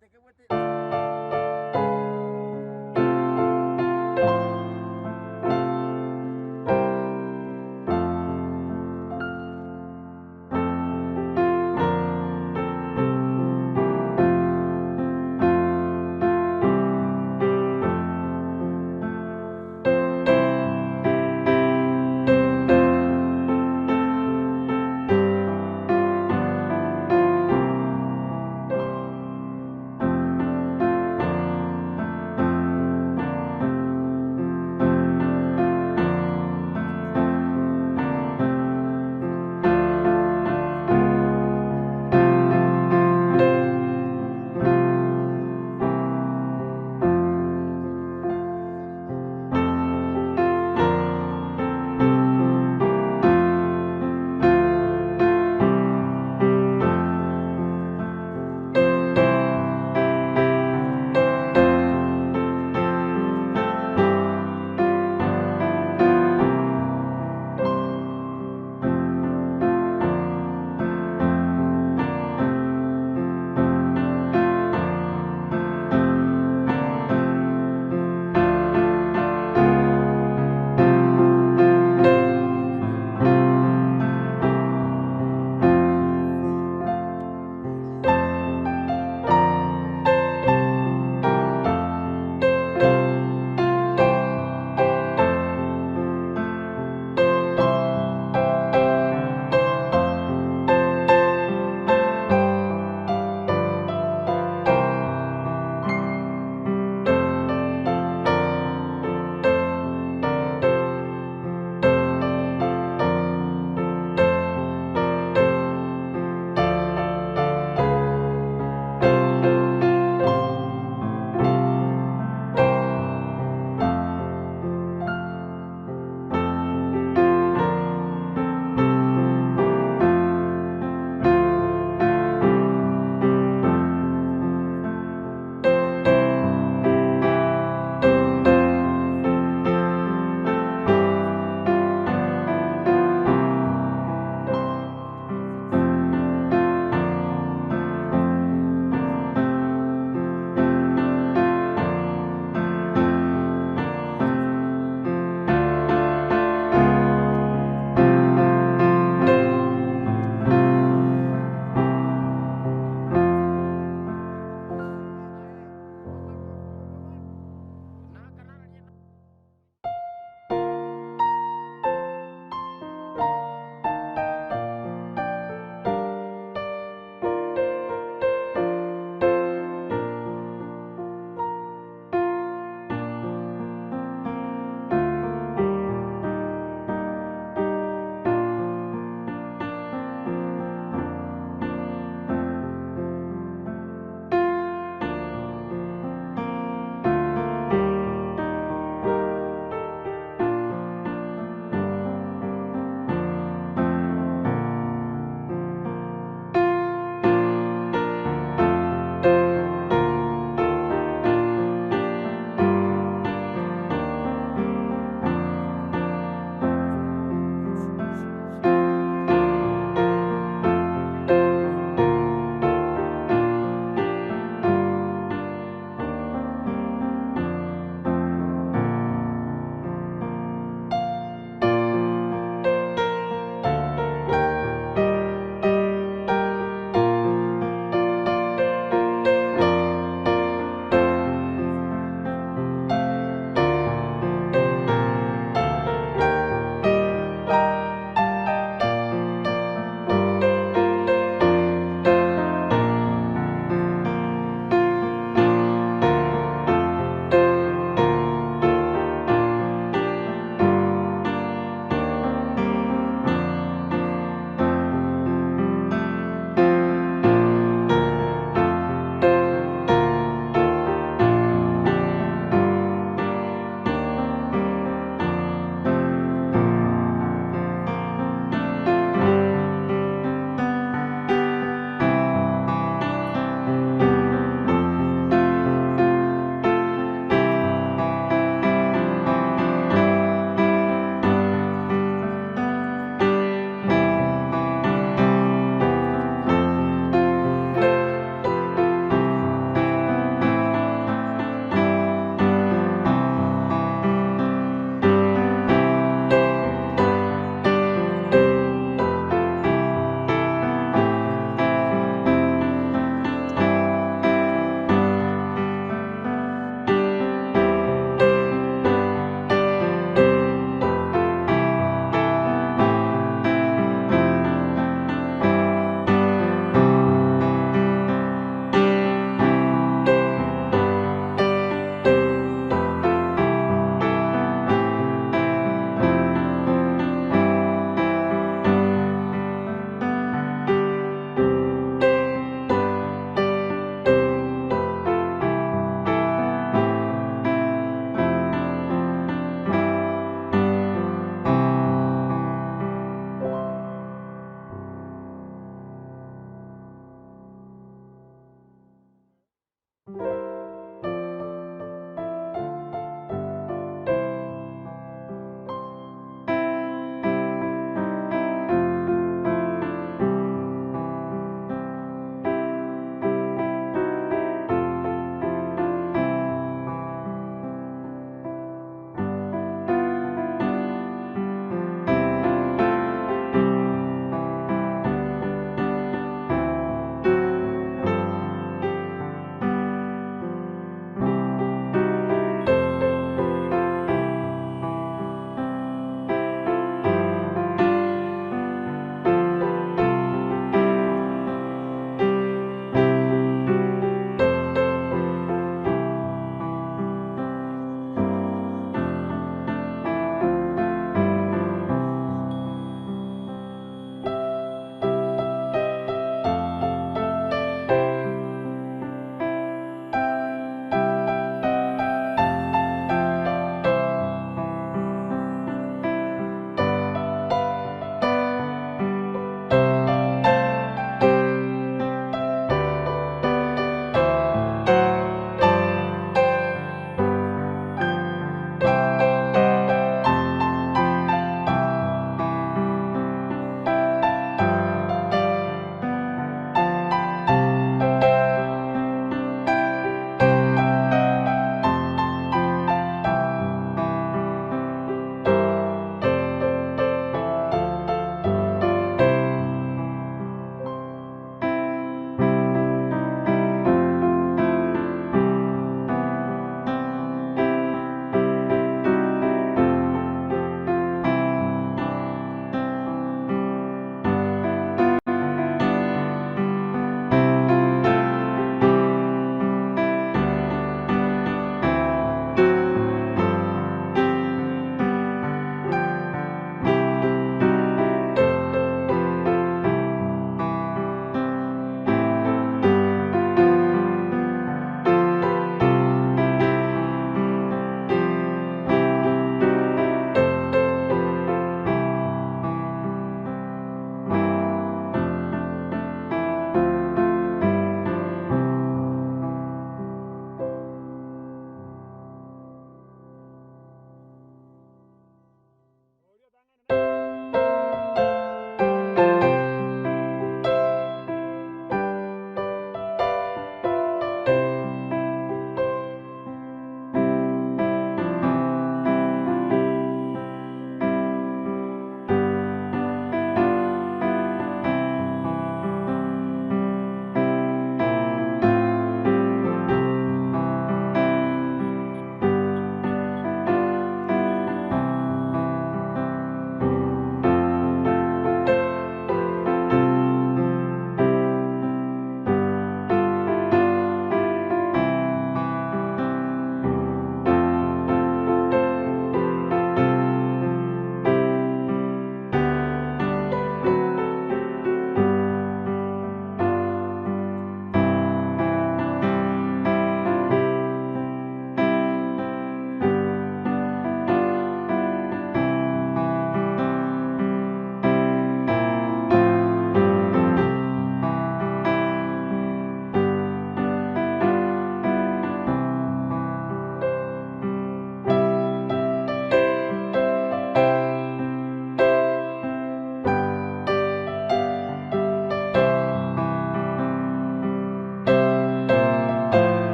gente, qué buen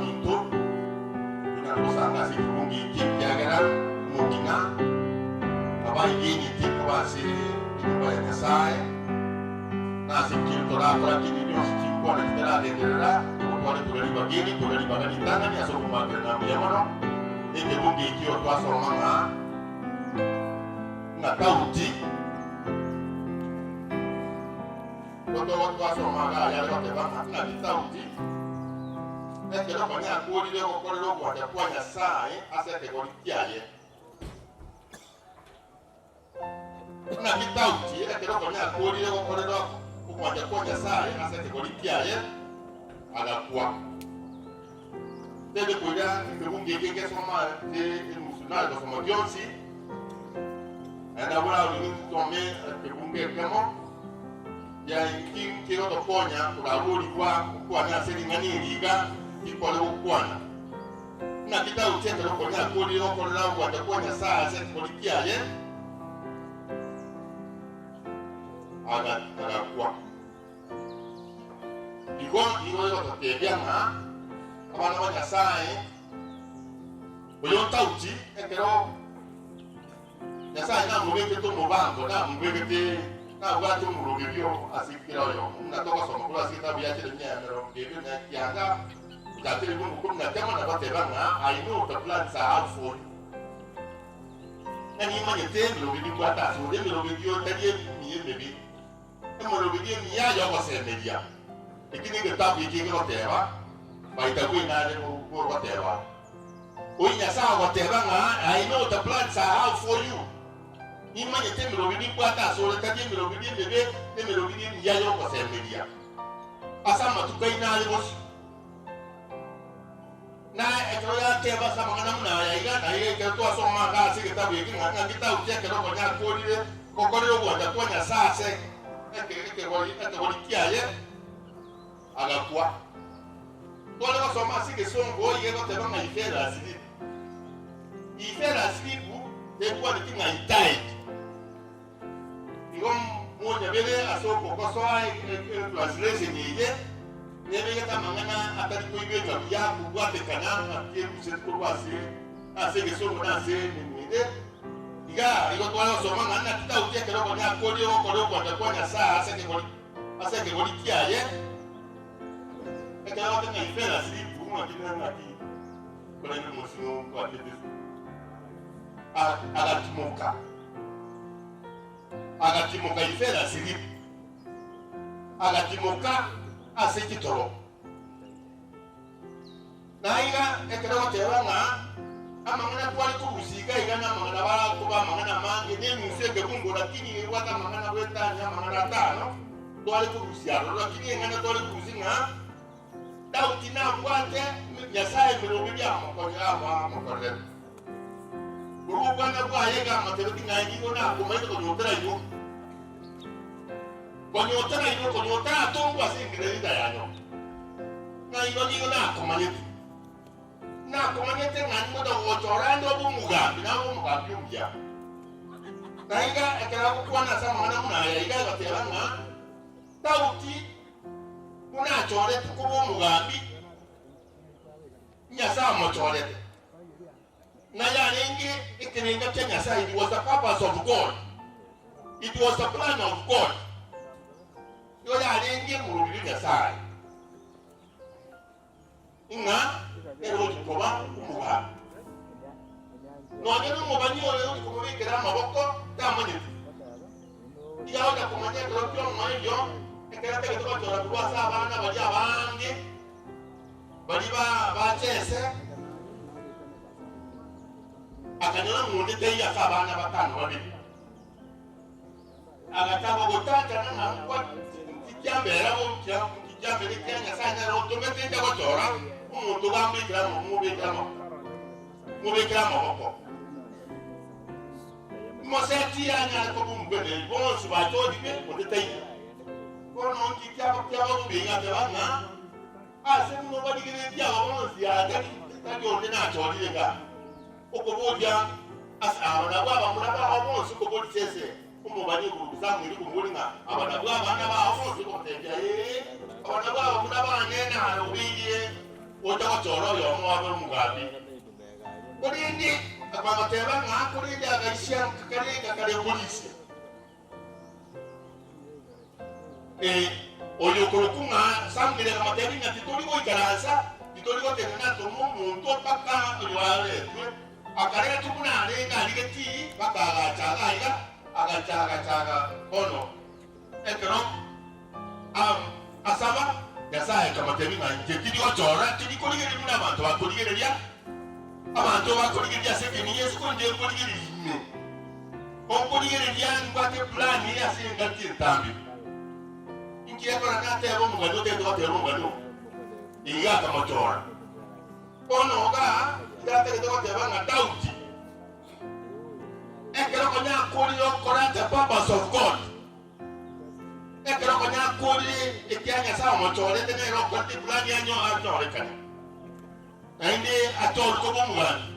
mintu kuna kusanga si kungi kira-kira mungkinnya apa ini tipe basi itu banyak saya nasi kilo tora kini dia si kuat kita ada kalau itu dari begini itu dari bagian tangan ya semua kena dia mana ini kungi kio tua somanga nggak tahu sih waktu somanga ya kalau tebak nggak tahu sih kalau banyak aku dia kalau ada banyak saya asal tegori kiai na tahu sih kalau banyak aku dia kalau ada banyak saya asal tegori kiai ada kuat tapi kemudian kebun gigi sama di musuhnya atau sama Johnsi ada orang ini tomé kebun gigi kamu yang kiro tokonya kulauri kwa na seringani liga ikole ukwana na kita uchete lokonya kuli lokola kwa tokonya saa se polikia ye aga kwa igo yo totebia na abana banya saa oyo tauti ekero ya saa na mubeke to mubango na mubeke na watu murugivyo asikira yo natoka somo kula sita biache de nyamero ngivyo na kianga utatiri bungu kumna kama na batebanga I know the plans are out for you nani manye tembe lobibi kwa ta so dembe lobivyo tadie miye bebi emo lobivyo miya yo kwa semedia ikini ngetabu ikini loteba baita kuina de ko loteba oinya sawa lotebanga I know the plans are out for you imanye temelo bidi kwata so le tadi melo bidi bebe temelo bidi yayo ko semedia asama tukaina alibos na ekroya teba sama kana muna ya iga na ile ke to so ma ga se kitabu yiki ngana kita uje ke ro nya ko dire ko ko ro wa ta ko nya sa se ke wali kiaye aga kwa to le so ma si ke so ngo ye ko teba ma ifera sili bu de kwa de kinga itai igom moja bele asoko ko so ai translation ye nebe kata mangana atari ko ibe ya kubwa te kana ke kuset ko wasi ase ke so na se ni de iga igo to so mangana kita utie ke ro ko nya ko dio ko ro ko ta ko nya sa ase ke ko kia ye e ka wa te ifela si bu ma kina na ki ko le mo sino ko ate de agatimoka ifela siri agatimoka asekitoro naiga ekero tebanga amangana kwali kubusiga igana mangana bara kuba mangana mange ne museke bungo lakini ni wata mangana wetanya mangana tano twali kubusiaro lakini ngana twali kubusinga dauti na kwate nyasaye mirobibya mokore Urubana kwa yega matebeti ngangi na kumaito konyotera yo. Konyotera tongwa singirida yanyo. Na ibo na komanyeti. Na komanyeti ngani modo wochorando bumugambi na bumugambi umya. Na iga ekera kukwana sama mana muna ya iga gateranga. Tauti kuna chore tukubo mugambi. Nyasa mochore. Na ya nengi ikininga Kenya say it was the purpose of God. It was the plan of God. Yo ya nengi murubinya say. Inga ero dikoba umuha. No ngeno mobani ero dikoba kera maboko tamani. Ya oda kumanya ko pyo mayo ekera te ko tora kwa sa bana baja bangi. Bali ba chese akanyona mundi teya sabana batano babiri agataba gutaka na kwa kijambera bo kijambere Kenya sanya ro tumete nda gotora umuntu bambikira mubikira maboko moseti anya ko bumbele bonsu batodi be muteteya kono kijabo binga tebanga ase no badigire byabo bonsi ya tadi ordina choliga okoboja asabana baba mulaba abonso ko boli sese umubani kuruzamu iri kumulinga abana baba na ba abonso ko tebya abana baba mulaba nena ubiye oja wachoro yo mwabe mugabi kurindi abamateba nga kurindi agaisha kakare polisi oyo kurukunga samgire amateba nga titoli ko ikaransa titoli ko tenena tomo muntu paka wale akarega tukuna arenga aligeti paka agachaga ono ekero asaba yasaye kamateba nga titoli ko chora titoli ko ligere muna abantu bakoligereria abantu bakoligereria sekeni yesu konje koligereria okoligereria ngwate plan ya singa tintambi ingia kora nate abo mugado te to te mugado iga kamachora ono ga igate te te banga dauti ekero konya koli okora the purpose of God ekero konya koli ikianya sawa mochore te ne rokote plan ya nyo atore kana ende atol ko mugado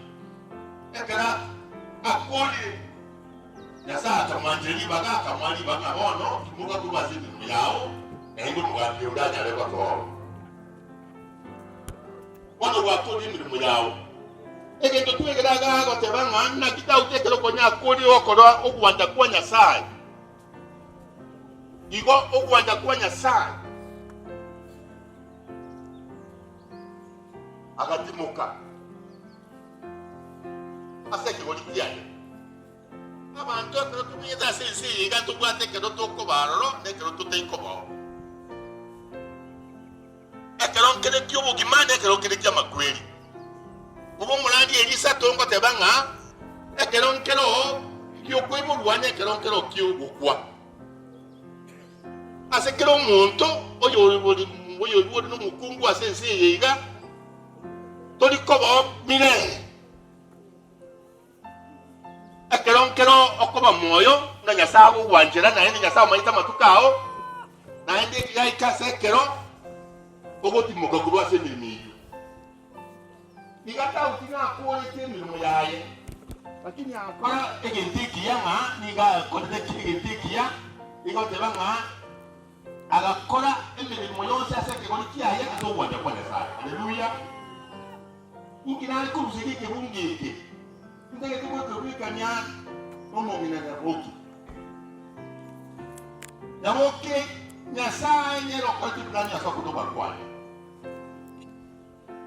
ekera akoli yasa kamanjeri baga kamali baga ono muga kubazi yao ende mugambi udanya leba ko ono wakoli mu yao egendo tuegeraga go tebanga na kita utekero konya koli okoro okwanda kwa Nyasaye igo okwanda kwa Nyasaye agatimuka aseke golikiane abantu ekero tumiza sisi iga tugwate kero tokobaroro nekero tuteikobo ekero nkere kyobugimane ekero kere kyamakweli ubo mulandi elisa tongo tebanga ekero nkero kyokwebulwane ekero nkero kyobukwa asekero omuntu oyo n'omukungu asensi iga tolikobo mirenge ekero okoba moyo nga Nyasaye wanjira na ende Nyasaye mayita matukao na ende yaika sekero ogoti mugaguru ase mirimiyo igata utina akole ke mirimo yaye lakini akora egentiki yanga niga kodete egentiki ya igote banga agakora emirimo yose ase kegoni kiyaye atowanja kwa Nyasaye haleluya inginali kurusirike bungike ndege tuko kubikanya omomina nyaboki Nyasaye nyero kwati plan ya soko doba kwani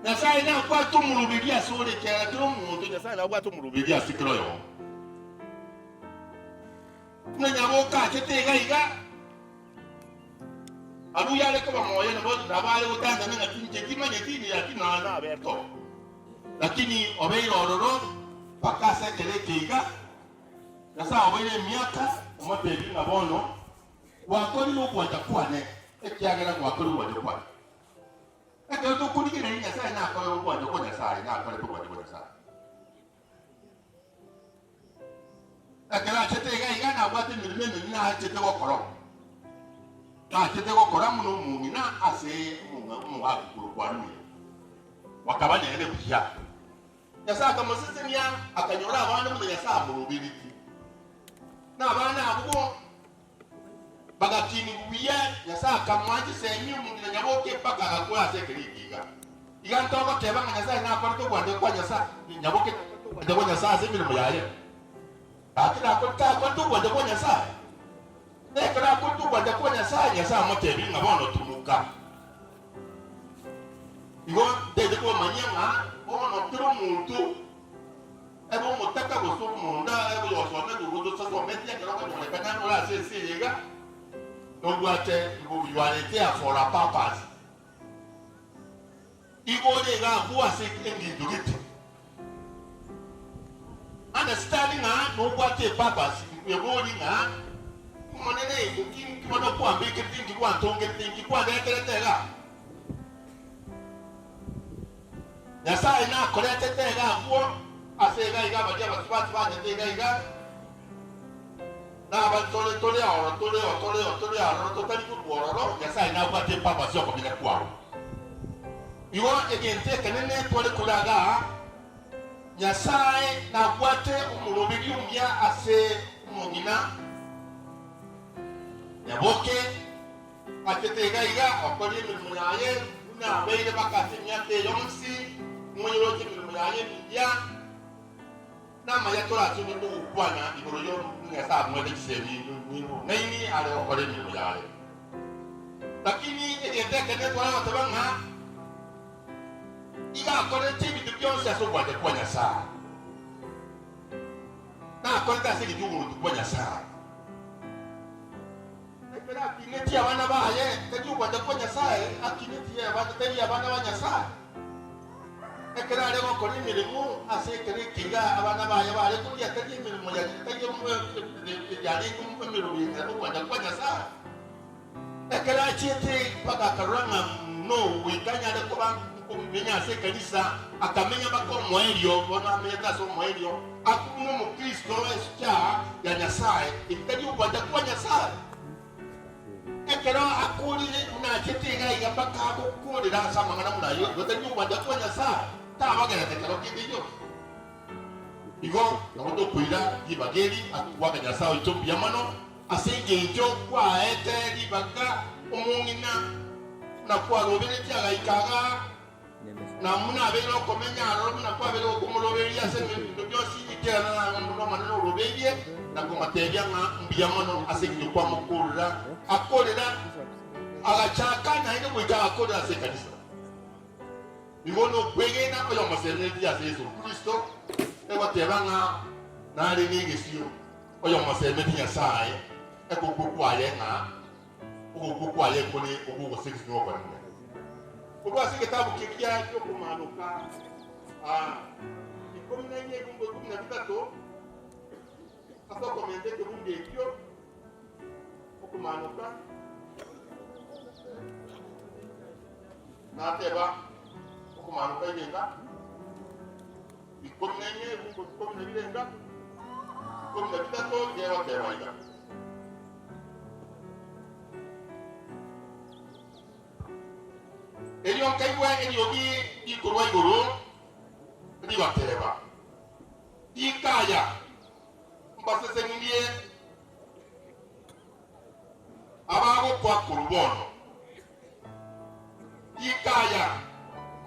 Nyasaye na kwa tumurubiria sole kera tumuntu Nyasaye na kwa tumurubiria sikiro yo na nyaboka chetega iga alu yale ko moyo na bodu dabale utanda na tinje kimanye tini ya kinana abeto lakini obeiro ororo pakasa kelekega nasa obere miaka omapebi nabono wakoli lokwata kwane ekyagera wakoli wajokwa ekero tokuligera nya sai na akole wajokwa Nyasaye na akole wajokwa Nyasaye ekero chetega igana wate mirime na chete wokoro na chete wokora muno mumina ase mu akuru kwani wakabanya ene buya Nyasaye kamusisinya akanyora abana mu Nyasaye murubiriki na abana abugo bagatini buye Nyasaye kamwaji senyi mu nyaboke paka akwa sekirikiga iga ntoko teba Nyasaye na akora to kwande kwa Nyasaye nyaboke ndego Nyasaye semiri mu yaye akira akota kwa to kwande kwa Nyasaye nekara ko to kwande kwa Nyasaye motebi ngabono tumuka igo dede ko manyanga ono tiro muntu ebo mutaka goso munda ebo yosone dugo so metia kero ko le kana ola se yega no guate ibo yuarete for a purpose ibo de ga kuwa se kendi dugiti understanding no guate purpose ibo ri nga monene kin kono kwa mbeke tingi kwa tonge tingi kwa deteretera Nyasaye na kolete tega kuo asega iga badia basibati bane tega iga na batole tole aro totali kuoro Nyasaye na kwate papa sio kwa bila kwao iwo egente kenene tole kulaga Nyasaye na kwate umurubiri umya ase umugina yaboke atete iga okoli mu yaye na beire bakati myate yonsi mwenyeroje milumuyaye bijya nama yatola tuni ukwana iboroyo ngasa mwede kisemi nini ale okole milumuyaye lakini edeteke netwala batabanga iga akole tibi byonse asobwade kwanya saa na akole tasiri juguru kwanya saa akineti abana baye tajubwade kwanya saa akineti abana banyasa ekera lego koni milimu asekere kinga abana baye bale kuya taji milimu ya taji yani kummiru ya kwanya saa ekera chete paka karanga no wikanya de kuba kumenya se kanisa akamenya bako moelio bona meta so moelio akumu mu Kristo escha ya nyasaye itaji ubada kwa nyasaye ekero akuri na chete ga igapaka ko da sama ngana munayo itaji ubada kwa nyasaye ta bagera tekero kidiyo igo namuto kuira ibageri akwaga nyasaye ito yamano asenge ito kwa ete libaga umungina na kwa robere tiaga ikaga na muna bero komenya ro na kwa bero kumuloberi ase byosi ikera na ndo maneno robeye na komatebya nga mbiyamano asenge kwa mukura akorera agachaka na ine mwika akorera ase kanisa ibono kwegena oyo maseneti ya Yesu Kristo ewa tebanga na ali ningesio oyo maseneti ya sae ekukukwaye nga ukukwaye kuni ukukusikisi no kwa nne kwa si kitabu kikia cyo kumanuka 14 asa komende ke bunge ekyo okumanuka nateba okumanuka yenga 14 bunge 14 bilenga 13 yewa teba ida Elion kaiwa eliogi ikurwa iguru riba tereba ikaya mbasese ngiye abago kwa kurubono ikaya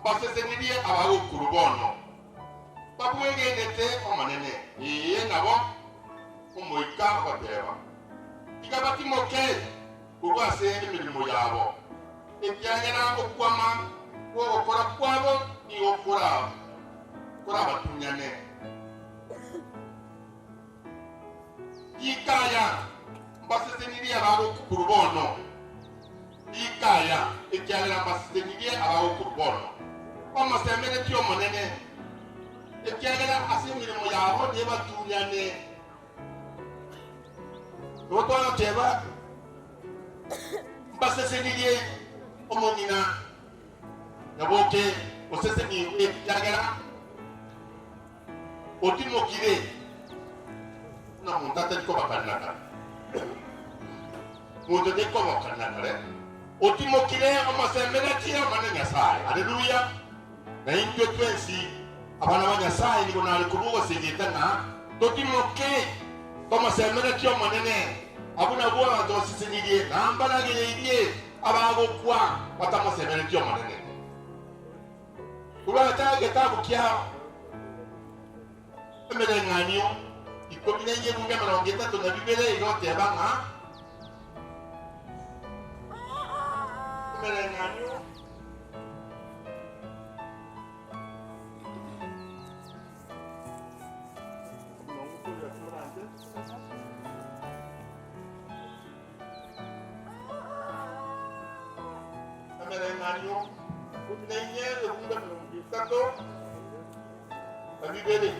mbasese ngiye abago kurubono babwegenete omanene iye nabo umuika kwa tereba ikabati moke ubase emirimo yabo ebyanyana okwama okora kwabo niyo kora batunyane ikaya mbasesenirie ababo kurubono ikaya ebyanyana mbasesenirie ababo kurubono amasemere tyo monene ebyanyana asemirimo yabo ne batunyane rotwana teba mbasesenirie omongina naboke osese ni yagera otimokire na montata ko bakanaka moto de ko bakanaka le otimokire amasemera tira manenya sai haleluya na into twensi abana banya sai ni kona alikubugo sejitana totimoke kama semera tira manene abuna bwa ndo sisinirie nambala gele abago kwa watamusemere tyo manene kuba kitabu kya emere nganyo ikomine nje bunga marongeta to na bibele irote banga emere nganyo merenganyo kunenye bunga mungitato abibele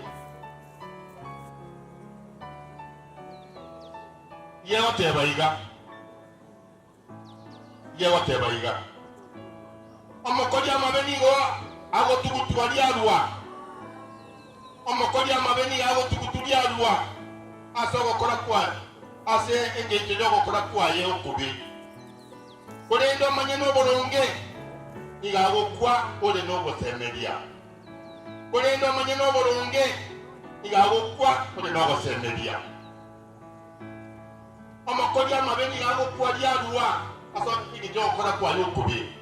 yewa tebaiga omokodi amabeni go ago tugutwali alwa omokodi amabeni ago tugutuli alwa asogo kora kwa ase engeje logo kora kwa ye okubi Kurendo manyeno boronge igago kwa ole no bosemeria. Kurendo manyeno boronge igago kwa ole no bosemeria. Amakodi amabeni igago kwa liarua aso igijo kora kwa yokubi.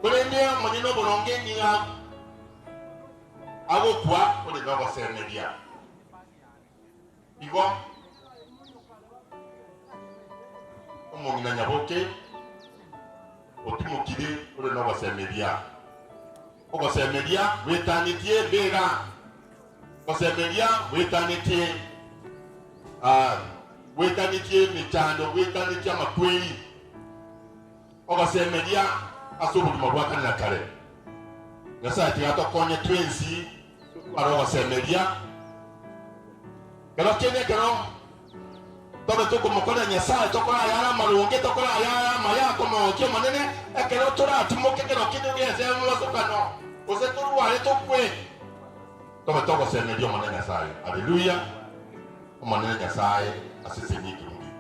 Kulendia mwenye bononge niga ago kwa ole baba semedia. Igo omongina nyaboke otimukire ole baba semedia. Ogo semedia wetanitie bega. Osemedia wetanitie wetanitie michando wetanitie makweli. Ogo semedia asubu tumabwaka na kare. Nasa tigato konye twensi aro semedia. Kero kene kero tobe toko mokona nyasa tokola yara malunge tokola yara maya komo kyo manene ekero tora timoke kero kene ngese mwasokano. Ose toru wale tokwe. Tobe toko semedia manene nyasa. Haleluya. Manene nyasa asisi nyiki mungi.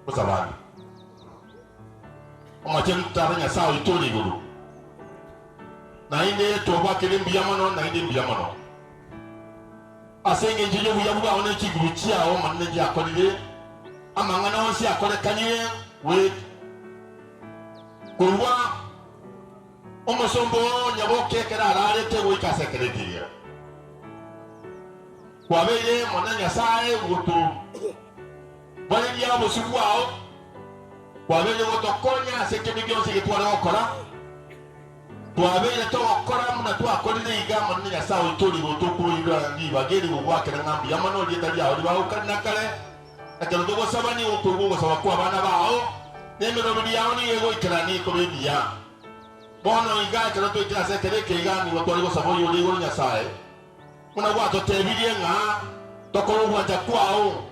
Kusabani. Omachen taranya sawo itoli gulu. Na ine toba kele mbiyamano na ine mbiyamano. Asenge njiyo buyabuga one chiguru chia o manne ji akolire. Amangana onsi akole kanye we. Kurwa omosombo nyaboke kera ararete we kasekeretia. Kwabeye monanya sae gutu. Bali ya musuwao. Kwabeye wotokonya sekemigyo seketwara okora. Twabeye to okora muna twakorire iga mannya sawo toli gotokuira ni bageri bugwakira ngambi yamano lyetali aho libawukana kale akero dogo sabani okugo sawa kwa bana bao nemero bili yawo ni yego ikirani ko bebiya bono iga kero to ikira sekereke iga ni watwali go sabo yoli go nyasaye muna gwato tebirie nga tokoro gwaja kwao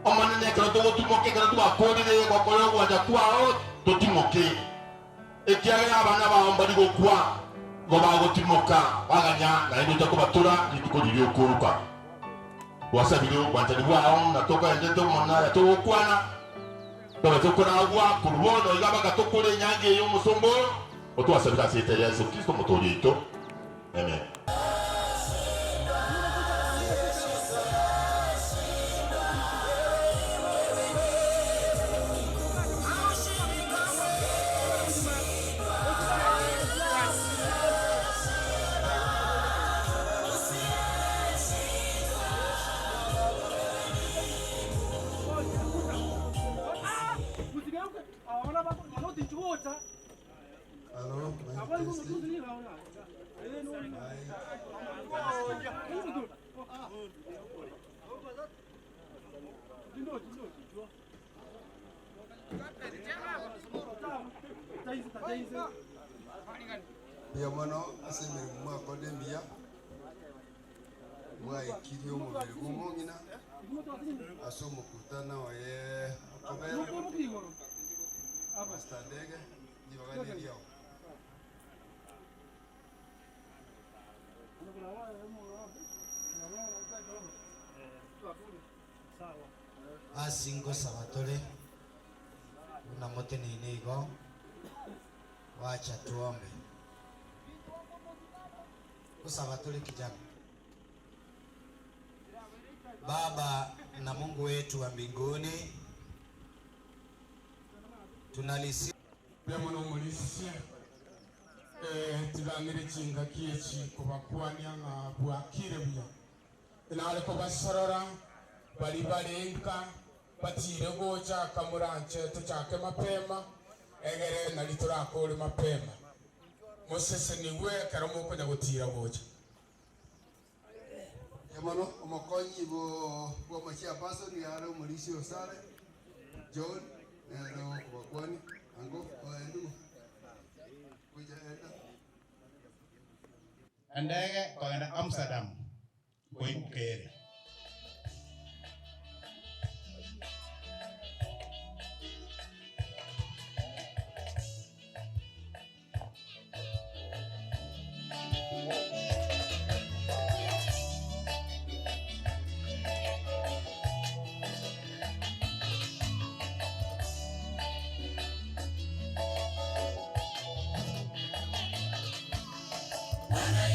omanene kero dogo tumoke kero twakorire go koro gwaja kwao totimoke ekiaga abana baombali gokwa go bagotimoka baganya na indo takubatura nituko dilio kuruka wasabiro kwantani bwao natoka endeto mona ya tokwana toba tokona agwa kurubono igaba gatokole nyange yo musombo otwasabira sete ya Yesu Kristo motorito amen. Yamano asemere mwa kodembia mwa ikirio mu ngina asomo kutana waye akobera astandege dibaganirio asingo sabatole unamote ninego wacha tuombe. Sabatole kijana. Baba na Mungu wetu wa mbinguni, tunalisi Yamono mulisi tigamire chinga kiechi kubakwanya nga bwakire buya inale ko basarara bali balenka batire gocha kamuranche tuchake mapema egere nali turakore mapema Mosese niwe karamo ko nyagutira gocha Yamano omokonyi bo machia paso ni ara mulisi osare John ero kubakwani ango oendu kuja Andege koenda Amsterdam koimukere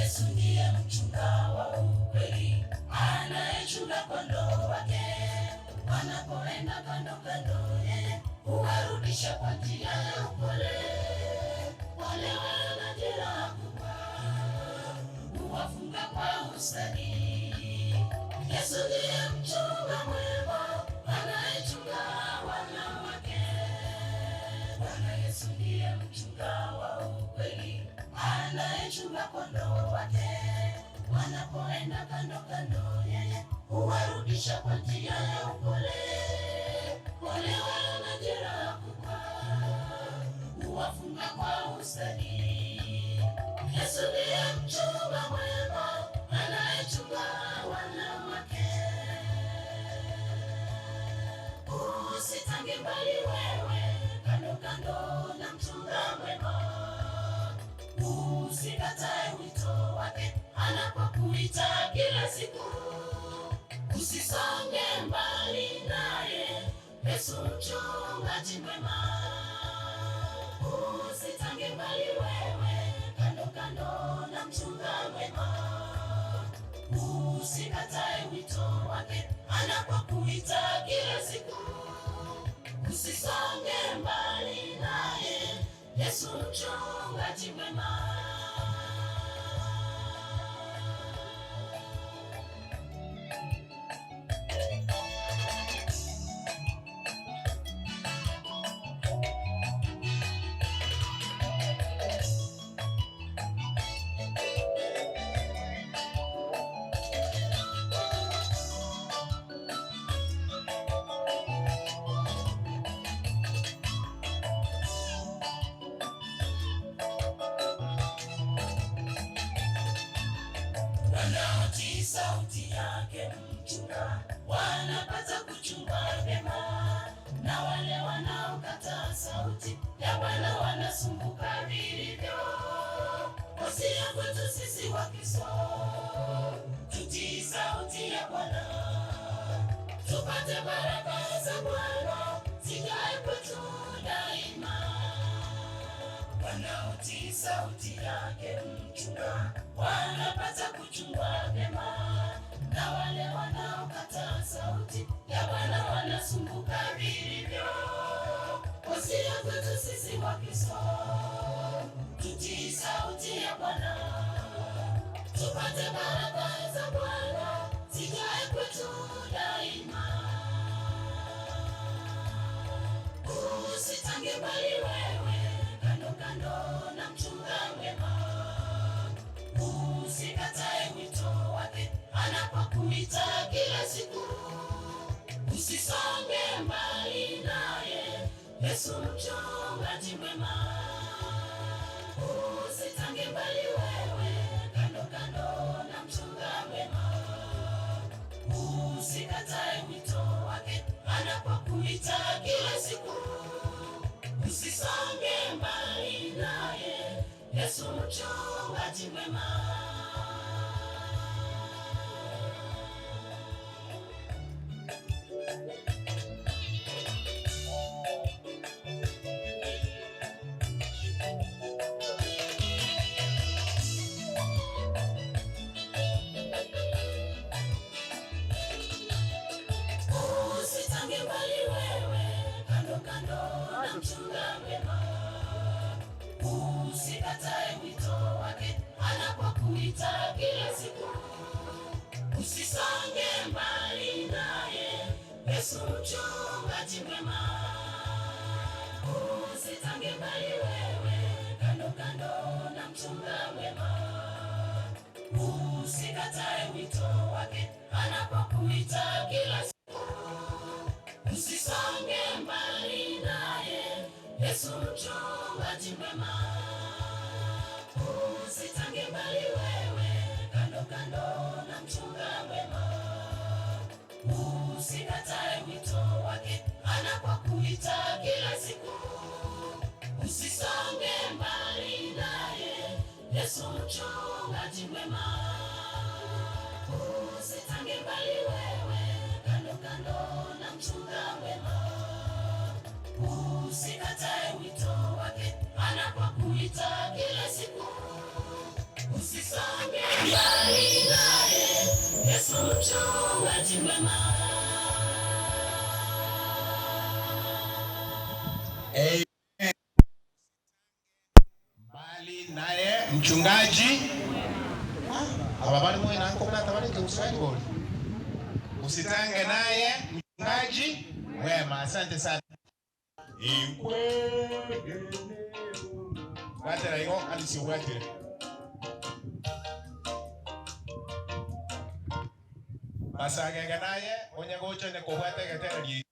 Yesu ndiye mchunga wa ukweli, anayechunga kondoo wake. Wanapoenda kando kando, yeye huwarudisha kwa njia ya upole. wale wana jeraha kubwa huwafunga kwa ustadi. Yesu ndiye mchunga mwema anayechunga wana wake. Bwana Yesu ndiye mchunga wa ukweli anayechunga kondoo wake. Wanapoenda kando kando, yeye huwarudisha kwa njia ya upole. Wale wana jeraha kubwa huwafunga kwa ustadi. Yesu ndiye mchunga mwema anayechunga wana wake. Usitange mbali wewe, kando kando na mchunga mwema. Usikatae wito wake anapokuita kila siku. Usisonge mbali naye, Yesu mchungaji mwema. Usitange mbali wewe, kando kando na mchunga mwema. Usikatae wito wake anapokuita kila siku. Usisonge mbali naye, Yesu mchungaji mwema. Wanaotii sauti yake mchunga wanapata kuchunga vyema, na wale wanaokataa sauti ya Bwana wanasumbuka vilivyo. Wasia kwetu sisi Wakristo, tutii sauti ya Bwana, tupate baraka za Bwana zikae kwetu daima. Wanaotii sauti yake mchunga wanapata kuchunga vyema, na wale wanaokataa sauti ya Bwana wanasumbuka vilivyo. Wasia kwetu sisi Wakristo, tutii sauti ya Bwana, tupate baraka za Bwana zikae kwetu daima. Usitange mbali wewe, kando kando na mchunga mwema. Usikatae wito wake anapokuita kila siku. Usisonge mbali naye, Yesu mchungaji mwema. Usitange mbali wewe, kando kando na mchunga mwema. Usikatae wito wake anapokuita kila siku. Usisonge mbali naye, Yesu mchungaji mwema. Usitange mbali wewe, kando kando na mchunga mwema. Usikatae wito wake anapokuita kila siku. Usisonge mbali naye, Yesu mchungaji mwema. Usitange mbali wewe, kando kando na mchunga mwema. Usikatae wito wake anapokuita kila siku. Usisonge mbali naye, Yesu mchungaji mwema. Usitange mbali wewe, kando kando na mchunga mwema. Usikatae wito wake anapokuita kila siku. Usisonge mbali naye, Yesu mchungaji mwema. Usitange mbali wewe, kando kando na mchunga mwema. Usikatae wito wake anapokuita kila siku. Usisonge mbali naye, Yesu mchungaji mwema. mchungaji ababali mwena anko kuna tabali kuswali boli. Usitange naye mchungaji wema. Asante sana. Watera hiyo alisi watera. Basage naye onyago chone ko wate gatera di.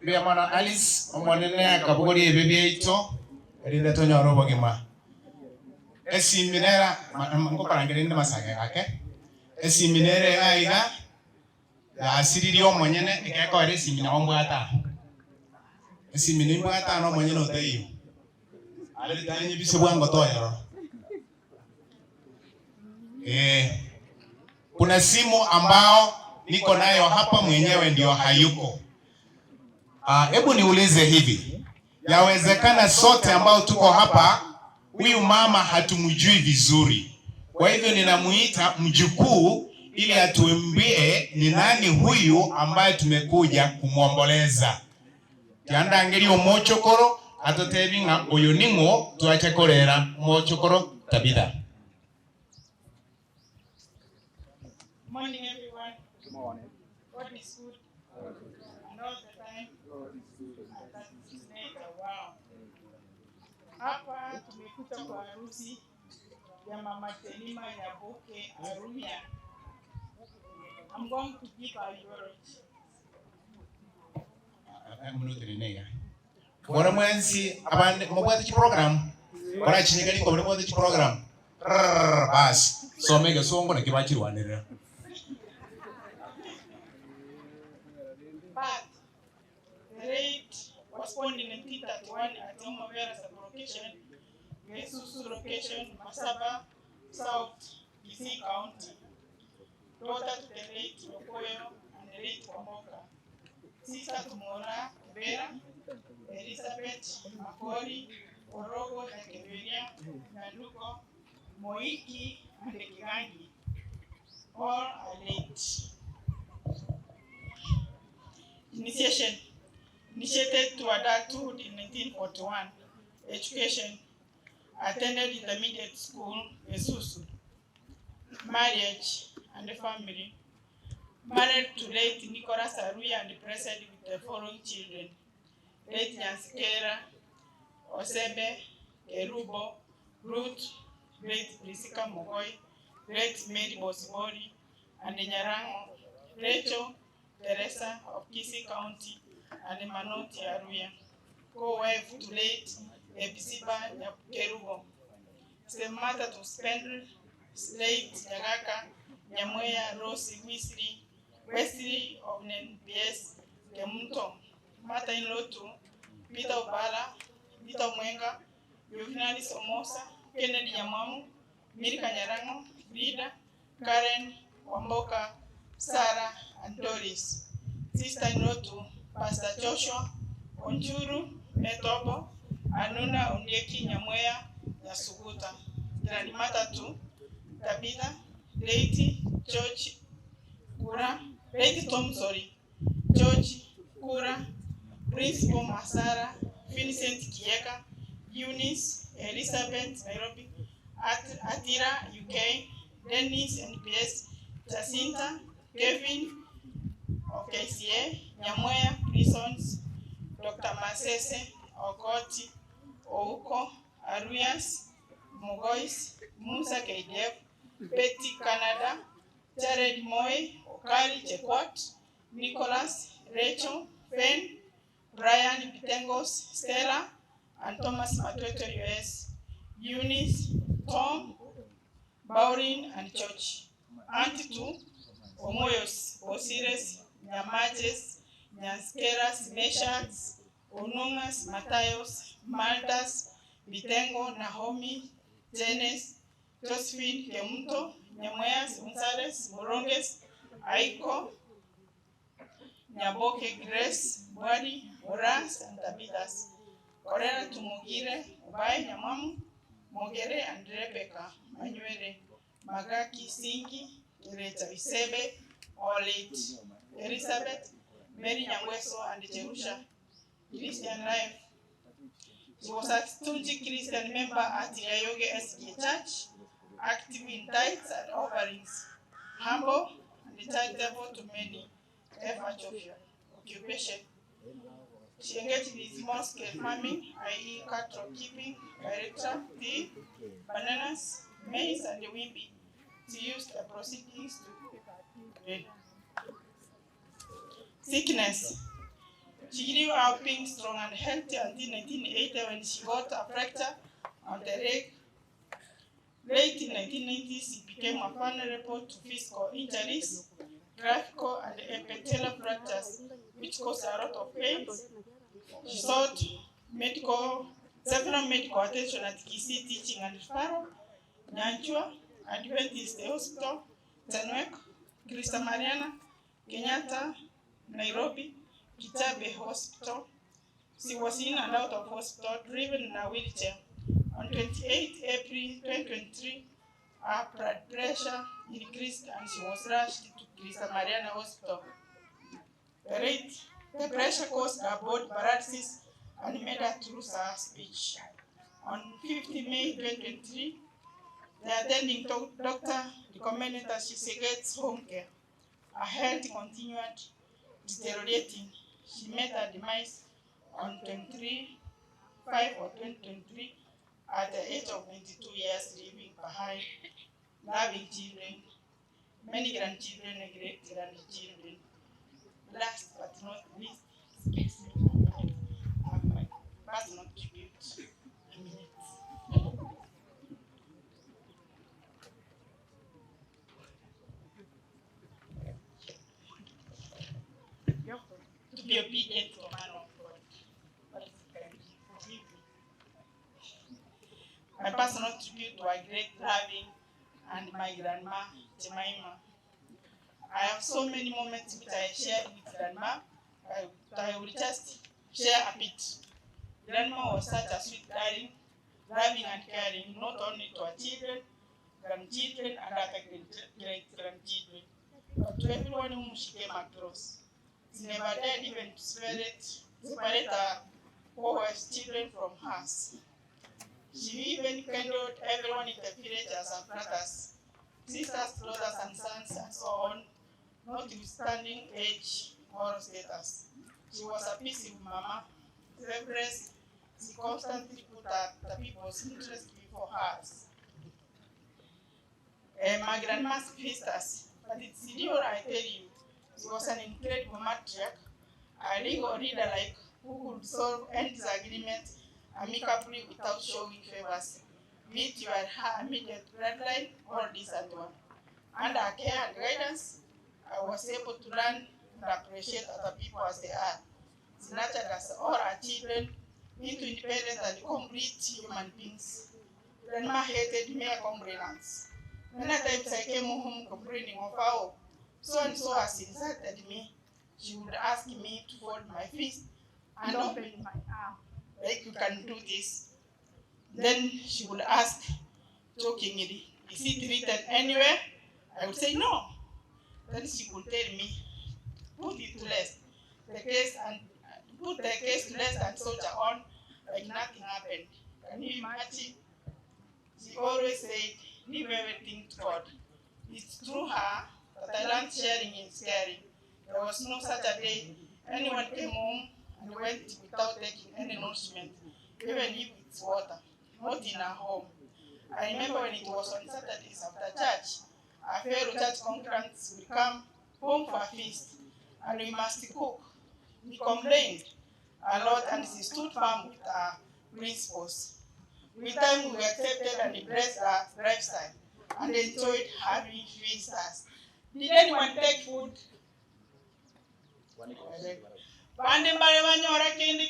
Bia mana Alice omonene kabugori ebebe ito erinde tonyo robo gima esi minera ngo parangere ndi masage ake esi minere aiga ya asiriri omonyene ikeko esi mina ombwata esi mina ombwata no monyene oteyo ale tanye bise bwango toyoro kuna simu ambao niko nayo hapa mwenyewe ndio hayuko. Hebu niulize hivi, yawezekana sote ambao tuko hapa huyu mama hatumjui vizuri. Kwa hivyo ninamuita mjukuu ili atuambie ni nani huyu ambaye tumekuja kumwomboleza. Tianda ngeri omochokoro atotebinga oyo ningo tuache korera mochokoro Tabitha. Morning everyone. Good morning. God is good. And all the time. And that is later. Wow. Hapa tumekuta kwa harusi ya Mama Tenima Nyaboke Arumia. I'm going to give her eulogy. Bora mwensi abande mabwate chi program. Bora chinyigani ko mabwate chi program. Bas. So mega songo na kibachi wanira. But the rate was born in 1931 at Omavera sub-location, Gesusu location, Masaba, South, Kisii County. Daughter to the late Okoyo and the late Wamoka. Sister to Mora Vera, Elizabeth Makori, Orogo Ekeveria, Naluko, Moiki, and the Kigangi. All are late. Initiation. Initiated to adulthood in 1941. Education. Attended intermediate school, Esusu. Marriage and family. Married to late Nicholas Aruya and present with the following children. Late Nyanskera, Osebe, Kerubo, Ruth, late Priscilla Mogoi, late Mary Bosibori, and Nyarango, Rachel, Teresa of Kisii County, and Manoti Aruya, co-wife to late Ebisiba Kerubo. Stepmother to Spendle, late Nyagaka, Nyamoya Rose Wesley of NPS, Kemunto. Mother-in-law to Peter Obala, Peter Mwenga, Yuvinani Somosa, Kennedy Yamamu, Mirka Nyarango, Frida, Karen, Wamboka, Sarah, and Doris. Sister-in-law to Pastor Joshua, Onjuru, Metobo, Anuna Onyeki Nyamweya, Yasuguta. Grandmother to Tabitha, Lady George Kura, Lady Tom, George Kura, Principal Masara, Vincent Kieka, Eunice, Elizabeth, Nairobi, Atira, UK, Dennis, NPS, Jacinta, Kevin of KCA, Nyamweya, Prisons, Dr. Masese, Okoti, Ouko, Aruyas, Mugois, Musa KDF, Betty Canada, Jared Moy, Okari Chepot, Nicholas, Rachel, Fen, Brian Bitengos, Stella, and Thomas Matweto US, Eunice, Tom, Baurin, and George. Auntie to Omoyos, Osiris, Nyamajes, Nyanskeras, Meshaks, Onungas, Matayos, Maltas, Bitengo, Naomi, Jenes, Josephine, Kemunto, Nyamweyas, Gonzales, Moronges, Aiko, Nyaboke, Grace, Bwadi, Oras, and Tabithas. Korera to Mogire, Obai, Nyamamu, Mogere, and Rebecca, Manuere, Magaki, Singi, Kireta Isebe, Olit, Elizabeth, Mary Nyangweso, and Jerusha, Christian life. She was a Tunji Christian member at the Yayoge SK Church, active in tithes and offerings, humble and charitable to many, effort of your occupation. She engaged with small scale farming, i.e. cattle keeping, director, tea, bananas, maize, and the wimbi. She used the proceedings to sickness. She grew up being strong and healthy until 1980 when she got a fracture on the leg. Late in 1990s, she became a vulnerable to physical injuries, graphical and epithelial fractures, which caused a lot of pain. She sought several medical attention at Kisii Teaching and Referral, Nyanchua, Adventist Hospital, Tanwek, Krista Mariana, Kenyatta, Nairobi, Kitabe Hospital. She was in and out of hospital, driven in a wheelchair, On 28 April 2023, her blood pressure increased and she was rushed to Krista Mariana Hospital. The pressure caused her body paralysis and made her to lose her speech. On 5 May 2023, the attending doctor recommended that she gets home care. Her health continued deteriorating. She met her demise on 23/5/2023 at the age of 92 years, leaving behind loving children, many grandchildren and great-grandchildren. Last but not least, my personal tribute. A minute. To be obedient to a man of God. But can you forgive me? My personal tribute to a great loving and my grandma, Jemima. I have so many moments which I shared with grandma. I will just share a bit. Grandma was such a sweet, darling, loving and caring, not only to her children, grandchildren, and other great-grandchildren, but to everyone whom she came across. She never dared even to separate her co-wife's children from hers. She even kindled everyone in the village as her brothers, sisters, brothers, and sons, and so on, notwithstanding age or status. She was a peaceful mama, selfless. She constantly put the people's interest before hers. My grandma's visitors, but it's real, I tell you, she was an incredible matriarch, a legal reader like who could solve any disagreement amicably without showing favors, be it you are her immediate bloodline or distant one. Under her care and guidance, I was able to learn and appreciate other people as they are. She nurtured us all our children into independent and complete human beings. Grandma hated mere complainants. Many times I came home complaining of how so and so has insulted me. She would ask me to fold my fist and open my arm, like you can do this. Then she would ask jokingly, is it written anywhere? I would say no. Then she would tell me, put it to rest, put the case to rest and soldier on like nothing happened. Can you imagine? She always said, leave everything to God. It's through her that I learned sharing is caring. There was no such a day anyone came home and went without taking any nourishment, even if it's water, not in her home. I remember when it was on Saturdays after church, our fellow church congregants would come home for a feast, and we must cook. We complained a lot, and she stood firm with her principles. With time, we accepted and embraced our lifestyle and enjoyed having visitors. Did anyone take food? Bande mbale wanyora kindi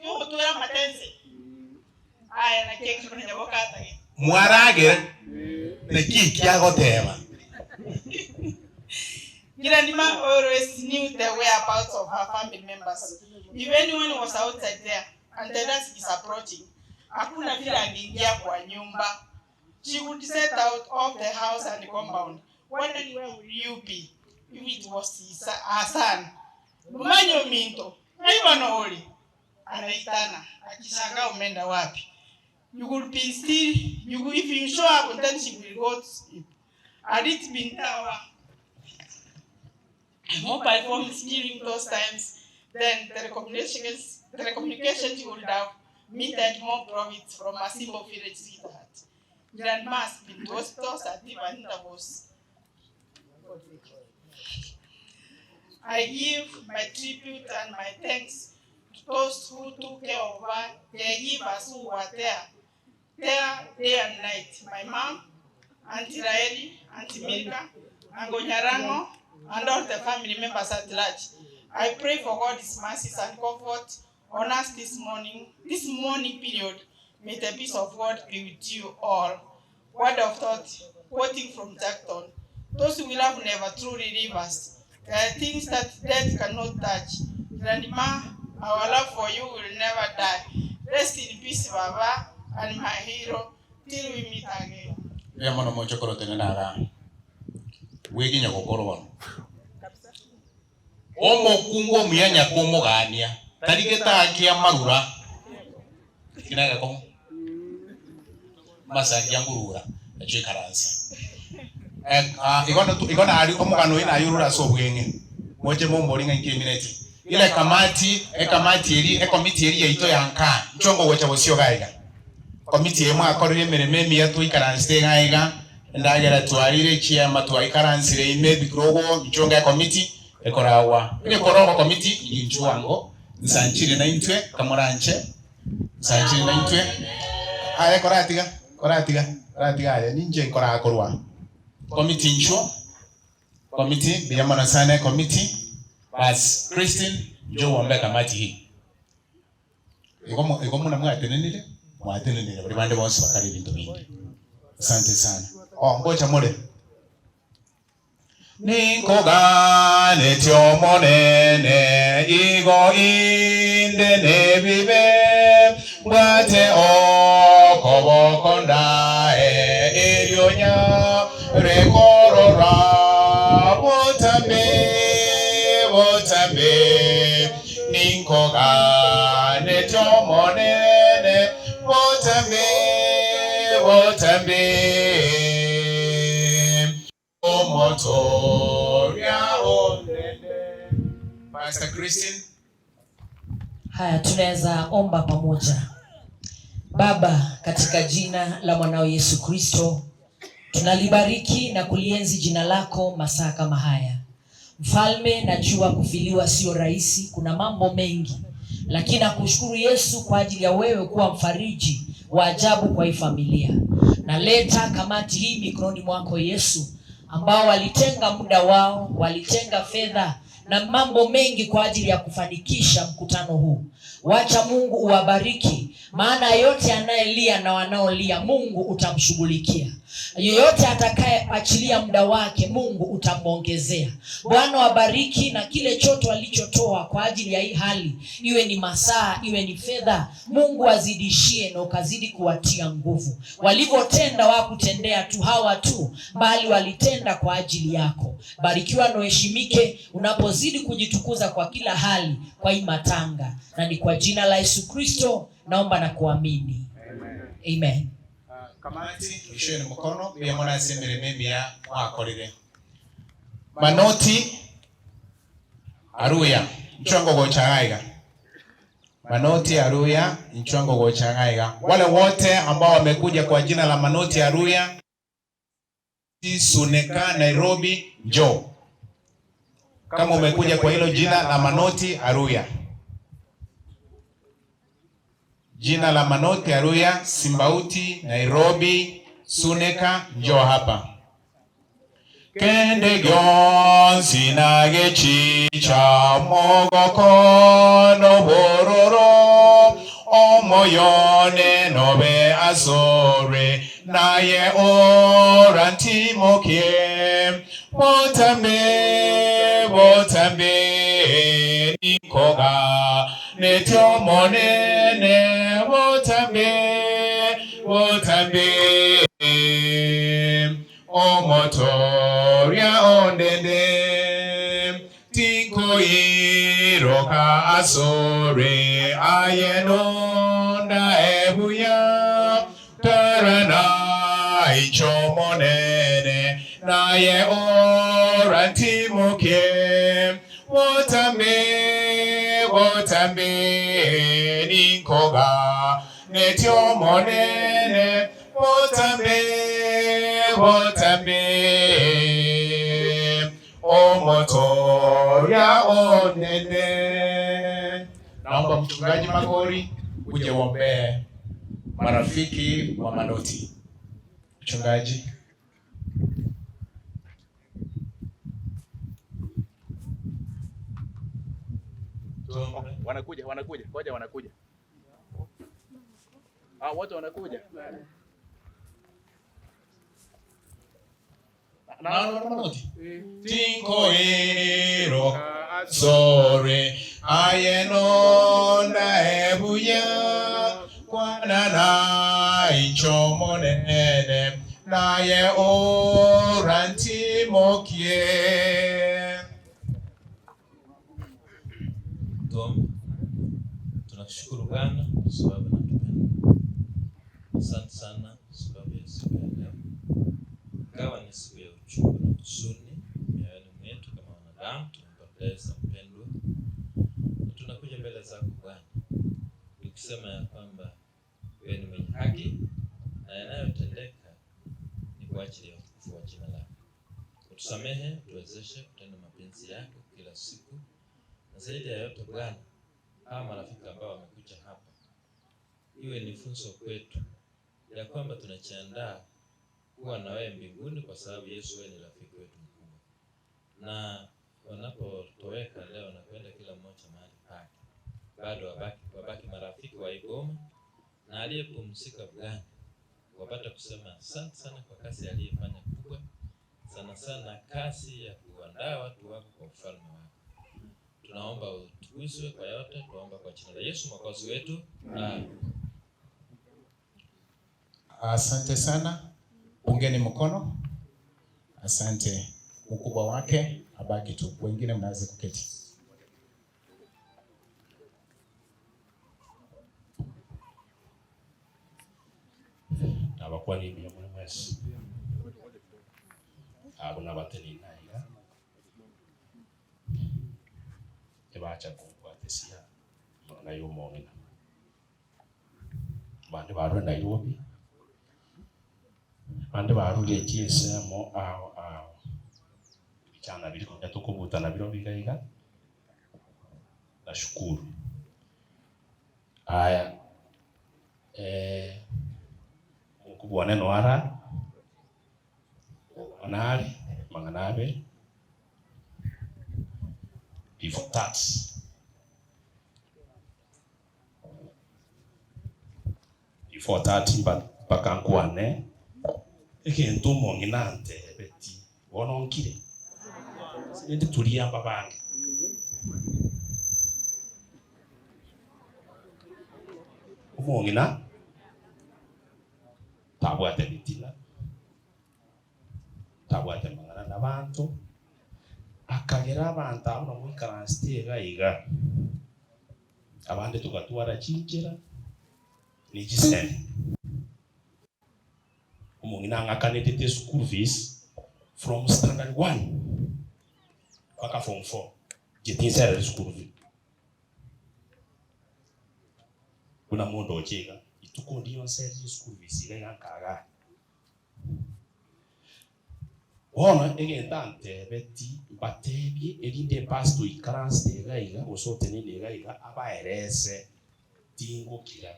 kutura matense. Aya na keki kuna nyaboka atagi. Mwarage na kiki agoteba. Grandma always knew the whereabouts of her family members. If anyone was outside there and the dusk is approaching, hakuna vile angeingia kwa nyumba. She would set out of the house and the compound, wondering where would you be if it was her son. Manyo minto, haiwa nooli. Anaitana, akishangaa umeenda wapi. You would be still, if you show up, then she will go to sleep. Had it been our mobile phones during those times, then telecommunications would have meted more profits from a simple village sweetheart. Grandma has been to hospitals at different intervals. I give my tribute and my thanks to those who took care of her, caregivers who were there day and night. My mom, Auntie Raeli, Auntie Milka, Ango Nyarango, and all the family members at large. I pray for God's mercies and comfort on us this morning period. May the peace of God be with you all. Word of thought, quoting from Jackton. Those who will have never truly leave us. There are things that death cannot touch. Grandma, our love for you will never die. Rest in peace, Baba, alimahiro tiru imitage. Ya mono mocho koro tenenaga. Wegi nyakokorwa. Omo kungo miyanya komo gania. Tarigeta akia marura. Kinaga komo. Masangia ngurura. Achwe karansi. Igona ari komo kano ina ayurura sobwenge. Moche mombori nga inkimineti. Ile kamati komiti eri yaito yanka. Nchongo wecha bosio gaiga. Komiti emu akorire mereme miyatu ikaransi gaiga. Ndagera tuarire chiama tuaikaransire ime bikrogo nchonga komiti ekorawa. Ile korogo komiti injuango. Nsanchire na intwe kamoranche. Nsanchire na intwe. Aya koratiga aya ninje nkora akorwa. Komiti nchuo. Komiti biyamana sana komiti. Bas Christine jo wambe kamati hii. Iko muna mwatenenile bali bande bonse bakali bintu bingi. Asante sana. Ngocha mole. Ninkoga netyo monene igo inde nebibe bwate okobo konda erionya rekorora botambe ninkoga netyo monene botambe Pastor Christine. Haya, tunaweza omba pamoja. Baba, katika jina la mwanao Yesu Kristo, tunalibariki na kulienzi jina lako masaa kama haya. Mfalme, najua kufiliwa sio rahisi, kuna mambo mengi, lakini nakushukuru Yesu kwa ajili ya wewe kuwa mfariji wa ajabu kwa hii familia. Naleta kamati hii mikononi mwako Yesu, ambao walitenga muda wao, walitenga fedha na mambo mengi kwa ajili ya kufanikisha mkutano huu. Wacha Mungu uwabariki, maana yote anayelia na wanaolia Mungu utamshughulikia. Yoyote atakayeachilia muda wake Mungu utamwongezea. Bwana wabariki, na kile chote walichotoa kwa ajili ya hii hali, iwe ni masaa, iwe ni fedha, Mungu azidishie na ukazidi kuwatia nguvu. Walivyotenda wakutendea tu hawa tu, bali walitenda kwa ajili yako. Barikiwa na uheshimike unapozidi kujitukuza kwa kila hali kwa hii matanga, na ni kwa jina la Yesu Kristo naomba na kuamini. Amen. Kamati isheni mkono ya mwana sembere memi ya mwakorire manoti aruya nchwango gochangaiga. Manoti aruya nchwango gochangaiga. Wale wote ambao wamekuja kwa jina la manoti aruya Suneka Nairobi, njoo. Kama umekuja kwa hilo jina la manoti aruya, jina la manoti aruya, Simbauti, Nairobi, Suneka, njoo hapa. Kende gyonsi na gechicha mogokono bororo omoyone nobe azore naye orantimoke botambe nikoga netyo monene botambe omotoria ondende tiko iroka asore ayenonda ebuya tarana ichomonene naye orantimoke botambe ninkoga netyo monene botambe omotoria onene. Naomba mchungaji Magori uje uombee marafiki wa manoti. Mchungaji. Wanakuja. Ngoja wanakuja. Wote wanakuja. Tinko ero sore ayenonda ebuya kwanana chomonene naye orantimokie. Tuombe. Tunakushukuru Bwana kwa sababu unatupenda. Asante sana kwa sababu ya siku ya leo. Ingawa ni siku ya uchungu na huzuni mioyoni mwetu kama wanadamu, tumempoteza mpendwa. Tunakuja mbele zako Bwana, tukisema ya kwamba wewe ni mwenye haki na yanayotendeka ni kwa ajili ya utukufu wa jina lako. Utusamehe, tuwezeshe kutenda mapenzi yako kila siku. Na zaidi ya yote Bwana, hawa marafiki ambao wamekuja hapa, iwe ni funzo kwetu ya kwamba tunajiandaa kuwa na wewe mbinguni, kwa sababu Yesu wewe ni rafiki wetu mkubwa. Na wanapotoweka leo na kwenda kila mmoja mahali pake, bado wabaki marafiki wa Igoma, na aliyepumzika Bwana wapata kusema asante sana kwa kazi aliyefanya kubwa, sana sana kazi ya kuandaa watu wako kwa ufalme wako. Tunaomba utukuzwe kwa yote, tunaomba kwa jina la Yesu Mwokozi wetu. Asante sana. Ungeni mkono. Asante. Mkubwa wake abaki tu. Wengine mnaweza kuketi. Abakuwa ni mwe mwezi. Abuna bateni naira. Ebacha kukwatisia na yomongina. Bande baru Nairobi. Bande baru lechise mo ao. Bichana bili kwa tukubuta na biro bigaiga. Nashukuru. Aya. Mkubwa neno ara. Manali, manganabe. Before that, bakankuane ekintu monginante beti wononkire sindi tulia babange umongina tabwate bitila tabwate mangana nabantu akagera abantu abona muri karastega iga abandi tugatwara chinjira ni gisene umongina ngakanete school fees from standard 1 mpaka form 4 jitinsera school fees kuna mondo ochega ituko ndio seri school fees ile yankaga ona egentante beti batebi elinde pasto ikarance gaiga osote ni gaiga abaerese tingo kila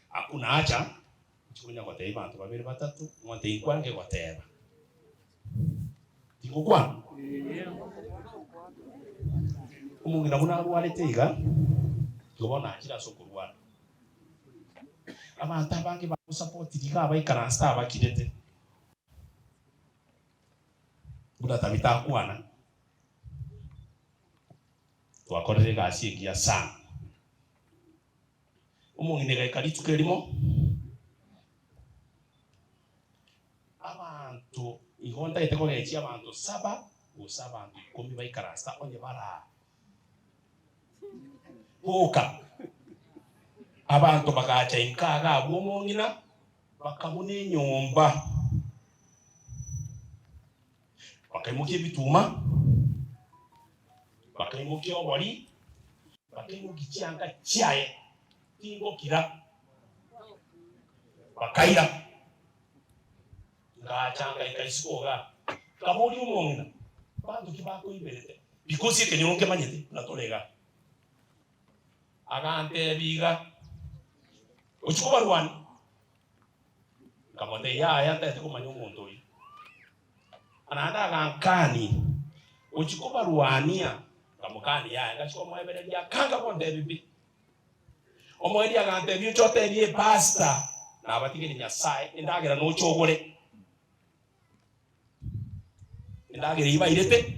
hakuna acha kunya kwa taifa bantu babiri batatu mwante ikwange kwa teba tingo kwa umungira kuna ruale teiga tubona kila sokurwa abantu abange ba support dikaba ikarance abakirete Buda tabita kuana twakorere gasi ikia sana umungine gaikaritu kelimo abantu ihonda iteko gechi abantu 7 usaba abantu 10 baikarasta onye bara boka abantu bagacha inkaga abumungina bakamune nyomba bakaimukie bituma bakaimukie obori bakaimukie chianga chiaye tingo kira bakaira ngachanga ikaisikoga kaburi umongina bantu kibako iberete because kenyonke manyete natolega agante biga uchikoba rwani kamote ya tete kumanyo muntu ananda kankani uchikoba ruania kamukani ya ngachiko mwebere ya kanga konde bibi omwedi agante bi chote bi pasta na batike ni nyasai indagera no chogore indagera iba irete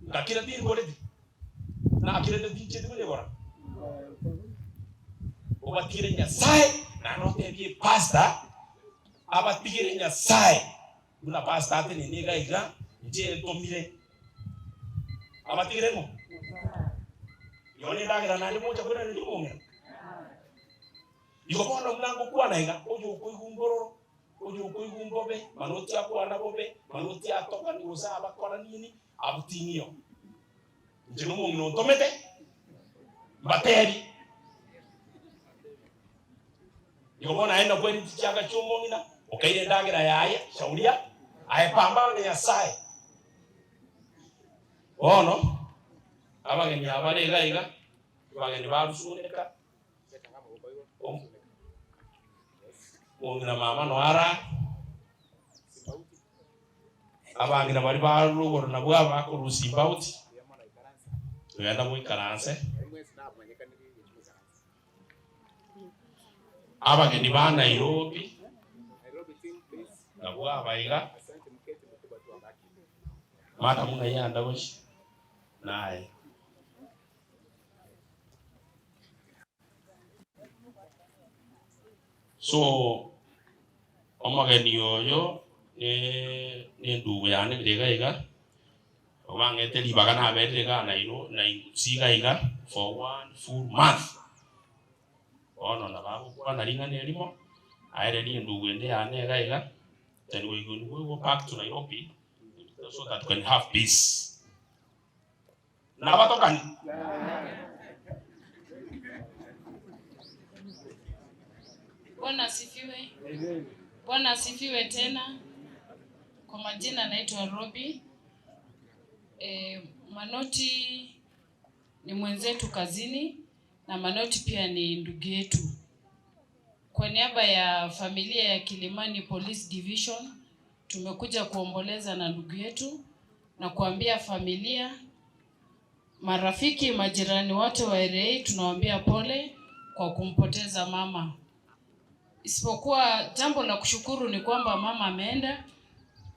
ngakira ti ngore na akira ti chete kule gora obatire nyasai na note bi pastor abatigire Nyasaye una pastor ate ni gaiga nje tomire abatigire mo yone ndagira nandi moja kwenda ni mungu iko bona mlango kwa naiga ojo kuigumboro ojo kuigumbobe manoti akwa na bobe manoti atoka ni usaba kwa nini abutinio nje no mungu no tomete bateri iko bona aenda kweli tichanga chumo ngina okaire ndagira yaya shauria aepamba ni Nyasaye ono abageni abale gaiga abageni barusuneka omuna mama no ara abageni bari barugoro na bwa bakurusi bauti tuyenda mu ikaranse abageni ba Nairobi na bwa baiga mata muna yanda boshi nae so omageni yoyo ne ndugu yane birega omangete libaga na berega na ino na siga iga for 1 full month ono na babu kwa na linga ne limo aire ni ndugu ende yane gaiga then we go back to Nairobi so that we can have peace na batokani Bwana asifiwe. Bwana asifiwe tena. Kwa majina naitwa Robi. Manoti ni mwenzetu kazini na Manoti pia ni ndugu yetu. Kwa niaba ya familia ya Kilimani Police Division tumekuja kuomboleza na ndugu yetu na kuambia familia, marafiki, majirani wote wa RA tunawaambia pole kwa kumpoteza mama. Isipokuwa jambo la kushukuru ni kwamba mama ameenda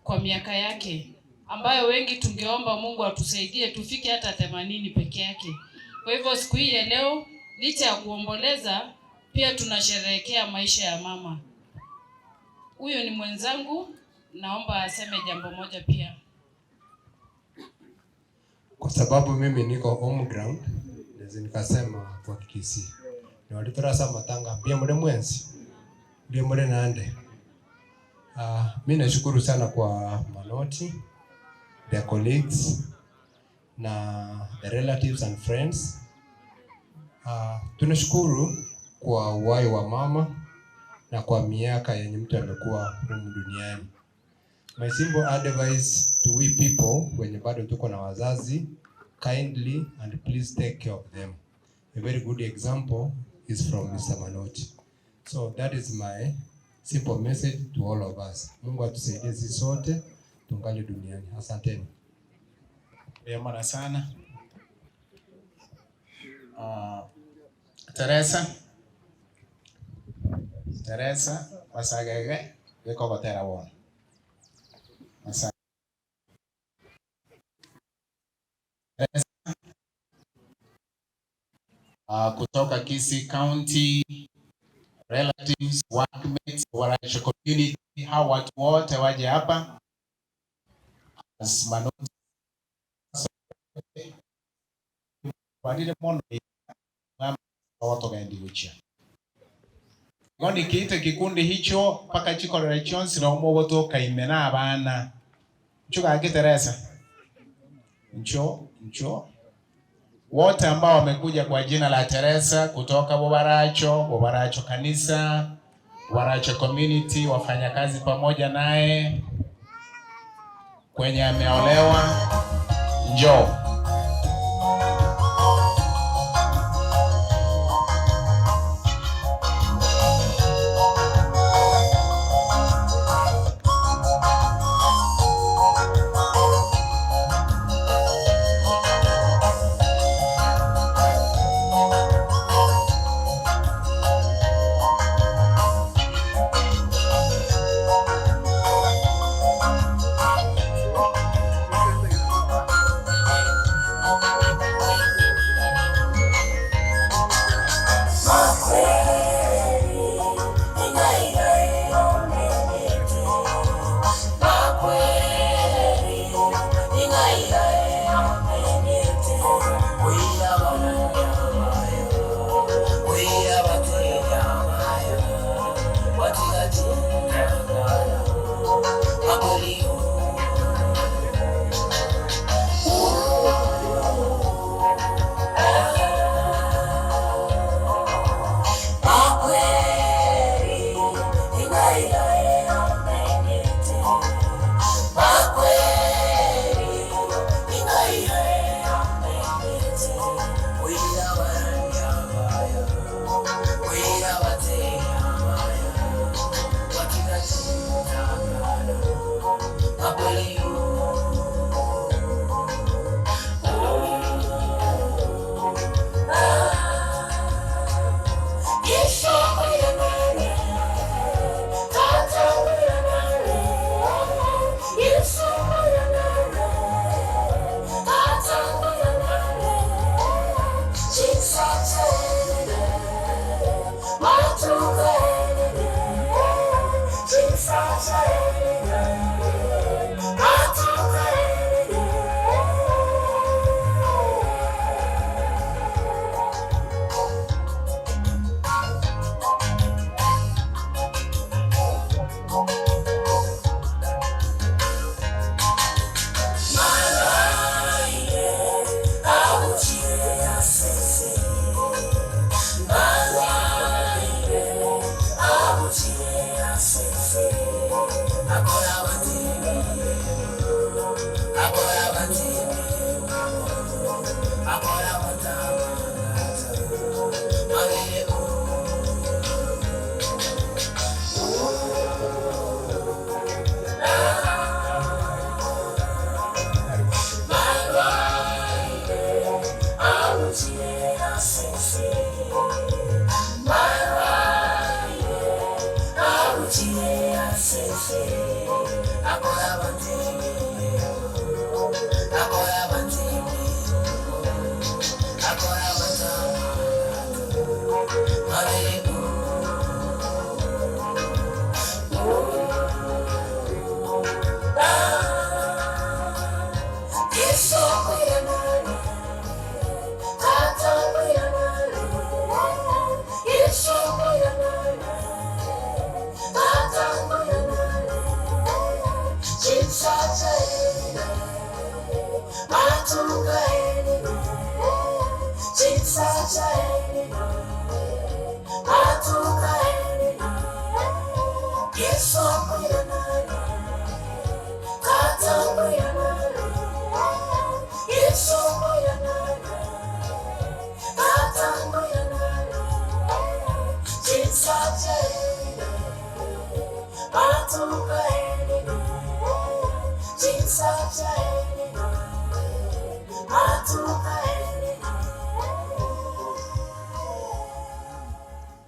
kwa miaka yake ambayo wengi tungeomba Mungu atusaidie tufike hata 80 peke yake. Kwa hivyo siku hii ya leo licha ya kuomboleza pia tunasherehekea maisha ya mama. Huyo ni mwenzangu, naomba aseme jambo moja pia. Kwa sababu mimi niko home ground, naweza nikasema kwa Kisii. Ni walitorasa matanga pia mure mwenzi. Ndio mure nande. Mimi nashukuru sana kwa Manoti, their colleagues na the relatives and friends. Tunashukuru kwa uhai wa mama na kwa miaka yenye mtu amekuwa humu duniani. My simple advice to we people wenye bado tuko na wazazi, kindly and please take care of them. A very good example is from Mr. Manoti. So that is my simple message to all of us. Mungu atusaidie sisi sote tungali duniani. Asanteni. Yamana sana. Teresa wasagege weko gotera wona. Kutoka Kisii County, relatives, workmates, Waracho community, hao watu wote waje hapa. As Manoti wadile mono watu gaendi gucha. Ngoni kiite kikundi hicho paka chikorera chonsi na umo goto kaimena abana. Nchuka akiteresa. Ncho wote ambao wamekuja kwa jina la Teresa kutoka Bobaracho kanisa, Bobaracho community, wafanya kazi pamoja naye kwenye ameolewa, njoo.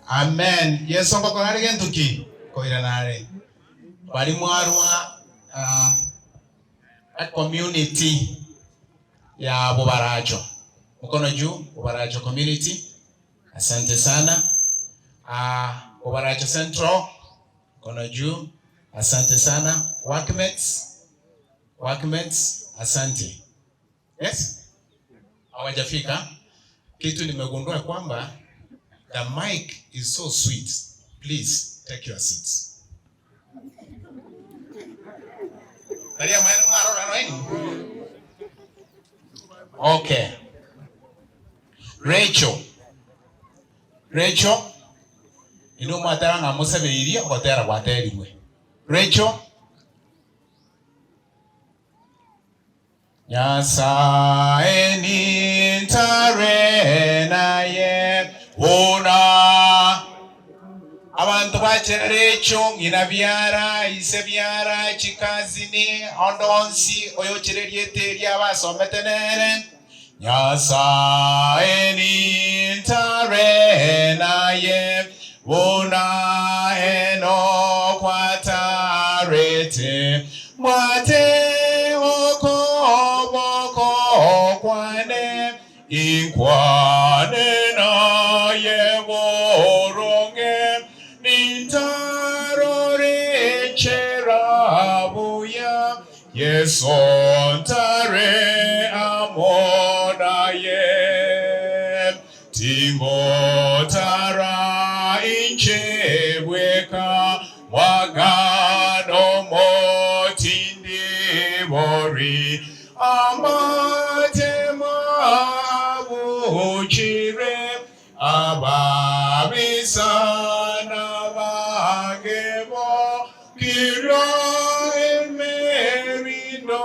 Amen. Yesu ngoko nari gentuki koira nare. Bali mwarwa a community ya Bubaracho. Mkono juu Bubaracho community. Asante sana. Bubaracho Central. Mkono juu. Asante sana. Workmates. Asante. Yes? Hawajafika. Kitu nimegundua kwamba the mic is so sweet. Please take your seats. Okay. Rachel. Ino matara nga musabiri okotera kwaterimwe. Rachel. Nyasaye ni ntare naye ona abantu bacherecho inabyara isebyara chikazini ondonsi oyochereryete lyabasometenere Nyasaye ni ntare naye ona eno kwatarete mwate Inkwane na ye woronge nintarore cherabuya yesontare amona ye timotara inchebweka wagano motindi bori Uchire ababisana bagebo Kira Mary no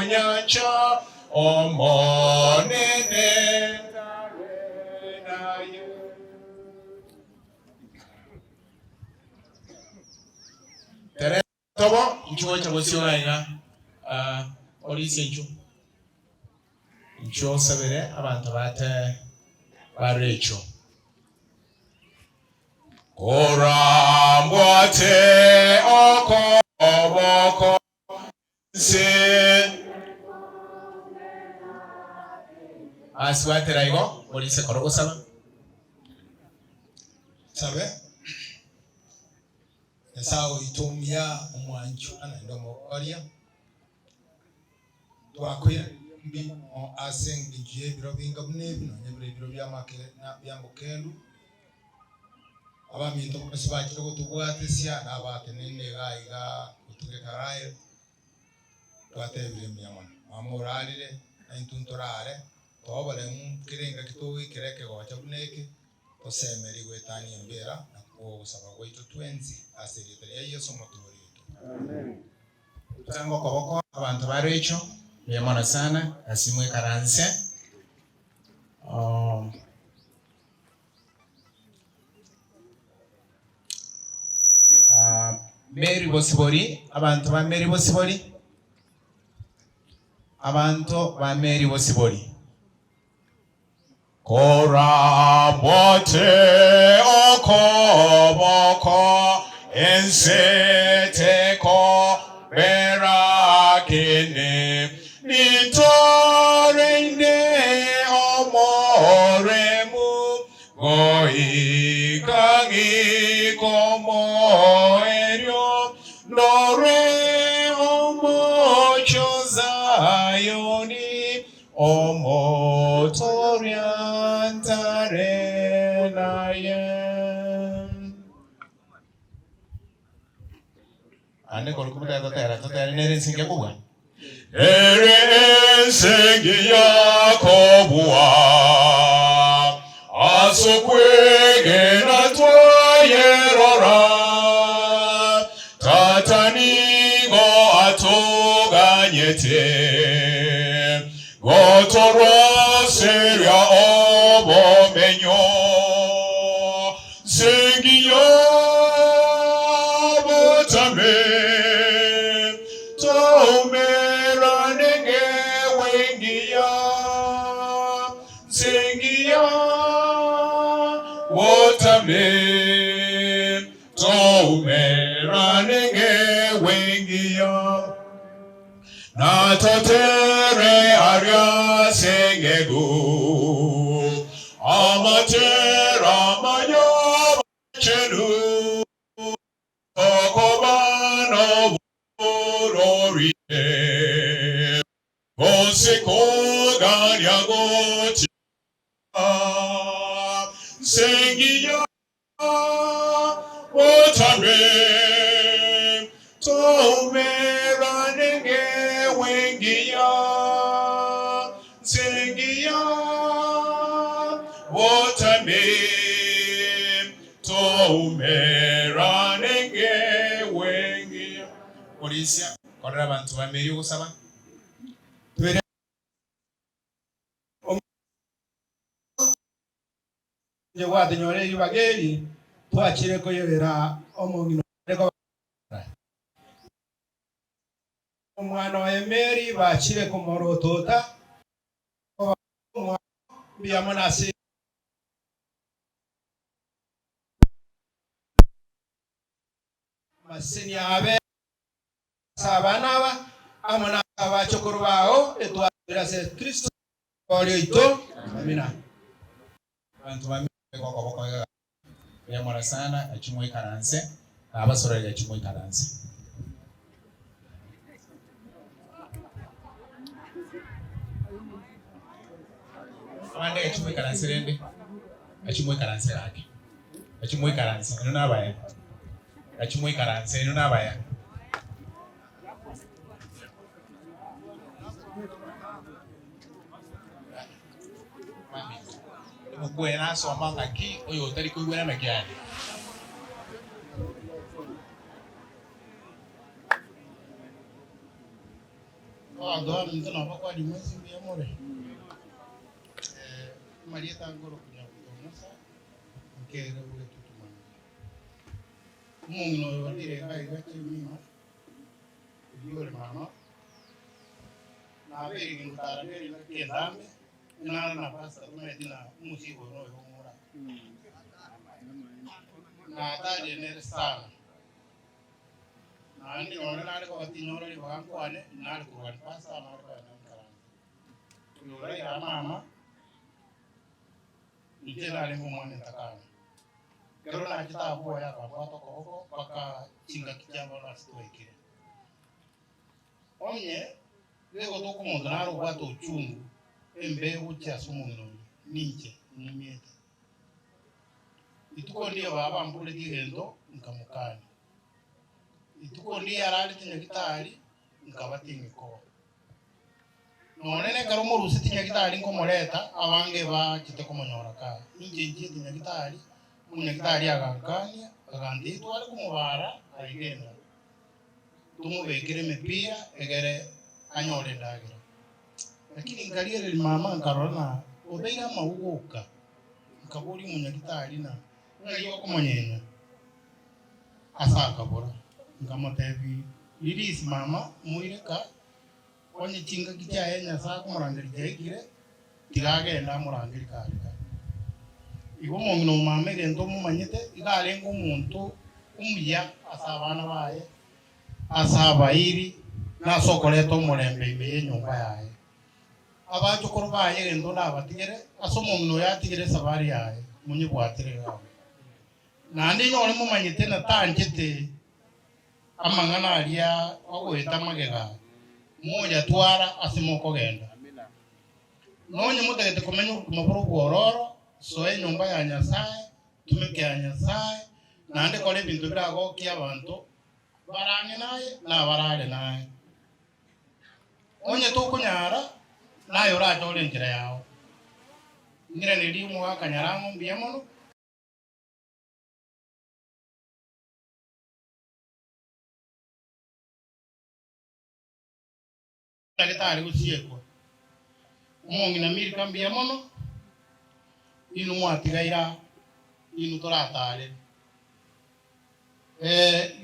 nyacha omonene tere tobo nchuo cha gosio ina olisi nchuo sabere abantu bate barecho Korambwate oko oboko se aswate raigo polisi korogo sabe esao itumia omwanju anandomo oria twakwira mbi aseng bijie biro binga bunebi no nyebire biro byamakere na byambukendu abaminto basibakire gutubwatesia nabakenene gaiga utugekaraye twatebire myamana amurarire aintunturare tobale kirenga kituwe kireke gocha buneke tosemeri gwetani mbera na kugusaba gwitu twenzi asirite ya Yesu muturi amen tango koboko abantu barecho myamana sana asimwe karanse Mary Bosibori abantu ba Mary Bosibori Korambwate okoboko enseteko berakine nitorende omoremu goikangi como erio nore omochozayoni omotoriantare nayen ane kolukumuta totera nere singe kubwa ere singe yakobwa asokwegena twayerora tatanigo atoganyete gotoroseria obomenyo singiyo botame tomeranenge wengiya singiya wotame tomeranenge wengiya natotere aria sengegu amatera mayo chenu okobano bororite konseko ganya gochi sengiya otame tomeranenge wengiya sengiya otame tomeranenge wengiya polisia korera abantu bameri gusaba Jewade nyore yubageri twachire ko yera omongino reko omwana wa Mary bachire ko morotota biyamona se masini abe sabanaba amona abachokuru bao etwabira se Kristo olio ito amina abantu bamwe kokoboko yamora sana achimwe karanse abasorera achimwe karanse abande achimwe karanse rende achimwe karanse yake achimwe karanse ino nabaya achimwe karanse ino nabaya Buena somanga aquí oyo tari kuibera mekiani ado mtu na kwa di mwezi ya more Maria tangoro kunya kutomusa nkere ule tutumana mungu no dire kai gache mima yore mama na veri ngutara veri na kendambe na pasta tumedina musigo no yomura na tadi nere sana na ndi no na ko tinyoro ri wangu ane na ko wan pasta na ko na karanga yore ya mama itena lengo mwana takana kero na kita hapo ya kwa to koko paka chinga kijambo na stoikire onye lego to como ndaro wato uchungu embe ucha sumuno ninche nimiete ituko ndio baba mpule digendo nkamukani ituko ndio arali tinya kitali nkabatingi ko nonene karo murusi tinya kitali nkomoleta abange ba kiteko monyoraka inje tinya kitali munya kitali agankania agandi twali kumubara ayigenda tumubekire mepia egere anyole ndagira lakini ngaliere mama nkarona obeira maugoka nkaburi munya kitali na naliyo kumonyenya asaka bora ngamatevi lirisi mama muireka onye chinga kichaye nyasa kumurangiri jekire tiragenda murangiri karika igo mongino mama gendo mumanyite igale ngumuntu umuya asabana baye asabairi na sokoleto murembe ibe nyumba yaye abacho korbaye gendo nabatigere asomongino yatigere sabari yaye munyibwatire yawe nandi nyole mumanyite na tanjete amangana alia ogweta magega moja twara asimoko genda nonye mutegete kumenya kumaburu gororo soe nyumba ya Nyasaye tumike ya Nyasaye nande kole bintu birago kya bantu barange naye na barale naye onye to kunyara nayo ra jole njira yao ngira nili mu akanyarango mbiamono Tari usieko umongi na miri kambia mono inu mwatigaira inu toratare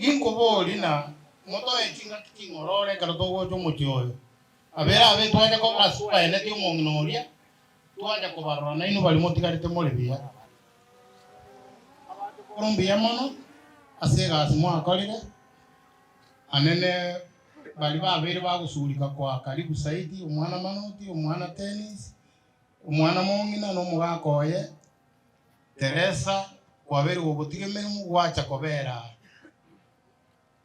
ginko boli na moto echinga kingorore karotogo jo mutioyo abera abe twaje ko asuka ene ti umongi noria twaje ko barona inu bali motigarite molebia korumbia mono asega asimu akolire anene bali babere bagusurika kwa karibu saidi umwana manoti umwana tennis umwana mongina no mugakoye Teresa kwabere obutigeme mu gwacha kobera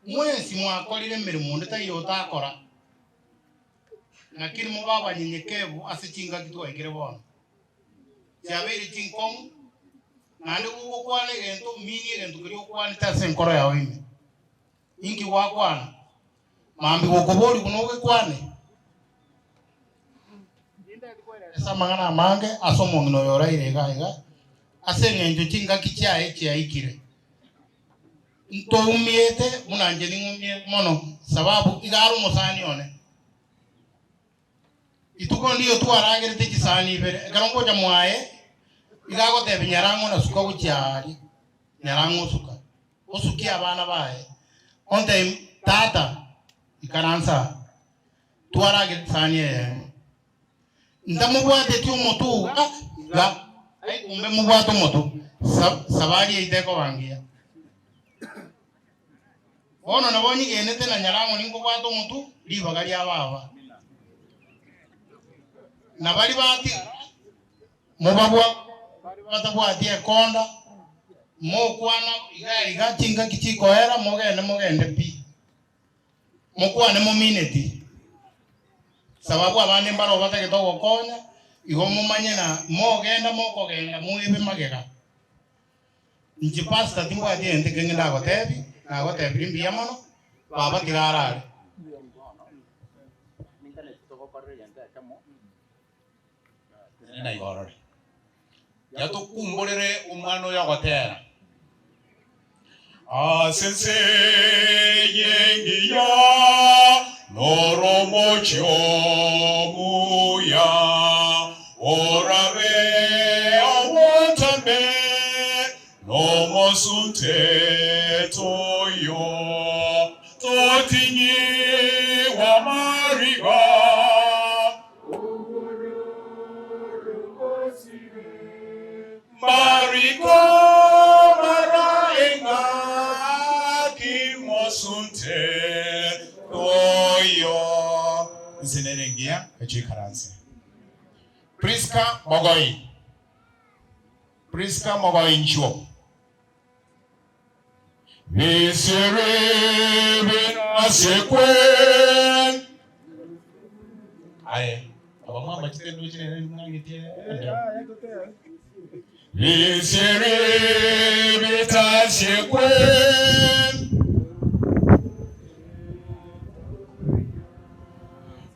mwesi mwakolire mirimo ndetayo takora nakiri mu baba nyenyekevu asichinga kitwa ikire bona cyabere chinkong nandi uko kwane gento mini gento kiri kwane tase nkoro yawe ime ingi wakwana mambi wokobori kunowe kwane esa mangana mange asomo ngino yora irega asengenjo chinga kichae ikire nto umiete munanje ningumye mono sababu igaru musani one ituko ndiyo twaragere tekisani ibere garongo ja mwaye igago te binyarango na suka gucyari nyarango suka osuki abana bae onte tata ikaransa twaragere sani ndamubwate tumutu ga ai umbe mubwato moto sabali iteko wangia ono nabonyi genete na nyarango ningo bwato motu libagali ababa nabali bati mubabwa batabwati ekonda mokwana iga chinga kichiko era mogende pi mokwane mu minute sababu abandi mbaro bategetogo konya igo mumanye na mogenda mokogenda muibe magega nji pasta timba diente kengenda gotebi na gotebi mbia mono baba tirarare na yorore ya to kumbolere umano ya gotera sense yengi ya noromocho toyo nsinerengia echikaranse Priska Mogoi Nchuo Visere Vinasekwen Aye abamama kitendo kine nangitie Visere Vinasekwen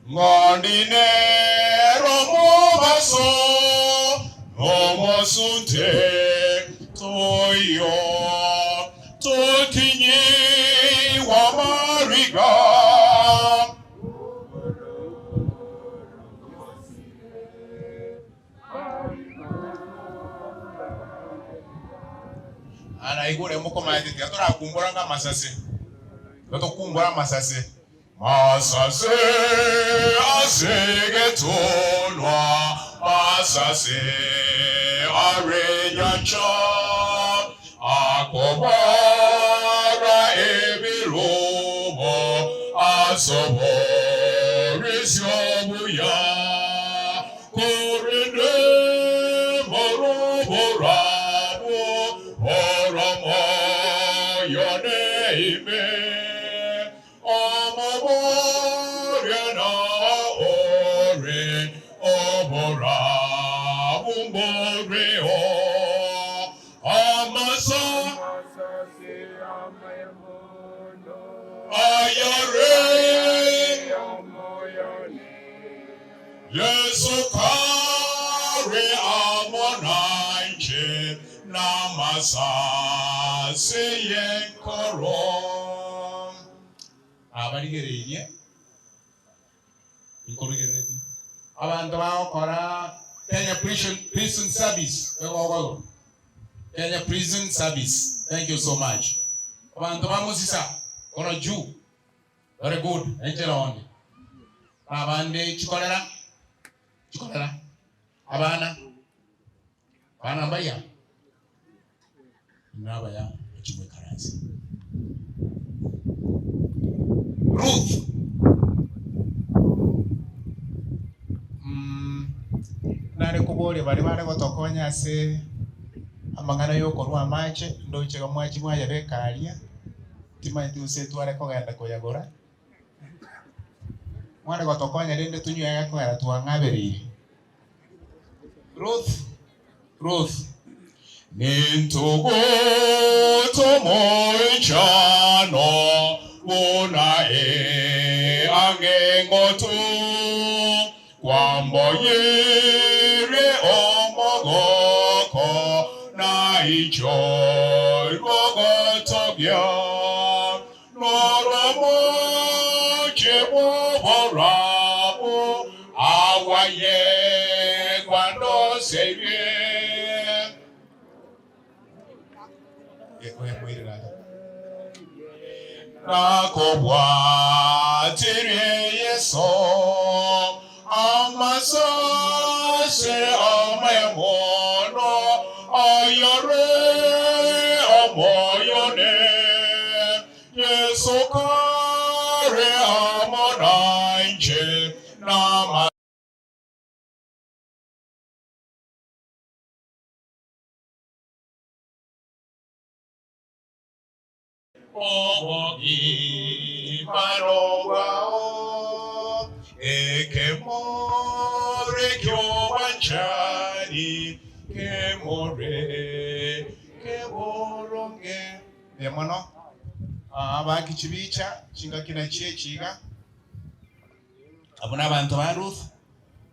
Ngondine romo baso Nomo sunte toyo Tokinyi wa mariga Ana igure muko maiti atora kumbura nga masase Toto kumbura masase Masase asegetonwa Masase arenyacha Akobara ebilobo Asoborisyobuya Korende moroborabu Oromo yoneime Omaboriana oren Oborabu mboreo Amasa Ayare Yesu kare amonanche Namasa seyenkorom Abarigereye Inkorogereti Abantu bakora Kenya Prison Service Kenya Prison Service. Thank you so much. Abantu bamusisa kono juu. Very good. Angela onde. Abande chikolera. Abana mbaya. Nabaya chimwe karansi. Ruth. Nare kubole bali gotokonya se amangana yoko rwa mache ndochega mwachi mwaya bekalia tima nduse tware kogenda kuyagora mwana gotokonya rende tunywa yako ya tuangaberi Ruth Nintogo tomoichano Una angengotu Kwamboyere omogoko Na ijoy mogotogya Noromo chebo borabu Awaye kwando seye Nakobwa tiri yeso Amasa se amayamono Ayare amoyone Yeso kare amonanche Nama Omogi marogao Ekemore kyobanchani Kemore Kemoronge Yemono Abaki chibicha Chinga kina chiga Abuna abantu ba Ruth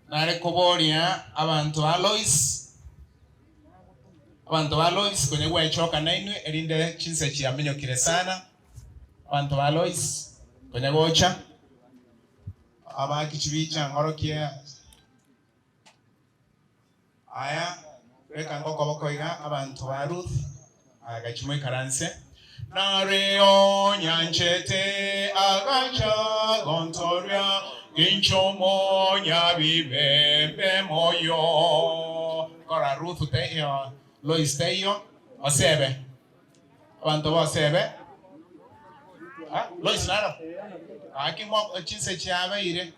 Nare koboria abantu ba Lois Abantu ba Lois kwenye gwa ichoka nainwe elinde chinse chiamenyo kile sana Abantu ba Lois kwenye gocha Abaki chibicha ngorokia Aya Reka ngoko bokoiga abantu ba Ruth agachimwe karanse Nare onyanchete agacha gontoria Inchomo nyabibembe moyo Kora Ruth teyo Lois teyo Osebe Abantu ba Osebe Lois nano. Akimo chinse chiabeire.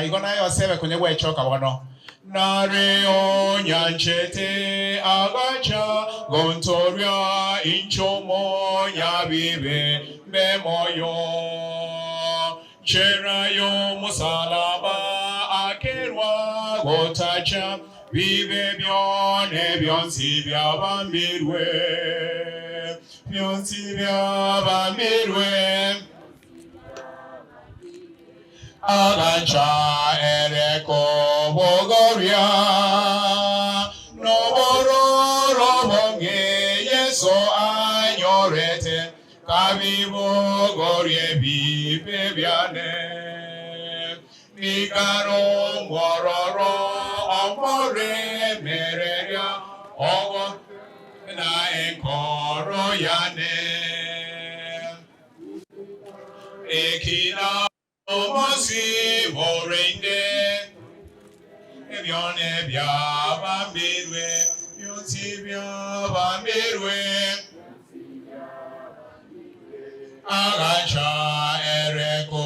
Igona yosebe kwenye wechoka bono. Nare onyanchete agacha gontoria inchomo nyabibe bemoyo cherayo musalaba akerwa gotacha vive bione bionsi biabambirwe bionsi biabambirwe Agacha ereko bogoria Noboro robonge yeso anyorete Kabi bogorie bibe biane Nikaro ngororo ombore mereria Ogo na enkoro yane Ekina Omosi vorende Ebione biaba mirwe Yonsi biaba mirwe Agacha ereko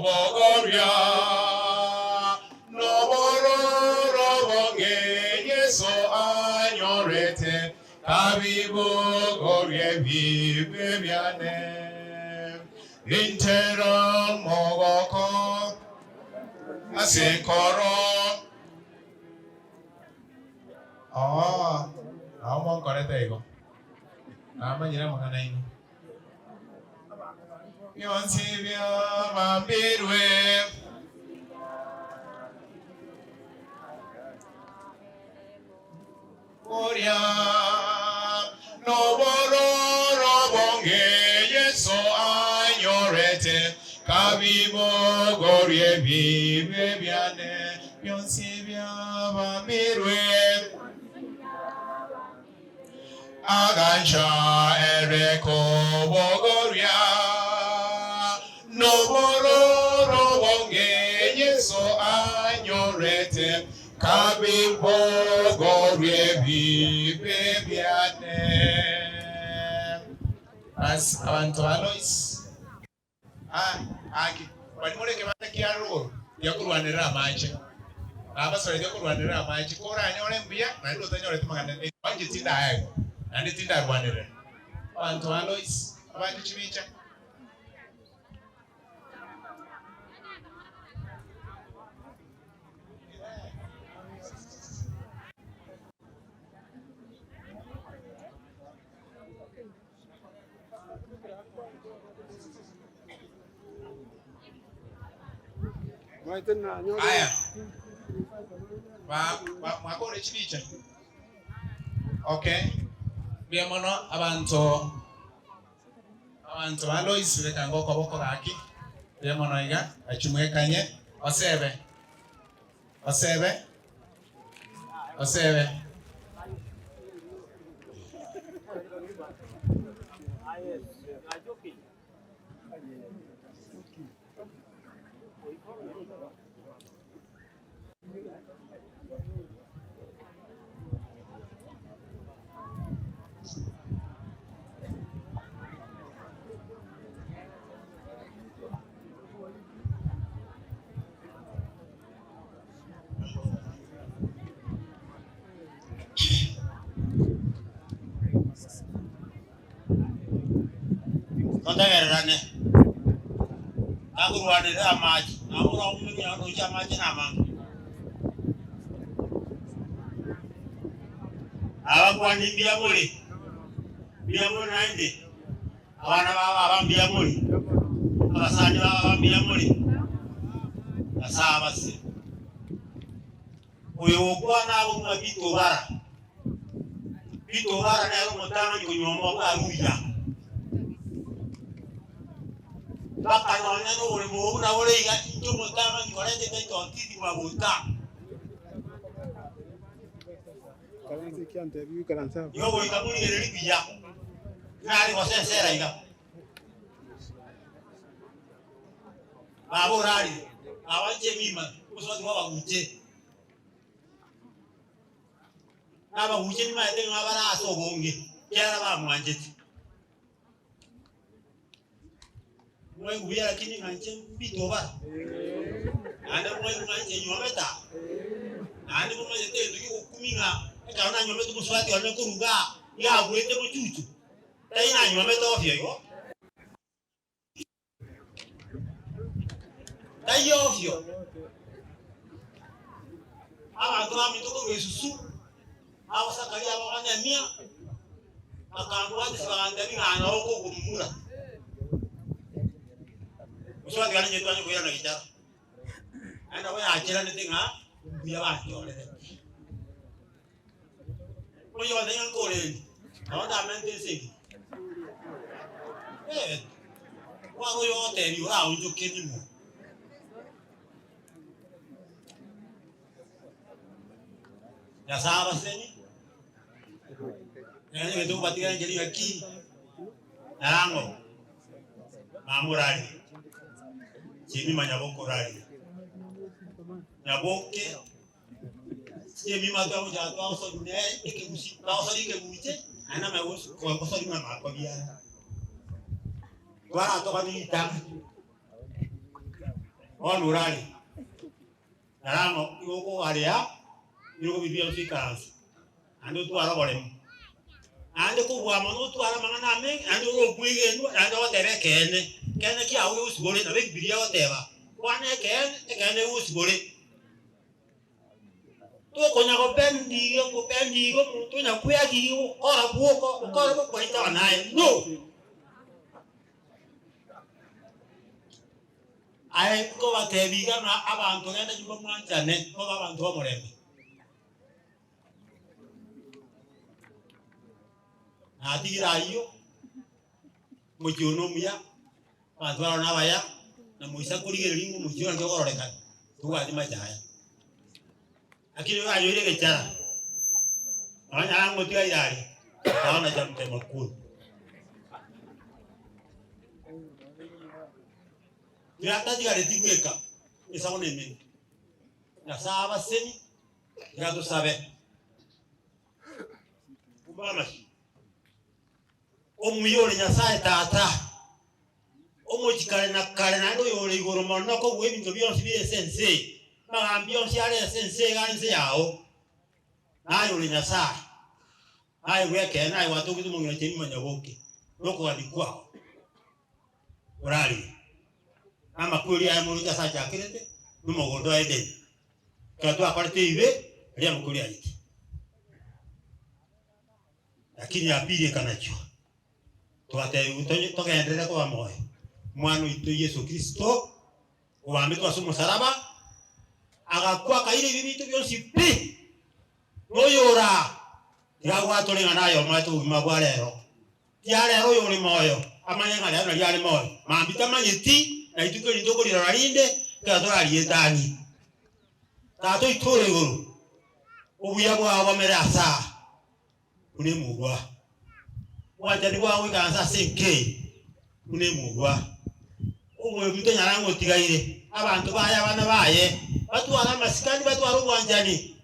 bogoria Noboro robonge yeso anyorete Kabibo gorie vive biane Intero mogoko asekoro amo korete ego ama nyira magana ino yonsi bia mambirwe Korea noboro robonge yeso anyorete kabibo gorie bibe biane yonsi bia bambirwe Agacha ereko bogoria noboro robonge yeso anyorete kabibo gorie bibe biane as abantu Alois aki balimureke bataki aro yakurwanira amaje abasore yakurwanira amaje koranye ole mbia na ndo tanyore tumagana banje tinda ayo nandi tinda rwanira abantu Alois abandi chibicha Aya. Makore chibicha. Okay. Biamono abantu Alois reka ngoko boko gaki. Biamono iga achumwekanye osebe. Kontagerane. Agurwade da maji. Amuro mimi anuja maji na mangu. Abakwani biamuri. Biamuri naende. Abana baba biamuri. Abasani baba biamuri. Asabase. Uyo kwana abo mabitobara. Bitobara na yo mutano kunyomba kwa ruya. Baka nanya no ule mo na ule iga into mutama ni kolete ke tontiti wa buta. Kalanze kiante biu kalanza. Yo bo ikamuni ele biya. Nari ko sensera iga. Babo rari. Awanje mima usodi wa uje. Aba uje ni maete ngabara aso bonge. Kera ba mwanjeti. Mwe nguya lakini nganche bitoba. Anda mwe nganche nyometa. Anda mwe nganche nduki kuminga. Eka nyometa muswati wale kuruga. Ya gwete muchuchu. Taina nyometa ofyo yo. Tayo ofyo. Abantu bamituko besusu. Abasakali abanyamia. Akandu ati sabanda bingana oko kumura. Muswati wale nyetwa ko yana kitara. Anda wa achira nitinga kuya bachole. Oyo wandenga koleni. Naona mente sigi. Wako yote ni wao ndio kenimu. Ya saba seni. Nani wetu batia njeli haki. Narango. Mamurali. Chini manyaboko rali. Nyaboke. Chini matu jato auso dunia ikigusi. Auso ikigusi. Ana mewusu kwa auso dunia makobia. Wala toka ni tang. Onurali. Narango yoko area. Yoko bibia usikansi. Ando tu ara bolem. Ando ko wa mano tu ara mangana me ando ro kuige nu ando tere kene. Kene ki awu usbole na big bibia oteba. Wane kene usbole. Tu konya ko pendi ko tu na kuya ki ora buoko ko ita nae. No. Ai ko ba tebiga na abantu ngene jumbo mwanchane ko abantu bomorembe. Adira iyo mujono muya bandwara nabaya na muisa kurigera lingu mujona ngororeka tuwali majaya akiri ayore gechara anya ngo tiga yari taona jamte makuru ya tajiga retigweka isawone mimi na saba seni ya to sabe ubama omuyole nyasaye tata omukikale nakale nando yole igoro mono ko bwebinzo byonse bye sense magambyo nsyale sense ganze yawo nayo le nyasaye ayo weke nayo watukitu mungire temi manyaboke loko walikwa orali ama kweli ayo muri nyasaye akirete numogondo eden kato aparte ibe ria mukuri ayite lakini apige kanacho tuate utonye togendere kwa moyo mwana ito Yesu Kristo uambitwa sumu saraba agakwa kaire bibitu byonsi pi noyora yawa tolenga nayo matu magwarero yarero yori moyo amanya ngale na yari moyo mambita manyeti na ituko ndoko lira rinde kadora lietani tato itore guru ubuya bwa bamere asa uri mugwa wajani bwa wiganza senke uri mugwa umwe bito nyarango tigaire abantu baya bana baye batwara masikani batwara ubwanjani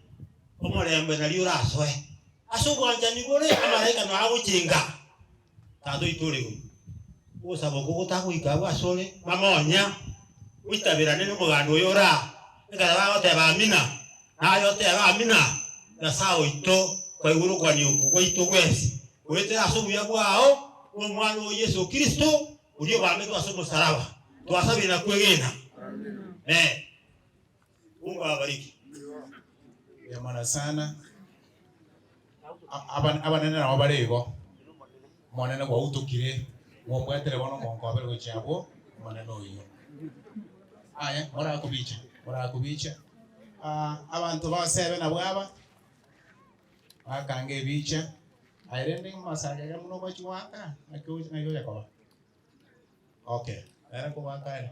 omorembe nali uraswe asubwanjani gore amareka no agukinga tado itorego usabo kugutago ikabwa sole mamonya witabirane n'umugando yora ngara bagote bamina nayo te bamina na sawo ito kwa iguru kwa nyuko kwa ito kwesi wete asubuya kwao umwana wa Yesu Kristo ulio bametwa somo saraba tuwasabi na kwegena Mungu awabariki. Ya maana sana. Abanene na wabarego. Mwanene kwa utukire. Mwomwetere bono monko abere gochabo. Mwanene oyo. Aya, mora kubicha. Abantu basebe na bwaba. Bakange bicha. Airende masaje ya muno bachiwaka. Ayo yakoba. Okay. Era ko bakare.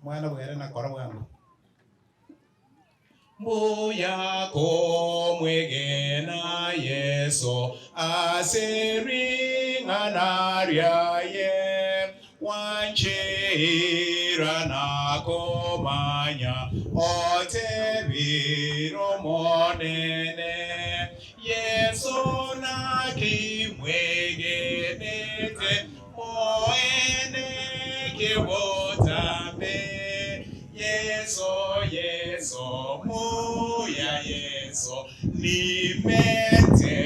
Mwana bwere na kora bwangu. Mbuya komwegena Yesu aseringa naryaye wanchira nakomanya otebiro monene Yesu nakimwegenete moene kibotambe Yeso Yeso muya Yeso nimente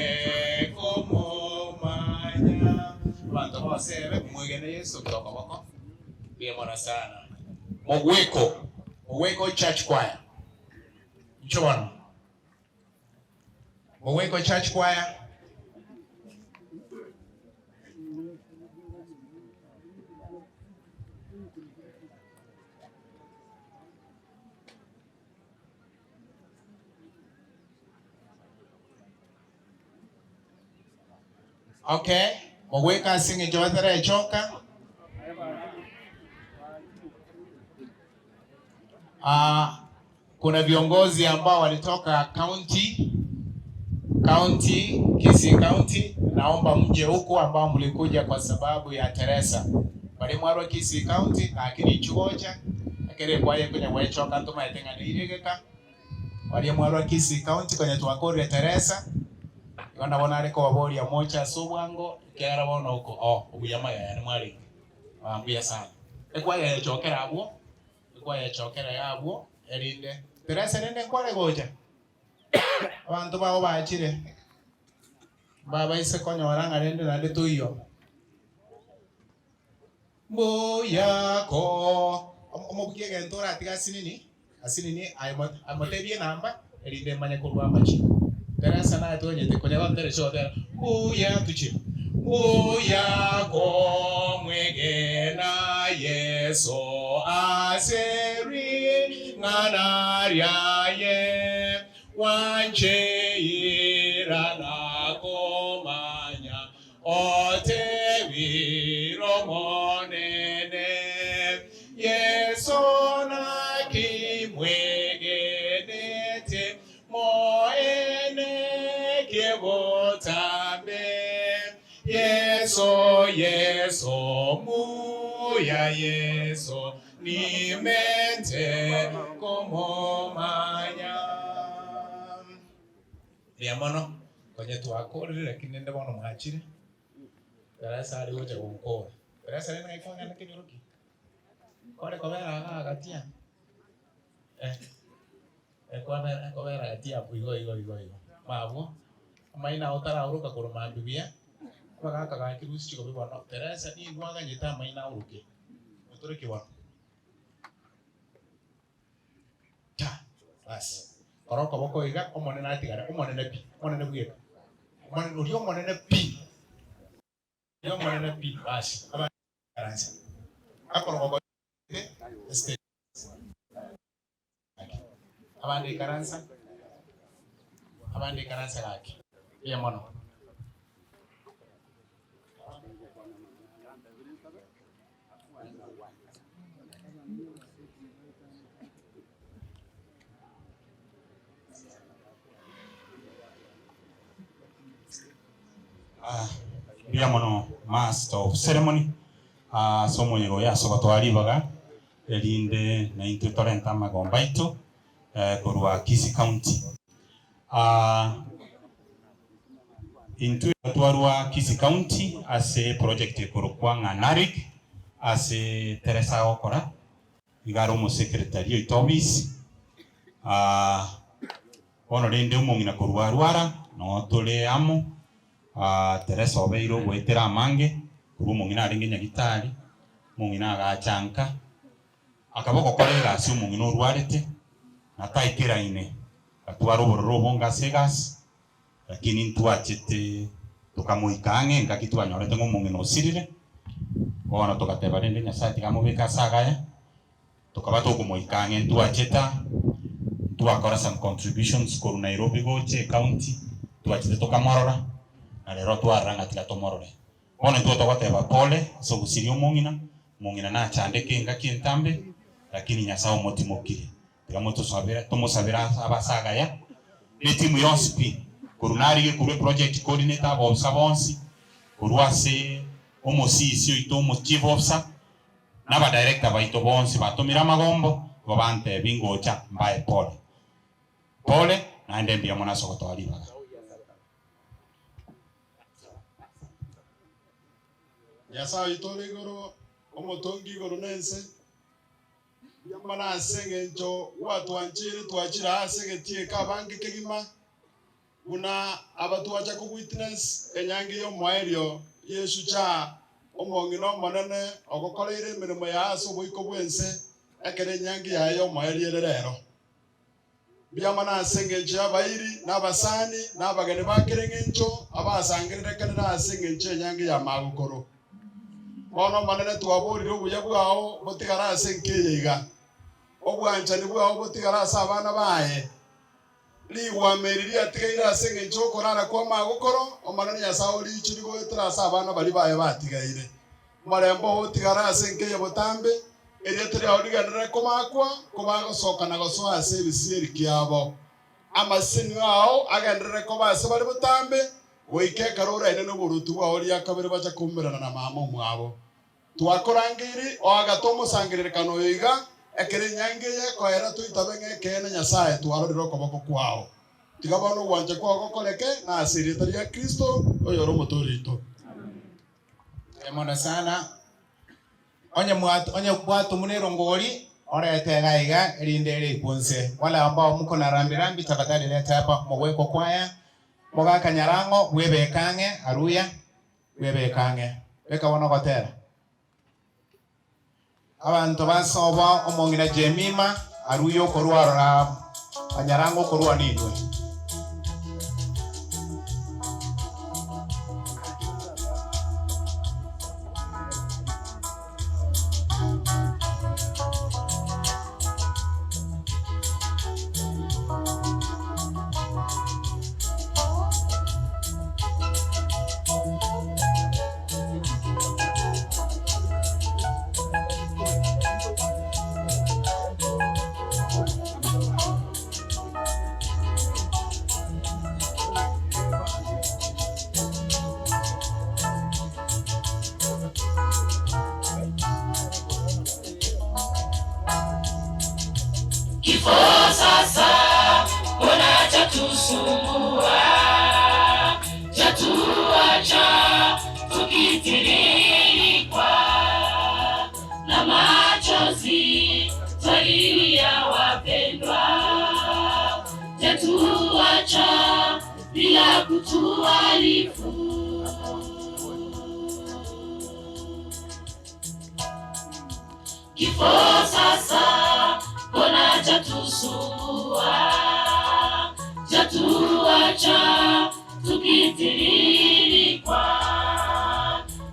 como manya. Bantu bose bemwegene Yesu kutoka bako. Biyamona sana. Moweko Church Choir. Nchwana. Moweko Church Choir. Okay, Moweka singe Jothera Choka. Kuna viongozi ambao walitoka Kisii County, naomba mje huku ambao mlikuja kwa sababu ya Teresa. Walimwarwa Kisii County lakini chuocha akere kwaye kwenye wechoka ntoma etenga ndirigeka. Walimwarwa Kisii County kwenye tuakore Teresa. Yona bona ariko wabori ya mocha subwango kera bona huko ubuyama ya mwali. Waambia sana. Ekwaye chokera abo. Ekwaye chokera yabo erinde. Teresa nende kwale goja. Abantu babo bachire. Baba ise konyo waranga rende na ndeto iyo. Boyako. Omubukie gentora atiga asinini amoterie namba erinde manya kurwa machi. Teresa na tuonyete kwenye bandere shote. Tuchi. Boyako mwegena Yeso aseri nganariaye. Wanche irana komanya ote viro monene Yeso na kimwegenete moene kibotambe Yeso muya Yeso ni mente como manya. Liamono kwenye tuakore lakini nende bono mwachire. Teresa ali wote uko. Teresa nene ifanya na kinyuruki. Kole kobera agatia. Kobera agatia igo. Mabo. Maina otara uruka kuruma bibia. Bagaka ga kirusi chiko bibono. Teresa ni ngwaga nyita maina uruke. Mutore kiwa. Bas. Koroko boko iga omonena atigara omonene pi omonene buyeka omonene uri omonene pi yo omonene pi basi aba karanza akoroko este abandi karanza laki ya mono Biamono master of ceremony somo yego ya sobatwalibaga erinde na intutorenta magombaito kurwa Kisii County intu twarwa Kisii County ase project kurukwa nganarik ase Teresa okora igaro mo secretary itobis ono rende umongina kurwa rwara no tole amo Teresa obeiro gwetera mange kubu mungina aringe nyagitari mungina agachanka akaboko korera si mungina urwarete nataikera ine atwaro bororo bonga segas lakini ntuachete tukamuikange ngakitwa nyorete ngo mungina osirire bona tukateba rende nyasati kamubeka sagaya tukabato kumuikange ntuacheta tuakora some contributions ko Nairobi goche county tuachete tukamorora na lero twaranga tika tomorore bona twatogoteba pole so gusirio mungina na chandeke ngakintambe lakini nyasao motimokire tigamoto tumusabira abasagaya ni timu yonspi kurunari kuri project coordinator abo sabonsi kurwase omosisio itomo chief officer naba director baito bonsi batomira magombo babante bingocha mbaye pole na ndembia mwana sokotwaliba Yasa itole goro omotongi gorunense yamana asengencho watu wanchiri tuachira asegetie kabangi kegima una abatu acha ku witness enyangi yo mwaerio Yesu cha omongino monene ogokoreire mirimo ya aso boiko bwense ekere nyangi ya yo mwaerio rero byamana asengencho abairi n'abasani n'abagani bakerengencho abasangirire kanira asengencho enyangi ya magukoro bono manene twaburire obuya bwao botigara asenkeyega obwanchani bwao botigara asa abana baye liwameriri atigaira asengencho korara kwa magukoro omanene ya sauri chirigo etira asa abana bali baye batigaire marembo otigara asenkeye botambe eretire origanira komakwa kobagosoka na gosoa service kiabo amasini wao agendere kobase bali botambe wike karora ene no burutu bwa ori akabere bacha kumirana na mama mwabo twakorangiri ogatomo sangiririkano yiga ekere nyangeye koera tuitabenge kene nyasaye twaroriro koboko kwao tigabono gwanje kwa gokoleke na asiritari ya Kristo oyoro motorito emona sana onye bwatu munero ngori orete gaiga erindere ikunse wala ambao muko na rambi tafadhali leta hapa mweko kwaya moga kanyarango webekange aruya webekange beka wono gotera abantu basoba omongira Jemima aruyo korwara kanyarango korwa nidwe Kifo sasa mbona chatusumbua, chatuacha tukitiririkwa na machozi twalia wapendwa, chatuacha bila kutuarifu. Kifo sasa mbona chatusumbua, chatuacha tukitiririkwa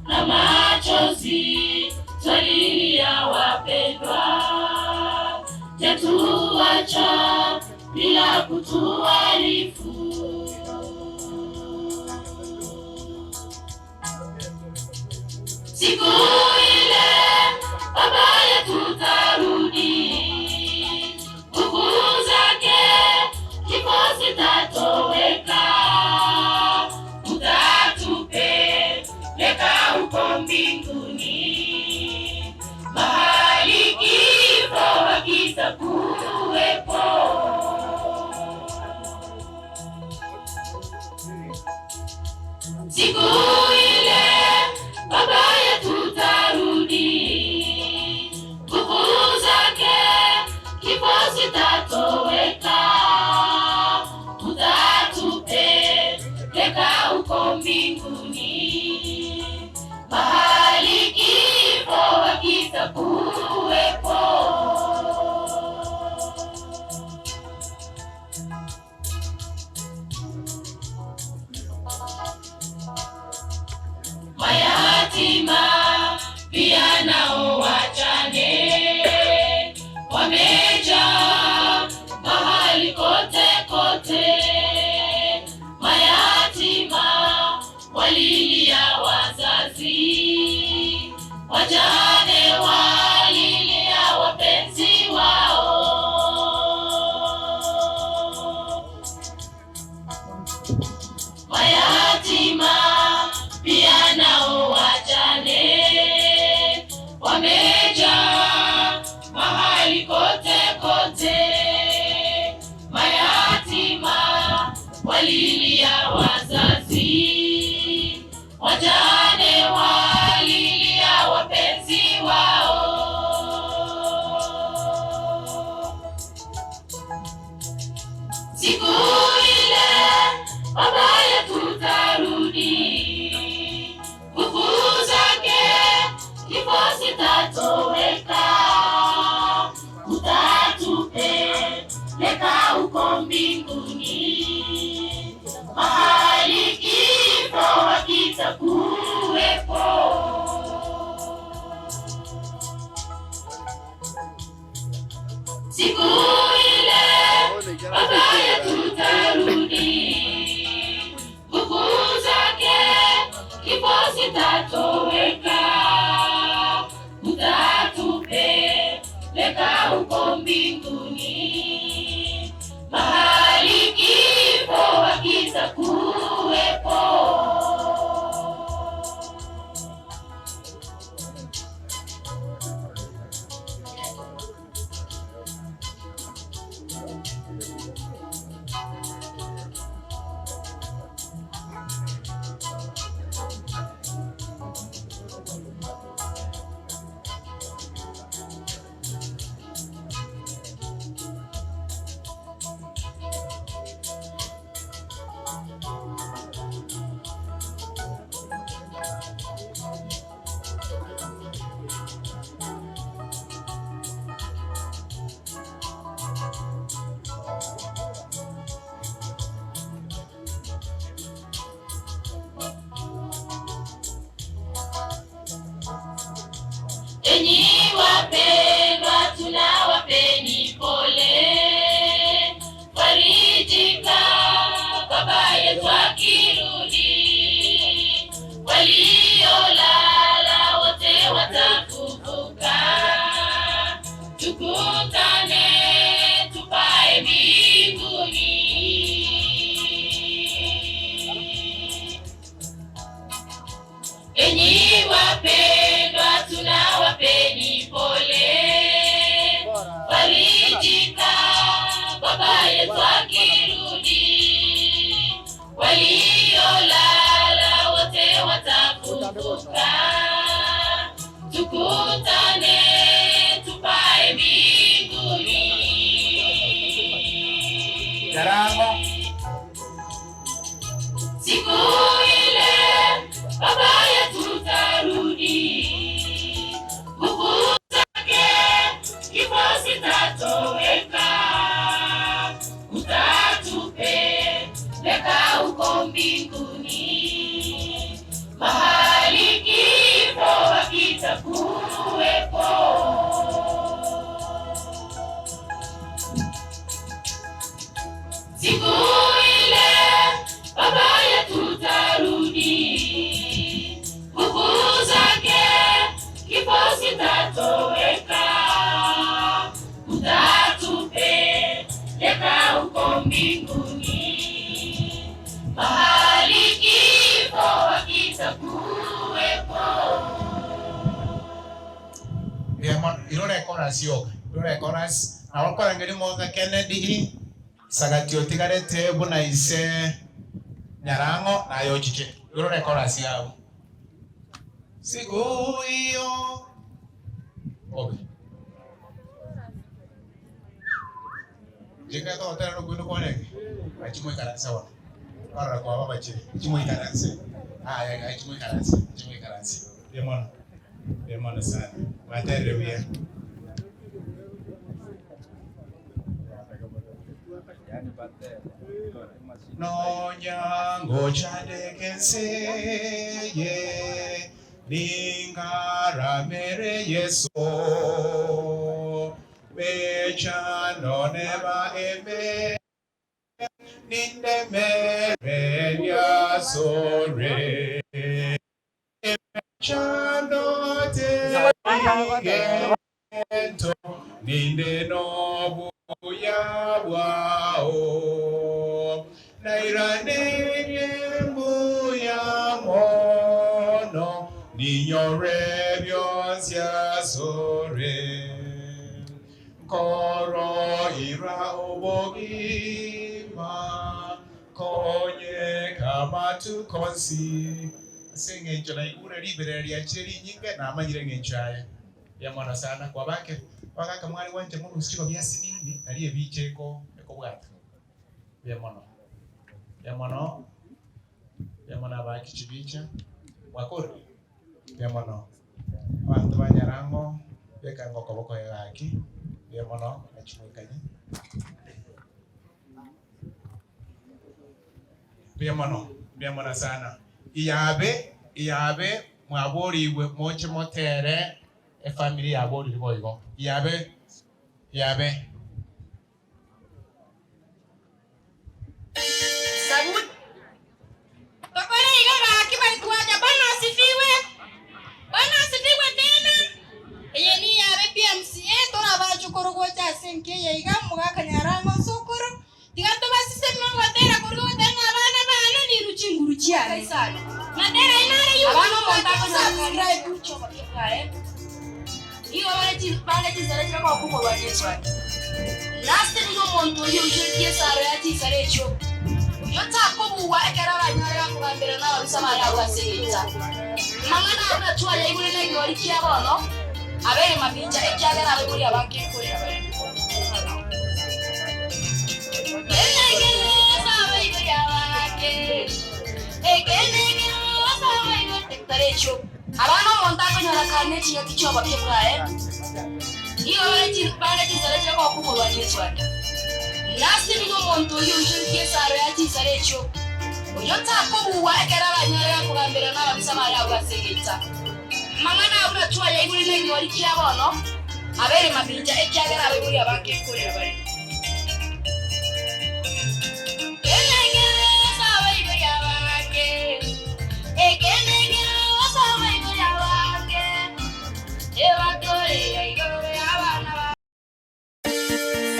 na machozi twalia wapendwa, chatuacha bila kutuarifu. Siku ile baba yetu tarudi, nguvu zake kifo zitatoweka, utatupeleka huko mbinguni, mahali kifo hakitakuwepo. Siku ile baba yetu tarudi, utatupeleka huko mbinguni, mahali kifo hakitakuwepo. Siku ile Baba yetu tutarudi, nguvu zake kifo zitatoweka, utatupeleka huko mbinguni, mahali kifo hakitakuwepo. Enyi wapendwa, tunawapeni pole, farijika Baba yetu akirudi, waliolala wote watafufuka, tukutane tupae mbinguni. Enyi wapendwa, tunawapeni pole, farijika Baba yetu akirudi, waliolala wote watafufuka, tukutane tupae mbinguni. Siku ile Baba yetu tutarudi, nguvu zake kifo zitatoweka, utatupeleka huko mbinguni, mahali kifo hakitakuwepo. Siku ile Baba yetu tutarudi, nguvu zake kifo zitatoweka, utatupeleka huko mbinguni, mahali kifo hakitakuwepo. Irore chorus yoga. Irore chorus. Awakora ngeli moga Kennedy. Sagatio tigarete buna ise Nyarango na yochiche. Irore chorus yao. Siku hiyo. Okay. Jika to hotel no kuno kone. Achimwe karansa wa. Para kwa baba chini. Achimwe karansa. Ya achimwe karansa. Achimwe karansa. Demona sana. Matere wia. No nyango chade kenseye Ningara mere yeso Becha no neba eme Ninde mere ya sore Chando te ingento Ninde no buya wao Nairane buya mono Niño rebios ya sore Koro ira obogima Konye kamatu konsi Singe nchola ure libere ya cheri nyinge na amanyire ngenchaye ya mwana sana kwa bake wakaka mwali wanje mungu usichiko biasi nini aliye bicheko eko bwata ya mwana baki chibicha wakuri ya mwana abantu banyarango beka ngoko boko yaki Bia mono achimwekanye. Bia mono sana. Iyabe mwabori iwe moche motere family yabori boygo. Iyabe. Sabuni. Tokole igara kiba kuaja Bwana asifiwe. Bwana asifiwe tena. Yeni ya PMCA tora bachukuru gocha senke yiga mugaka nyarama sokoro. Tigato basisema watera kurgo tena bana ni ruchinguru chiara sana. Madera inare yu. Abana monta ko subscribe kucho bakikae. Iyo wale tizara kwa kuko wa Yesu. Last nigo monto yo je sare ati sare cho. Yota ko buwa ekara banyara kugambira na bisama ya wasita. Mangana una tuwa ya igure na ngori kia bono. Abere mabinja ekyagera abekuri abanke kuri abere. Abana monta kanyora kane chiya kichoba kebwae. Iyo wale bana tizara kwa kuko wa Yesu. Nasi nigo monto yo je sare ati sare cho. Yota ko buwa ekara banyara kugambira na bisama ya wasita. Mangana una tuwa ya igure na ngori kia bono. Abere mabinja ekyagera abekuri abanke kuri abere.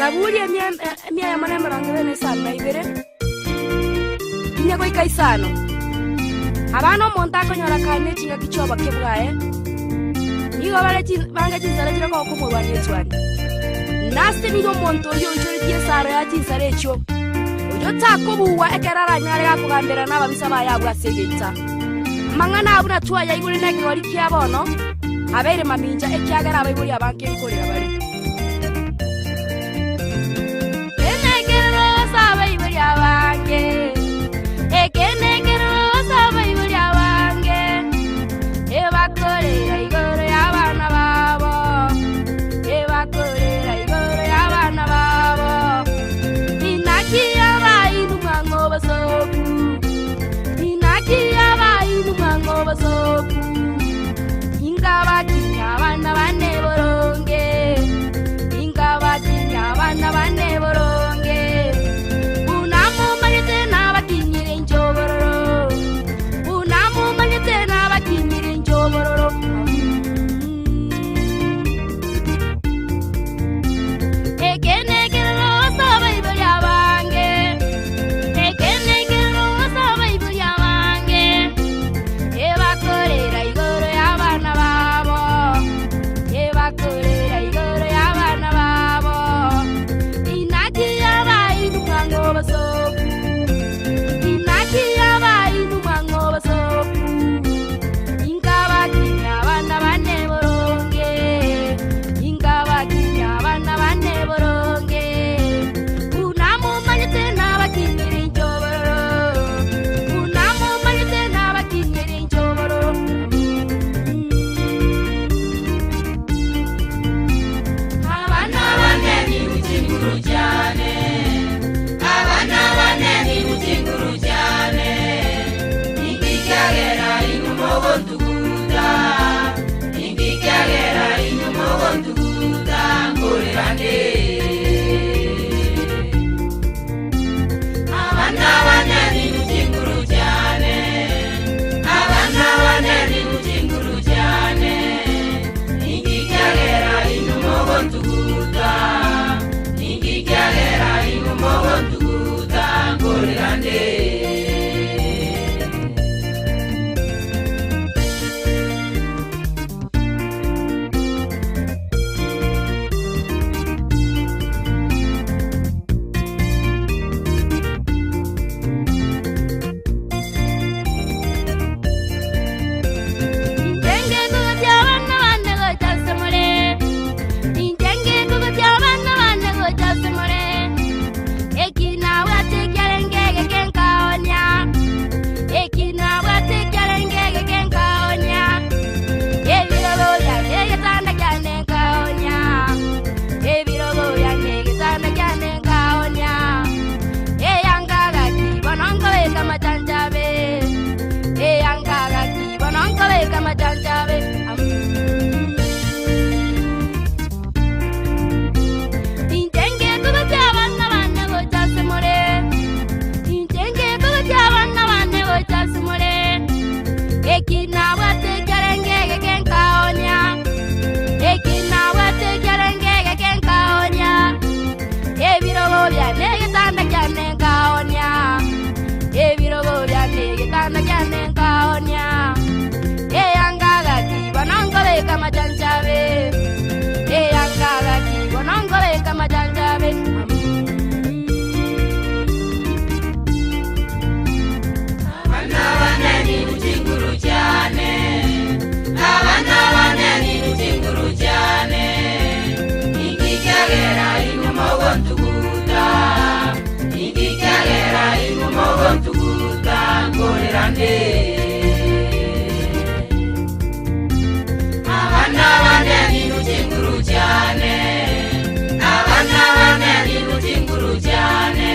Saburi emia ya mwana mirongo ine sana ibere inyego ikaisano abana omonto akonyora kane chinga kichoba kebwae igo bange chinsara chira kwa kumurwa Yesu andi nasti nigo omonto oyo onchoritie sara ya chinsara echo oyo takobuwa ekerara nyare gakugambira n'ababisa bayabwa segeita mang'ana abuna tuwa ya igure n'ekigori kia bono abeire maminja ekiagera abaiguri abanke nkorera bari Ingaba kinya abana bane boronge majanjabe eyangala kibonongoleka majanjabe abana banani utinguru cyane abana banani utinguru cyane ingikagera imumogontuguta ingikagera imumogontuguta ngorerande abana banani utinguru cyane abana banani utinguru cyane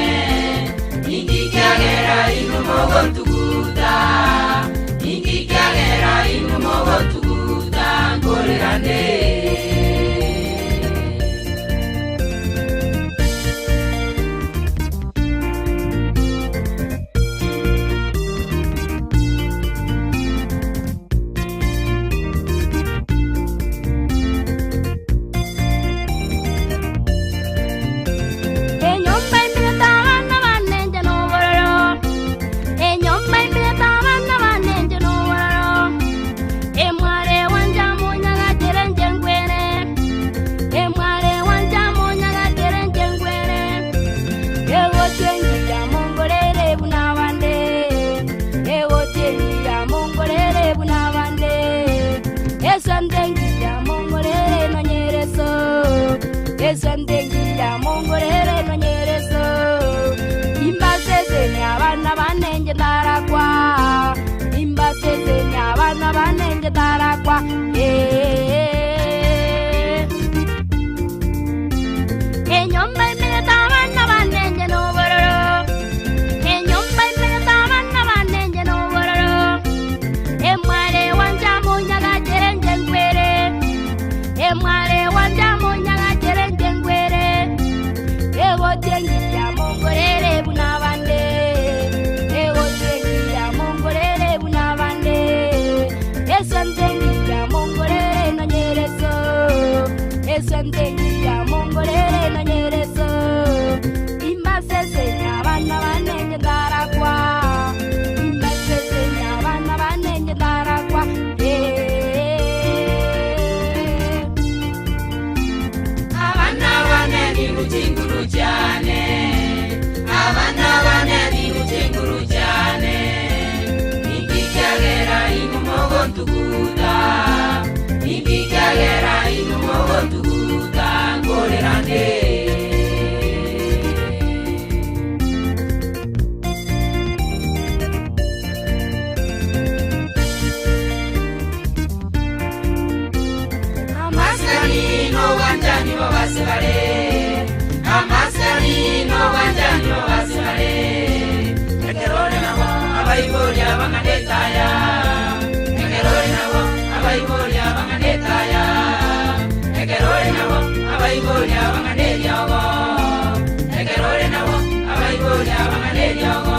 ingikagera imumogontuguta ingikagera imumogontuguta ngorerande Esandengira mongorere no nyereso imbaseze nyabana banenge darakwa imbaseze nyabana banenge darakwa enyomba imene tabana banenge no bororo enyomba imene tabana banenge no bororo emware wanja munyaga jerenje ngwere emware wanja munyaga jerenje ngwere ewo tengi ya mongorere bunabande ewo tengi ya mongorere bunabande esantengi ya mongorere no nyereso esantengi ya mongorere no nyereso imbasese nyabana banenge darakwa imbasese nyabana banenge darakwa abana baneni utinguru cyane abana baneni utinguru cyane ingikagera imumogontuguta ingikagera imumogontuguta ngorerande amasani no wanjani babasebale amasani no wanjani babasebale ekerone nabo abayibolya bangadetaya ekerone nabo abayibolya bangadetaya ekerone nabo abayibolya bangadelyago ekerone nabo abayibolya bangadelyago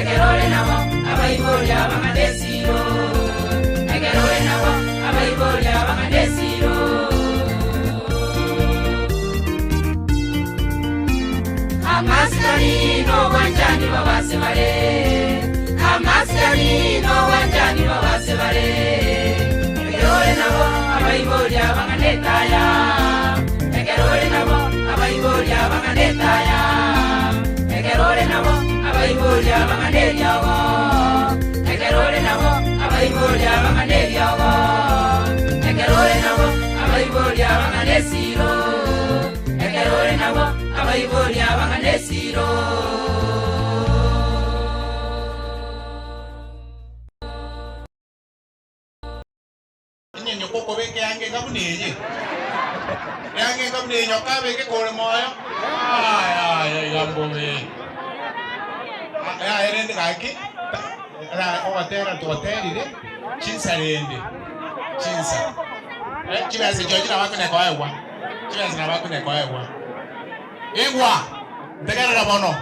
ekerone nabo abayibolya bangadesiro ekerone nabo abayibolya bangadesiro amaskani no wanjani babasebale amaskani no wanjani babasebale ekerole nabo abayibolya bangadetaya ekerole nabo abayibolya bangadetaya ekerole nabo abayibolya bangadelyago ekerole nabo abayibolya bangadelyago ekerole nabo abayibolya bangadesiro ekerole nabo abayibolya bangadesiro nyenyo koko beke yange kabunenye yange kabunenye kabeke kole moyo ay gambobe ya erende kaki ra owatera tuwaterire chinsarende chinsa chibase joji na bakune kwa ewa chibase na bakune kwa ewa egwa ndegara la bono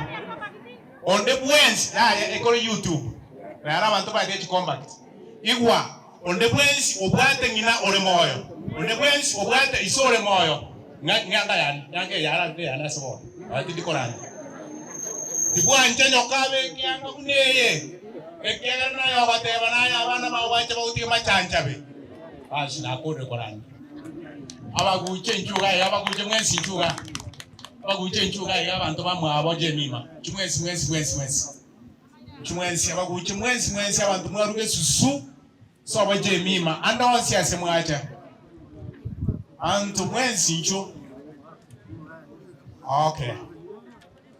onde buens ya ekolo YouTube na ara bantu ba get compact igwa onde buens obwate ngina ole moyo onde buens obwate isore moyo nganga yange yara de yana sabo ati dikorana tibwa ntenyo kabe kyanga kuneye ekyanga na yo bateba na ya bana ba wacha bauti machanchabe basi nakode korani abaguche nchuga abaguche mwensi nchuga abaguche nchuga abantu bamwe aboje mima chimwensi chimwensi abaguche mwensi abantu mwaruge susu so aboje mima anda wansi asemwacha antu mwensi ncho okay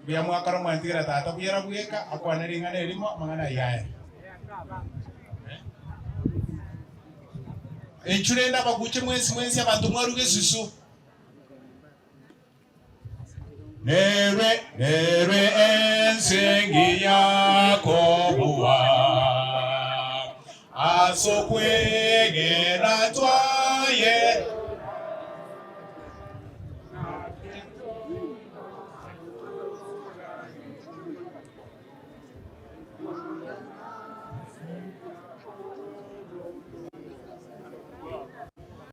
biya mwakara mwantigira tata buyera buyeka akwana ringana elimo mangana yaya enchurenda baguche mwensi abantu mwaruge susu Nere ensengi yako buwa asokwegera twaye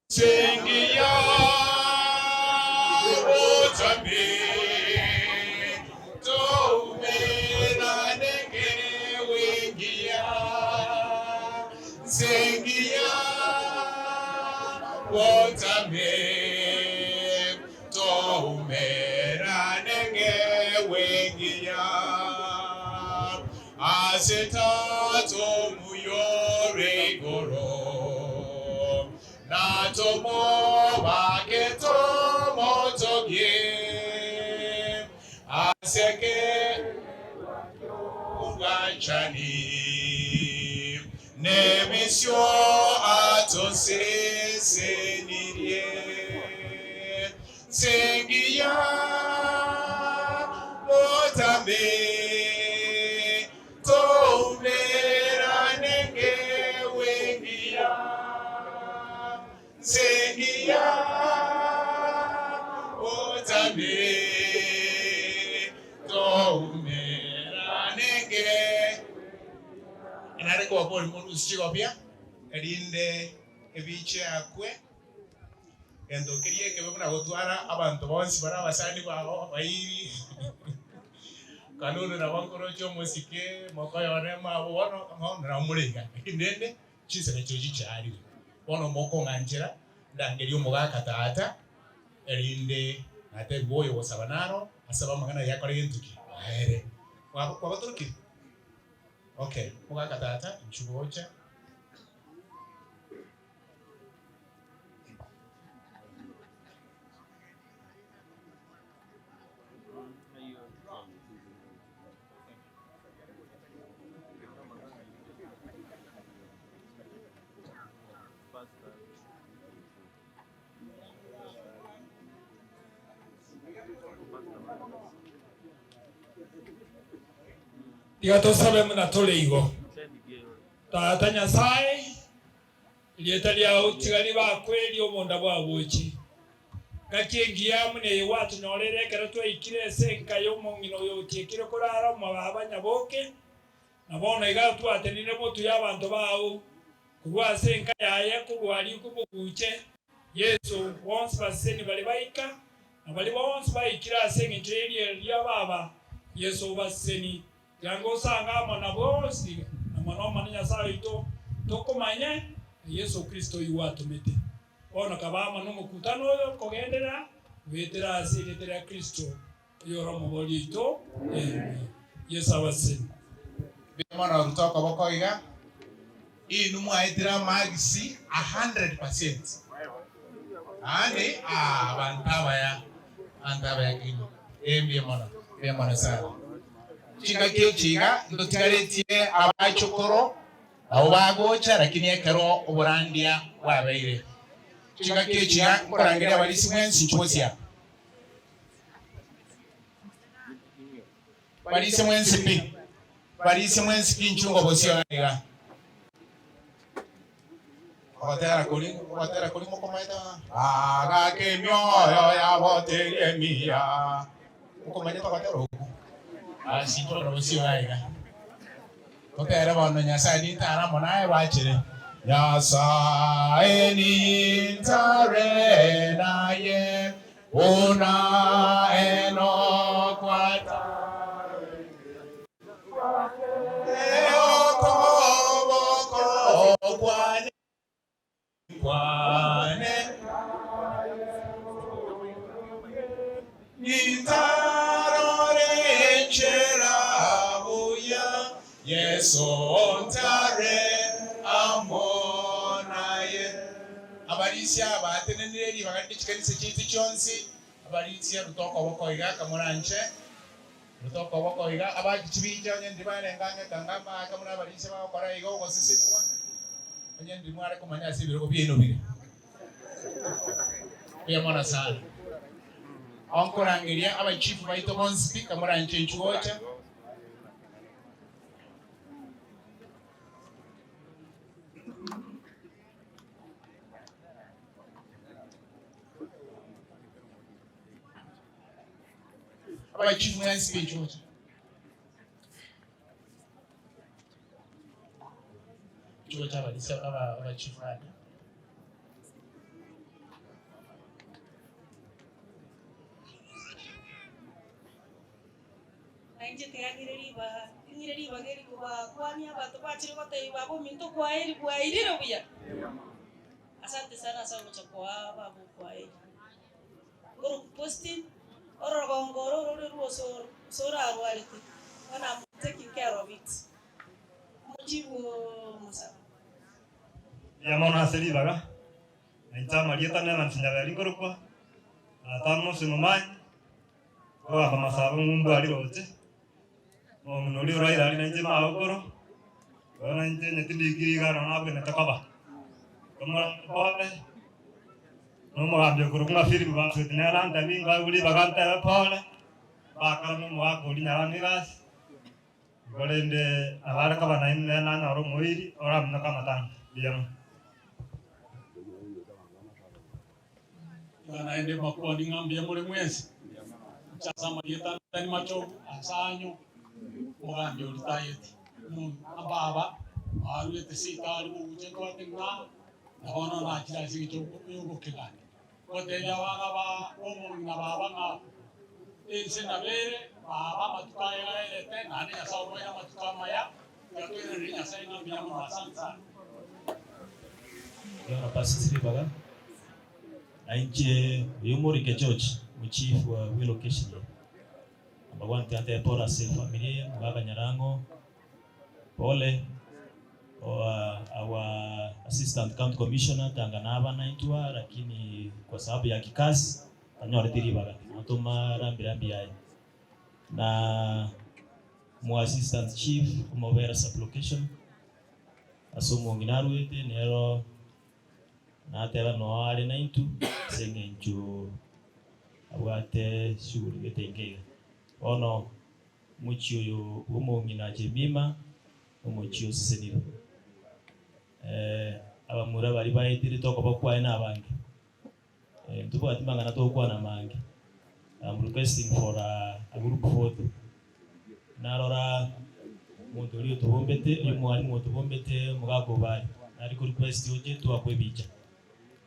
sengi ya otambi Sengia wotame to mera nenge wengia asetato muyore goro nato mo baketo motogie aseke ugachani Nemisio atose senirie sengia motame to mera nenge wengia sengia motame to mera nenge Nareko wapoli munu usichiko pia Erinde ebiche akwe Endo kirie kebebuna gotuara Abantu bonsi bara basani bao Bairi Kanunu na wankorocho musike Mokoyo wanema Wano kama na umuriga Indende Chise na choji chari Wano moko nganjira Ndangeri umuga katata Erinde Nate boyo wasabanaro Asaba magana yakore yentuki Aere Wabaturuki Okay, muga katata nchugocha Tiga tosabe muna tole igo. Tata Nyasaye lieta lya utigani bakweli omonda bwabuchi. Kakiengia mune watu norere kera twikire senka yo mongino yo tikire korara mababa nyaboke. Nabona iga twatenine motu y'abantu bawo. Kuwa senka yaye kubwali kubuguche. Yesu once baseni bali baika. Nabali once baikira senga treli ya baba. Yesu baseni yango sanga mana bosi na manoma nya saito tokomanye Yesu Kristo yuwatumete ona kabama no mukutano kogendera wetera asiretera Kristo yoro mobolito Yesu abaseni bimana rutoka bokoiga inu mwaitira magisi 100% ane bantaba kino bimana sana Chinga kio chinga ndotigaretie abachokoro abo bagocha lakini ekero oburandia wabaire chinga kio chinga korangira balisi mwensi nchosia balisi mwensi kinchungo bosio ga Watera kuli moko maita aga kemyo ya bote mia moko maita watero Asito rosi waiga. Kopera bono Nyasaye ni tara monae bachire. Nyasaye ni tare naye una eno kwata. Eo kobo kwani kwa Nitarore cherabuya Yesontare amonaye. Abarisia bateneneri bagandi chikanise chitu chonsi. Abarisia rutoka wakoiga kamuranche. Rutoka wakoiga abachibija nyendibane nganga kangamba kamuna abarisia bakora igo gosisiwa. Nyendimware kumanya sibiro byeno bire. Biyamona sana. Onkorangiria abachifu baito bonsi kamuranche nchuocha. Abachifu mwansi nchuocha. Nchuocha abalisa abachifu hadi. Nje tirangiririba geri kuba kwani abantu bachiri bataiba bo minto kwa eri buya. Asante sana sana kwa babu kwa eri. Guru posting oro gongoro ro sora arwalite. And I'm taking care of it. Mujibu musa. Yamona selibaga. Nta marieta na mansinyaga ligoro kwa. Atamo sinumai. Kwa kama sababu mumbu alirote. Nuri urai dari nanje maogoro. Wana nje netindikiri gara nabe netakaba. Kama pole. Nomo abyo kurunga film ba fitnera ndabi ngabuli baganta pole. Bakara no mwako linyaranigas. Golende abara kaba na inne na naro moiri ora mnaka matan. Biam. Kana ende makwani ngambia mure mwezi. Chasa marieta tani macho asanyo. Mugambi ulitayeti. Ababa arulete sitari ujengo atenga. Naona na kila siku yuko kigani. Wote jawaga ba omo na baba nga insena bere baba matukaya elete nani ya sawo ya matukama ya yakene rinya saina biyamu asanta. Yana pasitri baga. Ainje yumuri ke George chief wa relocation. Abagwanti ante pora se familia baba Nyarango. Pole our assistant county commissioner tanganaba naitwa lakini kwa sababu ya kikazi tanyore tiribaga natuma rambi yae na mu assistant chief umobera sublocation asumo nginarwete nero natera no ari naitu sengenju abwate shuri betengega ono muchiyo umongina jemima umuchiyo seniro abamura bari bayitire toko bakwaye nabange tuko atimanga nato kwa na mange. I'm requesting for a group photo narora muntu uri tubombete uyu mwari muntu bombete mugago bari ari ku request yoje twakwebica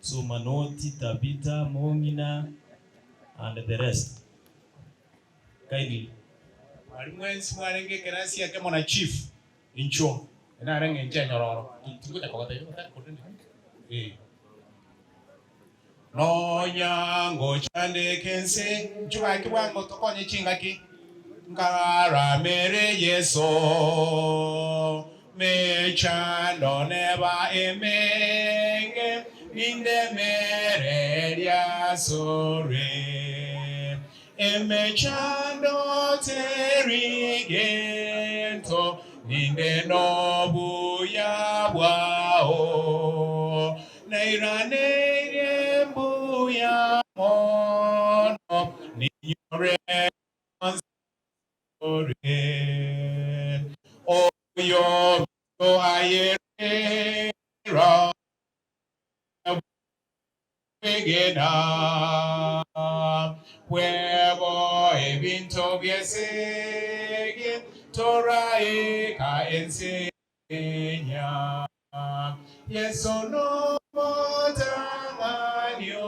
so Manoti Tabita Mongina and the rest kindly Ari mwensi mwarenge kerasi yake mwana chief incho ina renge nje nyororo tukuta kwa tayo no nyango chande kense nchuba kiwango tokonye chingaki ngara mere yeso me chando neba emenge inde mere ya sore eme chando terigento ninde nobu ya wao nairane mbuya mono ninyore ore oyo to ayera begena huevo evinto biesege torae ka enseña yeso no motanganyo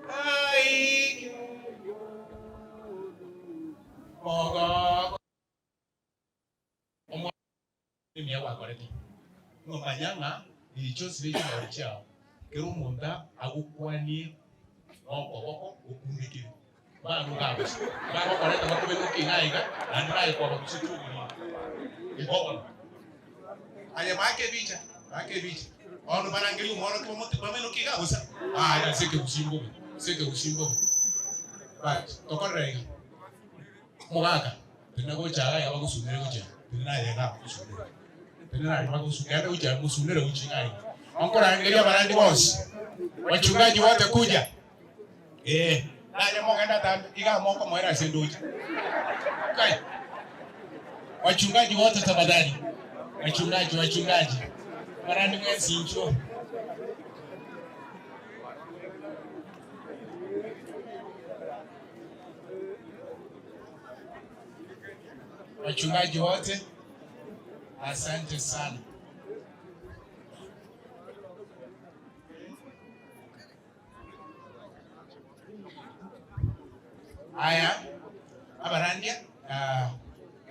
ai moga omo ni wa koreti ngomanyanga icho sibe chao kero munda agukwanie okoboko okumikire bano gabo bano koreta bakube nukinaiga andrai kwa kusitu ikobona aya make bicha ono barangeli umoro kwa muti bameno kigabusa ya seke kusimbo but tokorega mugaka tinago chaga ya bagusunire gucha tinaye ga kusunire tinaye bagusunire gucha musunire guchingai onkorangelia barandi bose wachungaji wote kuja naje mogenda tambi iga moko moera sendoji kai wachungaji wote tafadhali wachungaji barandi mwezi ncho wachungaji wote asante sana. Aya abarandia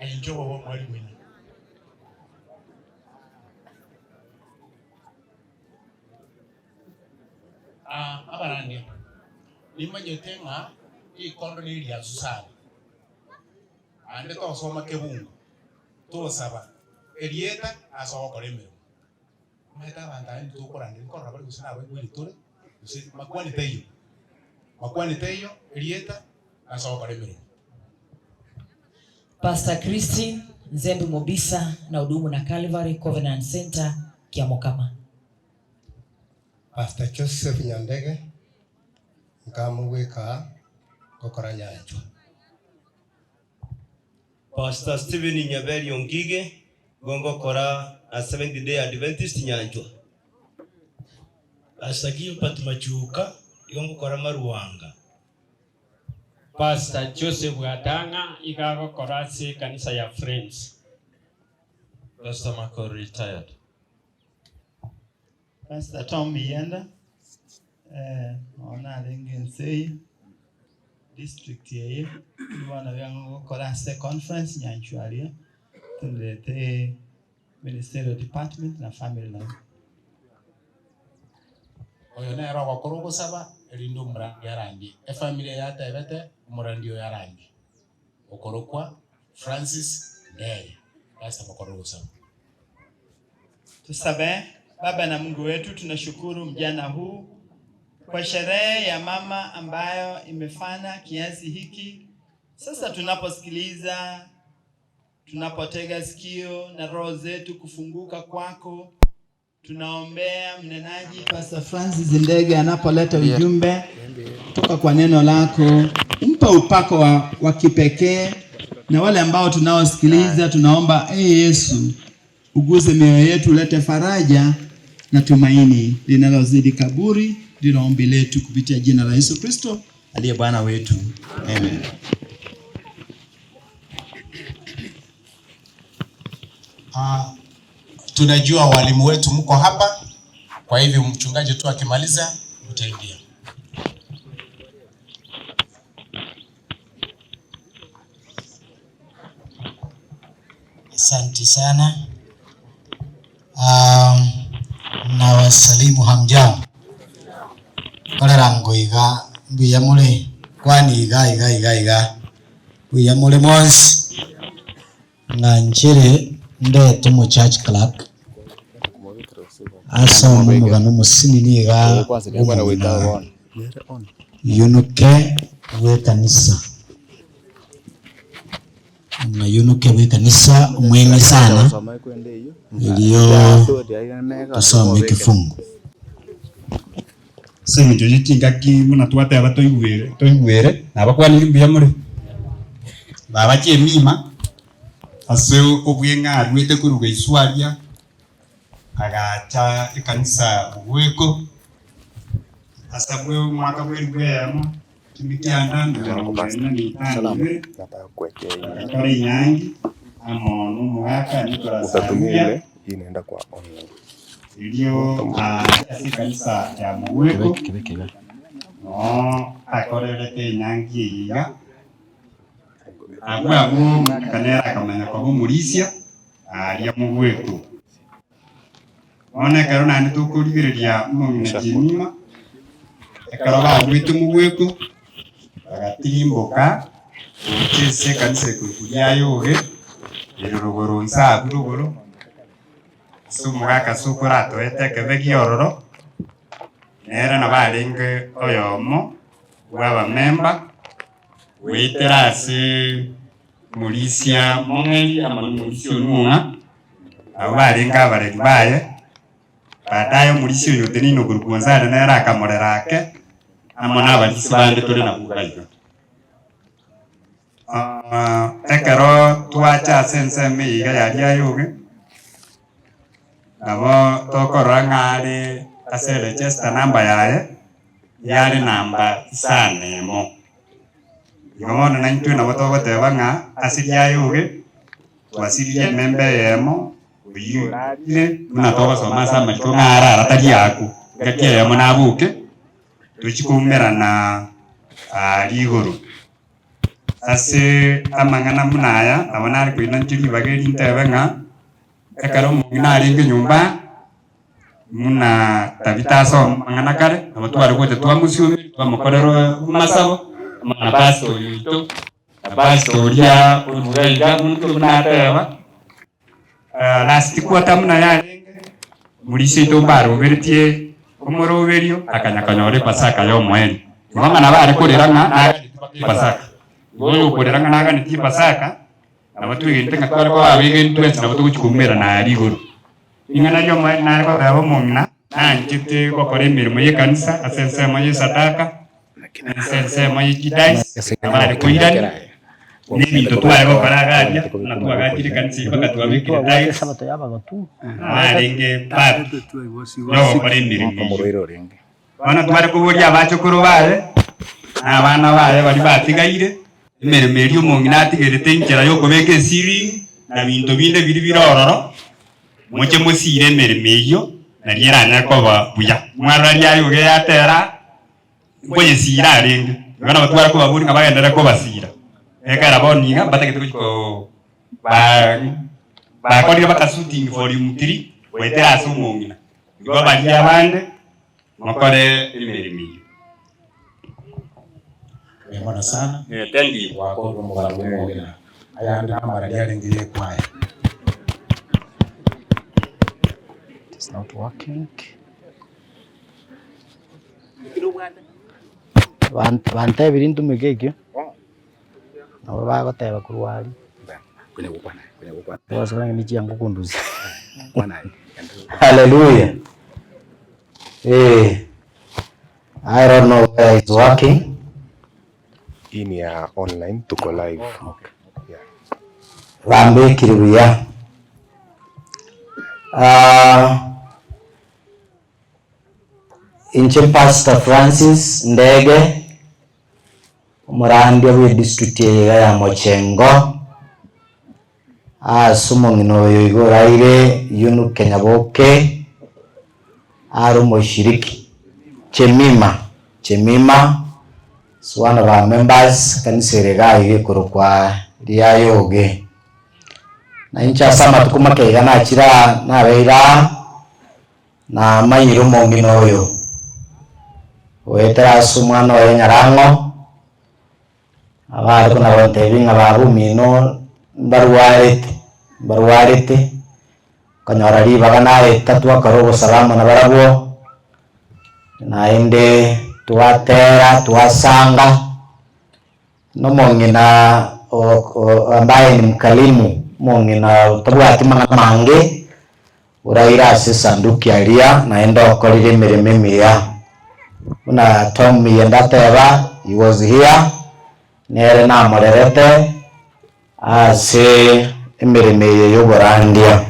ayinjobo bo mwali mwini abarandia nimanyetenga ikondo nili ya susana ande to soma kebungu to saba elieta aso koremero meta banda en to korande korra bali usana bali wili tore usi makwani teyo elieta aso koremero. Pastor Christine Nzembi Mobisa na hudumu na Calvary Covenant Center Kiamokama. Pastor Joseph Nyandege nkamweka kokora nyanjwa. Pastor Stephen Nyaberi Ongige gongo kora a 70 Day Adventist nyanjwa. Pastor Gilbert Machuka gongo kora Maruanga. Pastor Joseph Gatanga igago kora se kanisa ya Friends. Pastor Marco retired. Pastor Tom Miyanda ona Lengensei district yeye wana yango kora se conference nyanchwaria tulete ministerial department na family law. Oyo na ro bakoro saba elindo murandi yarandi family ya tebete murandi yarandi okorokwa Francis Nderi basa bakoro saba. Tusabe Baba na Mungu wetu, tunashukuru mjana huu kwa sherehe ya mama ambayo imefanya kiasi hiki. Sasa tunaposikiliza, tunapotega sikio na roho zetu kufunguka kwako, tunaombea mnenaji Pastor Francis Ndege anapoleta ujumbe kutoka kwa neno lako, mpa upako wa kipekee, na wale ambao tunaosikiliza tunaomba Yesu uguze mioyo yetu, ulete faraja na tumaini linalozidi kaburi. Ndilo ombi letu kupitia jina la Yesu Kristo aliye Bwana wetu. Amen. Tunajua walimu wetu mko hapa, kwa hivyo mchungaji tu akimaliza utaingia. Asante sana. Na wasalimu hamjambo. Kolerango iga mbuya mule kwani iga buya mule mons na nchire ndeto mu church clerk asa mugano musini niga yunuke we kanisa na yunuke we kanisa umwingi sana iliyo tusome kifungu Senjo jitingaki muna tuwate abato igwere nabakwani mbuya muri baba chemima ase obwenga rwete kuruga iswaria agacha ikanisa ubweko asa bwe mwaka bw'erwema timikianda ni tani kare yangi amono mwaka nitorasatumile inaenda kwa online ilio kanisa ya Mweko akorerete nyangi iga agwago kanera kamenya kwa Murisia aria Mweko one karo nandi tukurigereria mung'ina Jemima ekaro bagwite mugweko bagatimboka chese kanisa kuria yoge iruguru nsabu ruguru sumugaka sukurato eteke begiororo nera na barenge oyomo waba member weiterase mulisia mongeli ama mulisio nunga abarenga abareri baye badayo mulisio yote nino gurukunzana nera akamorerake amona abalisi bande tole na bugayo ekero twacha sense miga yari ayoge nabo tokorora ng'are ase register number yaye yari namba isanemo igomono na intwe nabo togoteba ng'a asiri ayoge twasirie membe yemo uyire muna togosoma ase amariko ng'ara aratari aku ngaki yemo nabuke tuchikumera na rigoro ase amang'ana munaya nabo nari koina nchiri bageri ntebe ng'a ekero mung'ina aringe nyumba muna tabitaso mang'ana kare nabo twari gote twamusiumeri twamukorero masabo na pastor yito pastor ya urugaiga muntu munateba last quarter muna yarenge mulisi to baro bertie omoroberio akanyakanyore pasaka yo mweli ngomana bari kurira ng'a pasaka goyo kurira ng'a naga niti pasaka nabatu iginte ngakora ko abige ntwese nabatu kuchikumera na rigoro ingana yo mweli na ko abo mumna nanjite ko kore mirimo ye kanisa asense mo sadaka asense mo yidai bari kuirani n'ibintu twari baragaria na twagakire kanisa bakatwabikira dai sabato yabaga tu arenge pa no kore mirimo bana twari kuburia abachukuru bae abana bae bari batigaire imeremeri umung'ina atigerete inchera yo kubeka esiri na bintu binde biri birororo muche musire emeremeyo narieranya koba buya mwarari ayoge yatera mboye sira arenge bana batwara ko baburi ngabagendera ko basira ekara boniga bategete ko ba kodi bakasuting for umtiri wetera asumung'ina ngo bari abande mokore emeremeyo Mbona sana tendi wako mugabo mugina ayandi amara yarengiye kwaye. It's not working. Bante birintu mekekyo nabo bagoteba kurwari kwenye gukwana bose bana miji yangu kunduzi kwana. Hallelujah. I don't know where it's working. In ya online tuko live. Okay. Yeah. Rambe kiribuya. Inche Pastor Francis Ndege umurandi wa district ya Mochengo sumong'ino yo igoraire yunu Kenyaboke ari mushiriki Chemima is one of our members kanisa regaye kurukwa riayoge na incha sama tukumakega na chira na beira na mayiro mong'ino oyo wetera sumwana wa Nyarango abari kuna bontebinga babumino baruarete kanyora ribaga naye tatwa karobo salama na barabo na ende tuatera tuasanga no mong'ina ambaye ni mkalimu mong'ina tabwati mang'ana mange uraira ase sanduki alia naenda okorire emereme miya una Tom yendateba he was here nere namorerete ase emereme y'oborandia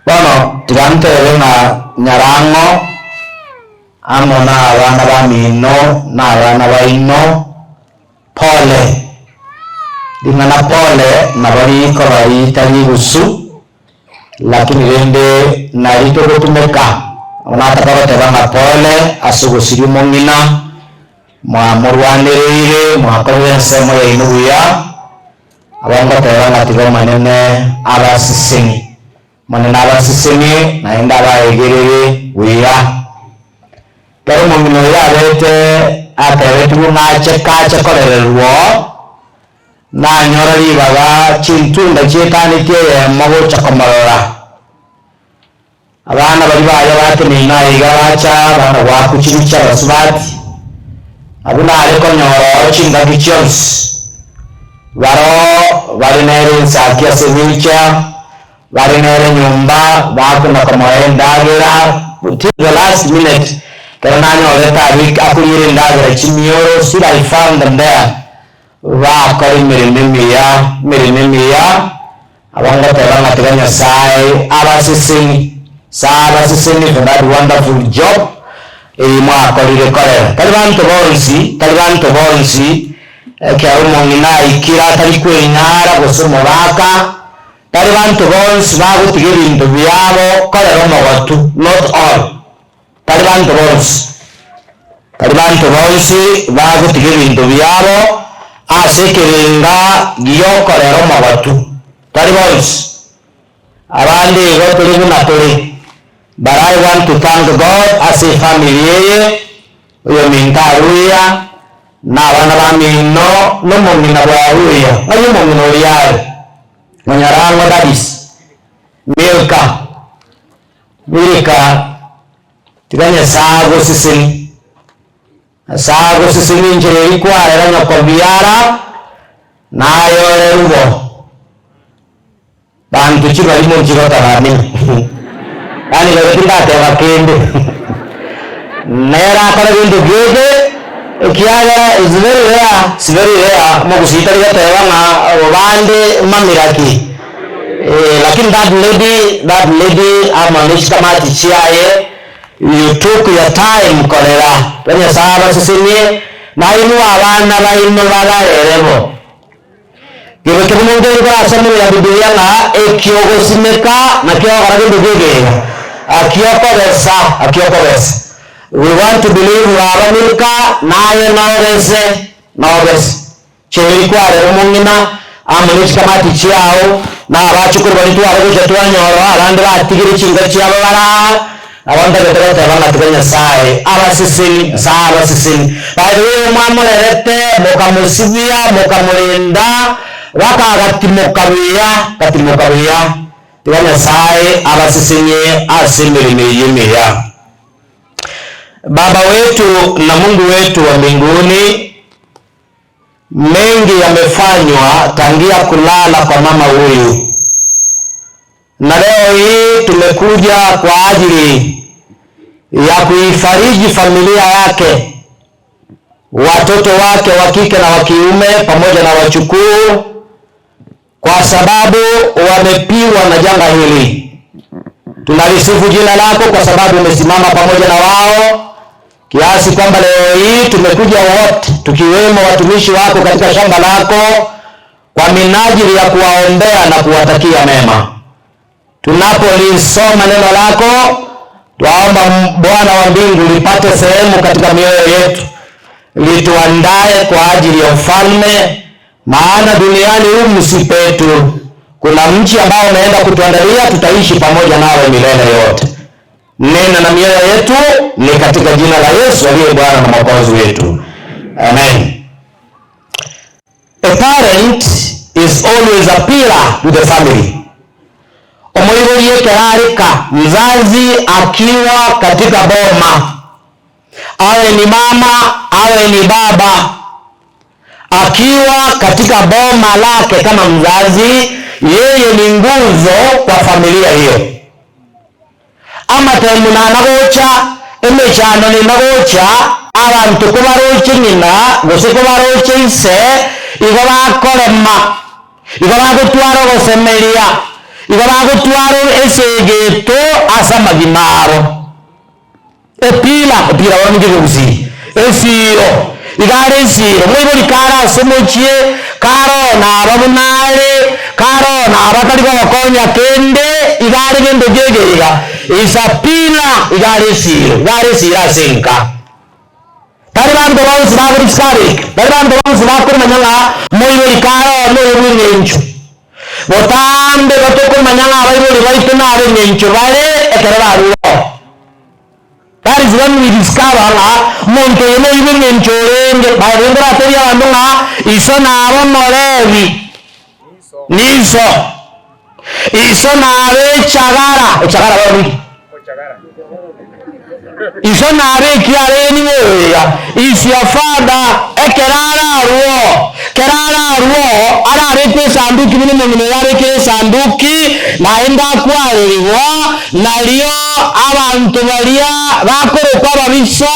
bono tigantere na Nyarango amo na abana bamino na abana baino pole dingana pole na bari ko bari tari busu lakini rende narito kutumeka unataka teba na pole asugusiri mong'ina mwa murwanirire mwa kobense mo yinuya abanga teba na tigo manene abasisingi manana basisini naenda baegerere wira kero mumino yabete akabetu nacheka korererwo na nyorari baga chintunda chekani ke mago chakomarora abana bari baye bakenina igabacha bana wakuchibicha basubati abuna ariko nyoro chinga gichons baro bari nere sakia sevicha bari nere nyumba bakuna komoenda gira until the last minute karena nyore tarik aku yirinda gira chimioro still I found them there wa kari mirimimia abanga tebanga teganya sai abasisini for that wonderful job mwa korire korera kalibantu bonsi kyarumo ngina ikira tari kwenyara gosomo baka kalibantu bonsi bagutiga ibintu byabo korera omogatu not all kalibantu bonsi bagutiga ibintu byabo asekerenga giyokorera omogatu kali bonsi abandi go tuli bunatuli. But I want to thank God as a family. Uyo mintaruya na bana bamino no mumina bwaruya ayo mumino liyari munyarango dadis milka tiganya sago sisini njere ikwara nyoko biara nayo erubo bantu chibali mu chirota bamini ani gatinda tewa kende nera kala bindu gege kiaga is very rare mo kusita ga tewa na bande mamiraki lakini that lady amanisha kamati chiaye you took your time kolera kwenye saba sisini na inu abana ba inu bagarerebo gibe kimungu ngora asamu ya Biblia na ekyogo simeka na kyogo karagendo gege akiokoresa. We want to believe wabamilka naye nobese cheri kware umungina amunichika mati chiao na abachukuru bari twara kujetwa nyoro abandi batigiri chinga chiabo bara abanda betera bana tukanya sai abasisini by the way mwamurerete mukamusibia mukamulinda wakagatimukabia tukanya sai abasisinye asimirimiya. Baba wetu na Mungu wetu wa mbinguni, mengi yamefanywa tangia kulala kwa mama huyu, na leo hii tumekuja kwa ajili ya kuifariji familia yake, watoto wake wa kike na wa kiume pamoja na wachukuu, kwa sababu wamepiwa na janga hili. Tunalisifu jina lako kwa sababu umesimama pamoja na wao, kiasi kwamba leo hii tumekuja wote tukiwemo watumishi wako katika shamba lako kwa minajili ya kuwaombea na kuwatakia mema. Tunapolisoma neno lako, twaomba Bwana wa mbingu lipate sehemu katika mioyo yetu, lituandae kwa ajili ya ufalme, maana duniani humu si petu. Kuna mji ambao umeenda kutuandalia, tutaishi pamoja nawe milele yote. Nena na mioyo yetu, ni katika jina la Yesu aliye Bwana na Mwokozi wetu. Amen. A parent is always a pillar to the family. Omoibolie kerarika, mzazi akiwa katika boma, awe ni mama, awe ni baba, akiwa katika boma lake kama mzazi, yeye ni nguzo kwa familia hiyo. Ama temuna nagocha emechano ni nagocha abantu kubaroche nyina gose kubaroche ise igobakorema igobagutwaro gosemeria igobagutwaro esegeto asa magimaro epila wamugiguzi esiro igare esiro mwibori kara somochie karo na ababunare karo na abatari bakonya kende igare gendo gegega isapila igare siro asenka taribantu bonse baguritsarek taribantu bonse bakurumanyanga mwibori karo no yubwenchu botambe batoko manyanga abaibuli baitunare nyencho bare ekerera ruo. That is when we discover monto yene ibe nyencho renge bayendera ateria bandunga iso nabo morevi niso iso nabe chagara bari iso nabe kiare ni weya is your father kerara ruo ara rete sanduki ni mongine yareke sanduki naenda kwariwa nalio abantu balia bakoro kwa babisa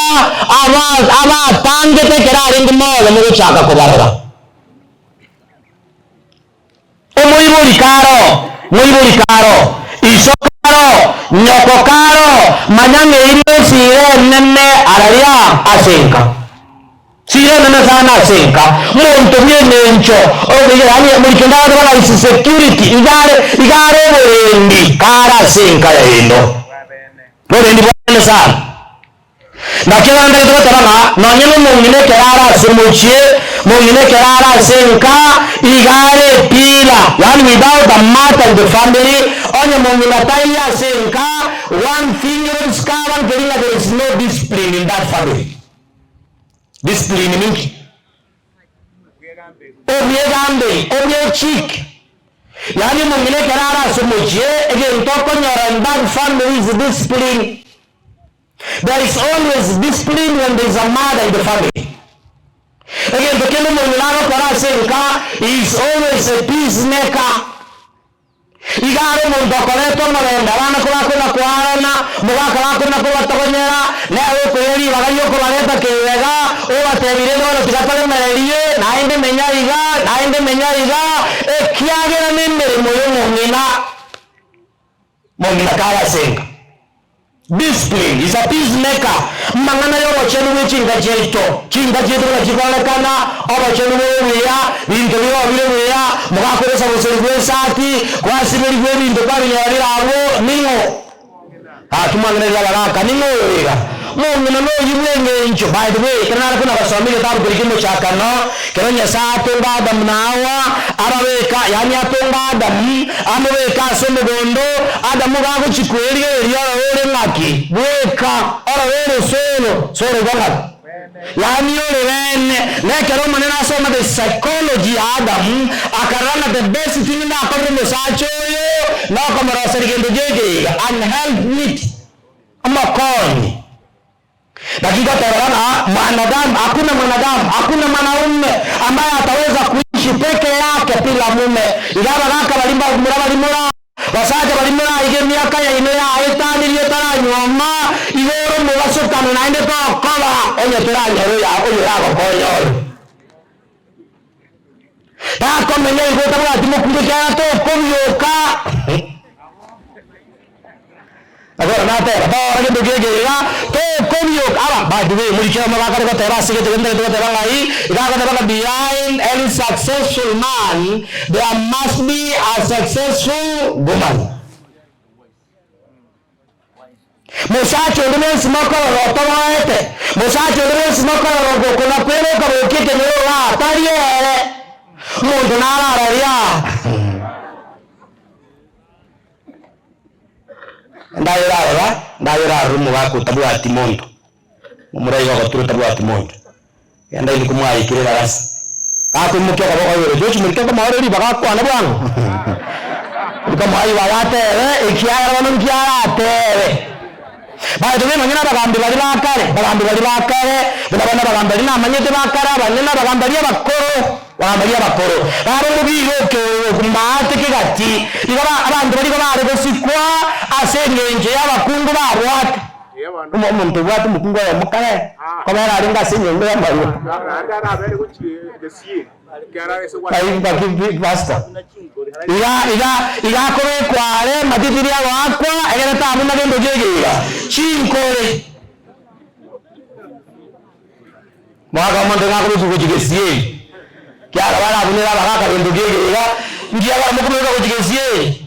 aba tangete kerara ngimoza mu gushaka kubarara muri karo iso karo nyoko karo manyange ile sire nene araria asenka sire nene sana asenka muntu myenencho oge yani muri kendara bana isi security igare wendi kara asenka yendo wendi bwana sana nakira ndai totara na nyene mungine kerara sumuchie mungine kerara senka igare pila yani without a mother in the family onye mungine taiya senka one thing is kawan keringa there is no discipline in that family. Discipline mingi obye chik yani mungine kerara sumuchie again toko nyora in that family is discipline. There is always discipline when there is a mother in the family. Again, the kingdom of Milano Parasenka is always a peacemaker. Igare mundokoleto marenda bana kuna kuarana mugaka bakuna kubatogonyera nawe kuyeri bagayo kubareta kewega obatebire no tikapale mererie nainde menyaiga ekiagera nembere moyo mongina kala senka. Discipline is a peacemaker. Mangana yo chenu chinga chetu la chikolekana oba chenu weya bintoyo weya mugakore sabuserwe sati kwa sibiri bintu bari yarira abo ningo atumangene la kaningo wega mongina no yimwenge ncho. By the way kana kuna basomile tabu kulikimo chakano kenya sato Adam nawa arabeka yani atonga Adam amweka somugondo Adam gago chikweli yari ngaki weka ora solo gonga yani yole wene nekero manena soma the psychology Adam akarana the best thing na akore musacho yo na kamera serigendo jeje and help meet amakoni dakika tarana mwanadamu hakuna mwanaume ambaye ataweza kuishi peke yake bila mume. Igaba gaka balimura basaje balimura ige miaka ya ine ya etani ile taranyoma igoro mu basukana nainde to kola onye taranya ya oyo yako koyo ta komenye igota bwa timo kundika to komyoka agora nate ba ke dogege to komyo ara by the way muri chama bakare ko tera sige tende to tera lai ida ko tera behind any successful man there must be a successful woman. Musacho dime smoko roto waete musacho dime smoko rogo kuna pele ko kike no wa tariere mundo nara raria ndaira rumu wako tabua timondo mumurai wako turu tabua timondo yanda ili kumwai kirera rasa ako mukya kwa wewe jochi mulika kwa mawari baka kwa na bwangu kama ai wayate ikiara wana mkiara tere ba de manyana bagambi bali bakare bana bagambi na manyete bakara banyana bagambi ya bakoro baro mubiro ke kumbate kigati igaba abantu bali bare gosikwa asengenje y'abakungu barwate umuntu bwate mukungu ya mukare komera ari ngasinye ndo yambaye anda abere guci desie kara eso kwa ai baki basta iga kore kware matitiri wakwa egera tamu na gendo jegeira chinkore mwaga mande ngako kujigesie kiara wala kunera baraka gendo jegeira ngia wala mukumeka kujigesie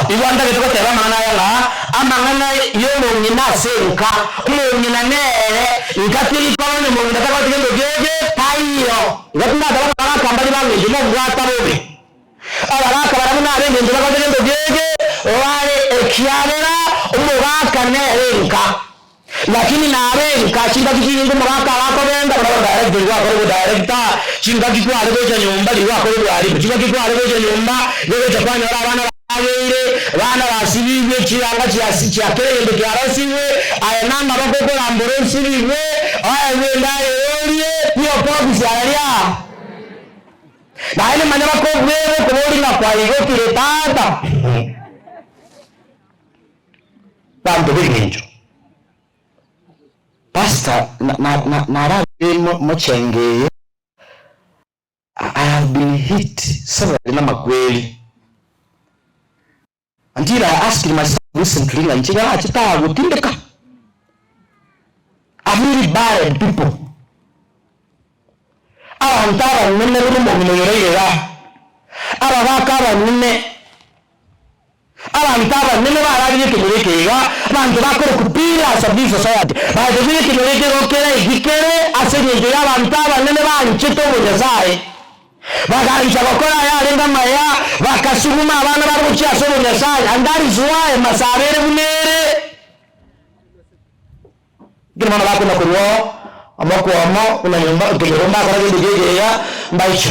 iwa ndage tokotera mangana yanga amangana yono nyina senka yono nyina nere ikatiri kone mo ndaka tigendo gege tayo igatinda daba kambali bangi jimo gwata bobe abara kabara na rende ndaka tigendo gege wale ekiabera umugaka nerenka lakini narenka chinga kikini umugaka wako benda baba direct wako director chinga kikwale goje nyumba li wako bwali chinga kikwale goje nyumba goje chapanya abana bana basibibwe kiranga kyakende kyarasiwe aya namba bakoko ambulance biwe aya wenda yoriye niyo province area na ile manya bakobwe kubori na kwa hiyo kile tata bando birinjo pastor na rabi mochenge I have been hit several na makweli. Until I asked myself recently, I'm really bad people. Arantara nene rumo minoyera. Aravakara nene. Arantara nene varagi kimureke. Arantara kupira sabi society. By the way, kimureke rokere hikere asenge arantara nene vanchito mujazai. Bagarisha bakora ya renga maya bakasuguma abana barukiya soro nyasaye and that is why masabere bunere gimana bakuna kuruo amako amo una nyumba ukiromba kwa gege ya mbaicho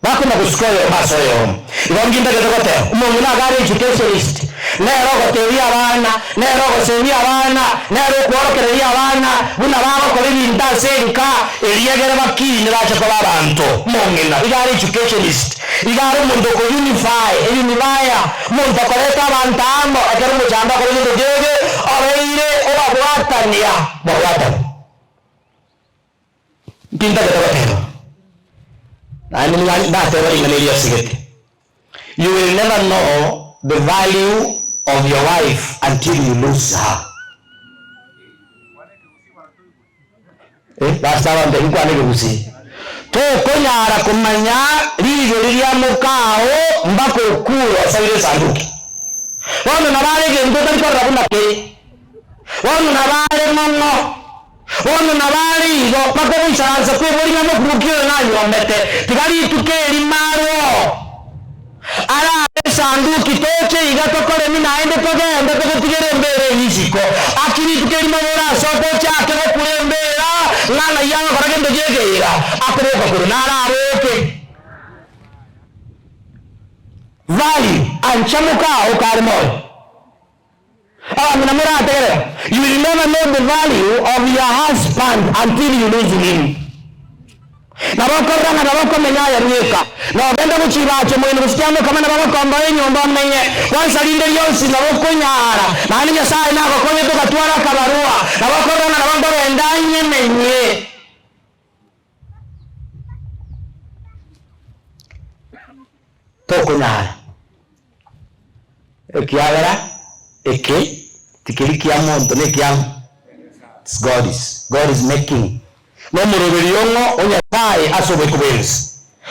bakuna kuskoyo basoyo ibonginda gatokote umuntu nagari educationist nero goteria abana nero gosebia abana nero kworokereria abana buna baba kore bindasenka eliyegere bakine bacha kwa abantu mongena igari educationist igari umuntu ko unify elinibaya umuntu akoreta abantu amo akari mujamba kore ndogege abeire obabwatania bawata binda gatokote you will never know the value of your wife until you lose her. Basta wande iko anekusi. To konyara kumanya liyo liya mukao mbako ukuro asawire sanduki. Wano nabale gendo talikora kuna ke. Wano nabale mano. Wano nabale igo pako mwisharanza kwe boli ngamo kurukio nanyo mbete. Tikari tukeli maro. Ara sanduki toche igatokore mina aende togenda tokotigere mbere yisiko. Akiri tukeli mabora soto chake okulembera. Nana yanga koragendo jegeira. Akureka kurunara aroke. Vali anchamuka okarmo. You will never know the value of your husband until you lose him. Nabako menyaya rueka. Na benda kuchibache mu university kama nabako ambaye nyomba mmenye. Kwanza linde yonsi nabako nyara. Na ni nyasaye nako konye to katwara kabarua. Nabako rona nabako endanye menye. Toko nyara. Ekiagara eke tikiriki amonto ne kiam. God is making. No murobeliongo onyatai asobe kubenzi.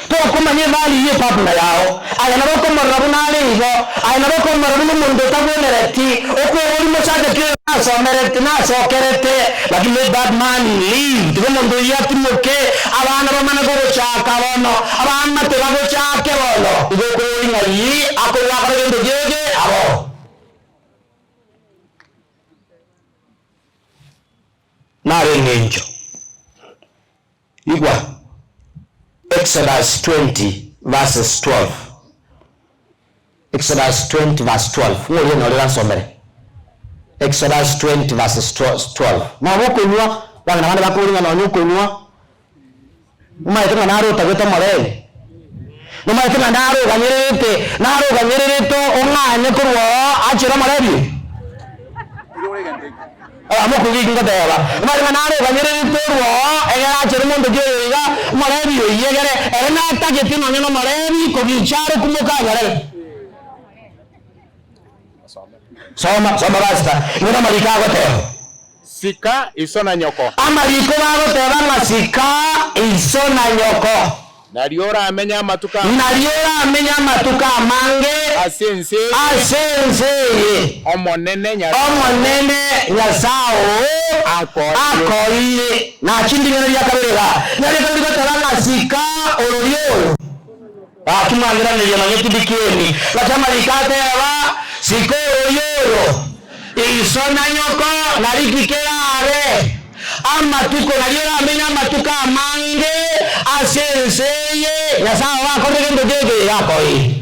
To kumanye vali ye papuna yao. Aya nabako marabunale igo. Aya nabako marabunu mundo tabonereti. Oko oli mochate kyo naso mereti naso kerete. Lakini let that man leave. Tiko mundo yati moke. Abana bamana gogo chaka wono. Abana te bago chake wono. Igo ko inga yi. Ako wakara gendo gege. Abo. Nare ngenjo. Igwa Exodus 20 verses 12. Exodus 20 verse 12. Ngoye nolera somere. Exodus 20 verses 12. Na woko nywa bana bana bakolinga na nyuko nywa. Umaitanga naro tageta morele. Umaitanga naro ganyerete ongane kurwo achira morele. Amoko giginga deba mara nare banyere torwo egera chere mondo gega marebi yegere ena tageti no marebi ko gicharo kumuka ngare soma basta ngona malika gote sika isona nyoko amaliko bago teba masika isona nyoko nariora amenya matuka mange asense omonene nyasao akoire na chindi ngene ya kabega nari kandi bataranga sika oroyo akimwangira ne yamanyeti dikeni batama likate aba siko oroyo isona nyoko nari kikerare amatuko nariora amenya matuka mange asenseye nyasao akorege ndege yakoi.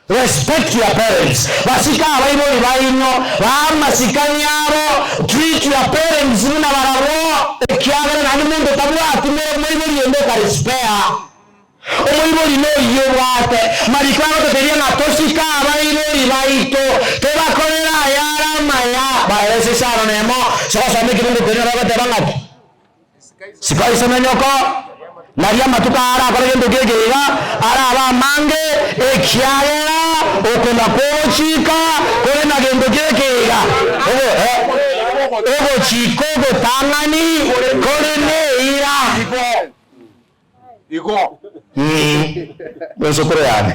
Respect your parents. Basika abaiboli baino bamasikanyaro treat your parents muna barabo ekyagara nani muntu tabwa atimere muri yendo ka respect. Omoiboli no yewate marikano teria na tosika abaiboli baito teba korera yara maya baerese sara nemo sasa mikirundo tena rabate bangati. Sikai sana nyoko naria matuka ara korege ndegega ara aba mange ekyagara okona kochika kona gendo kekega ogo chiko go tangani kore neira iko beso koreane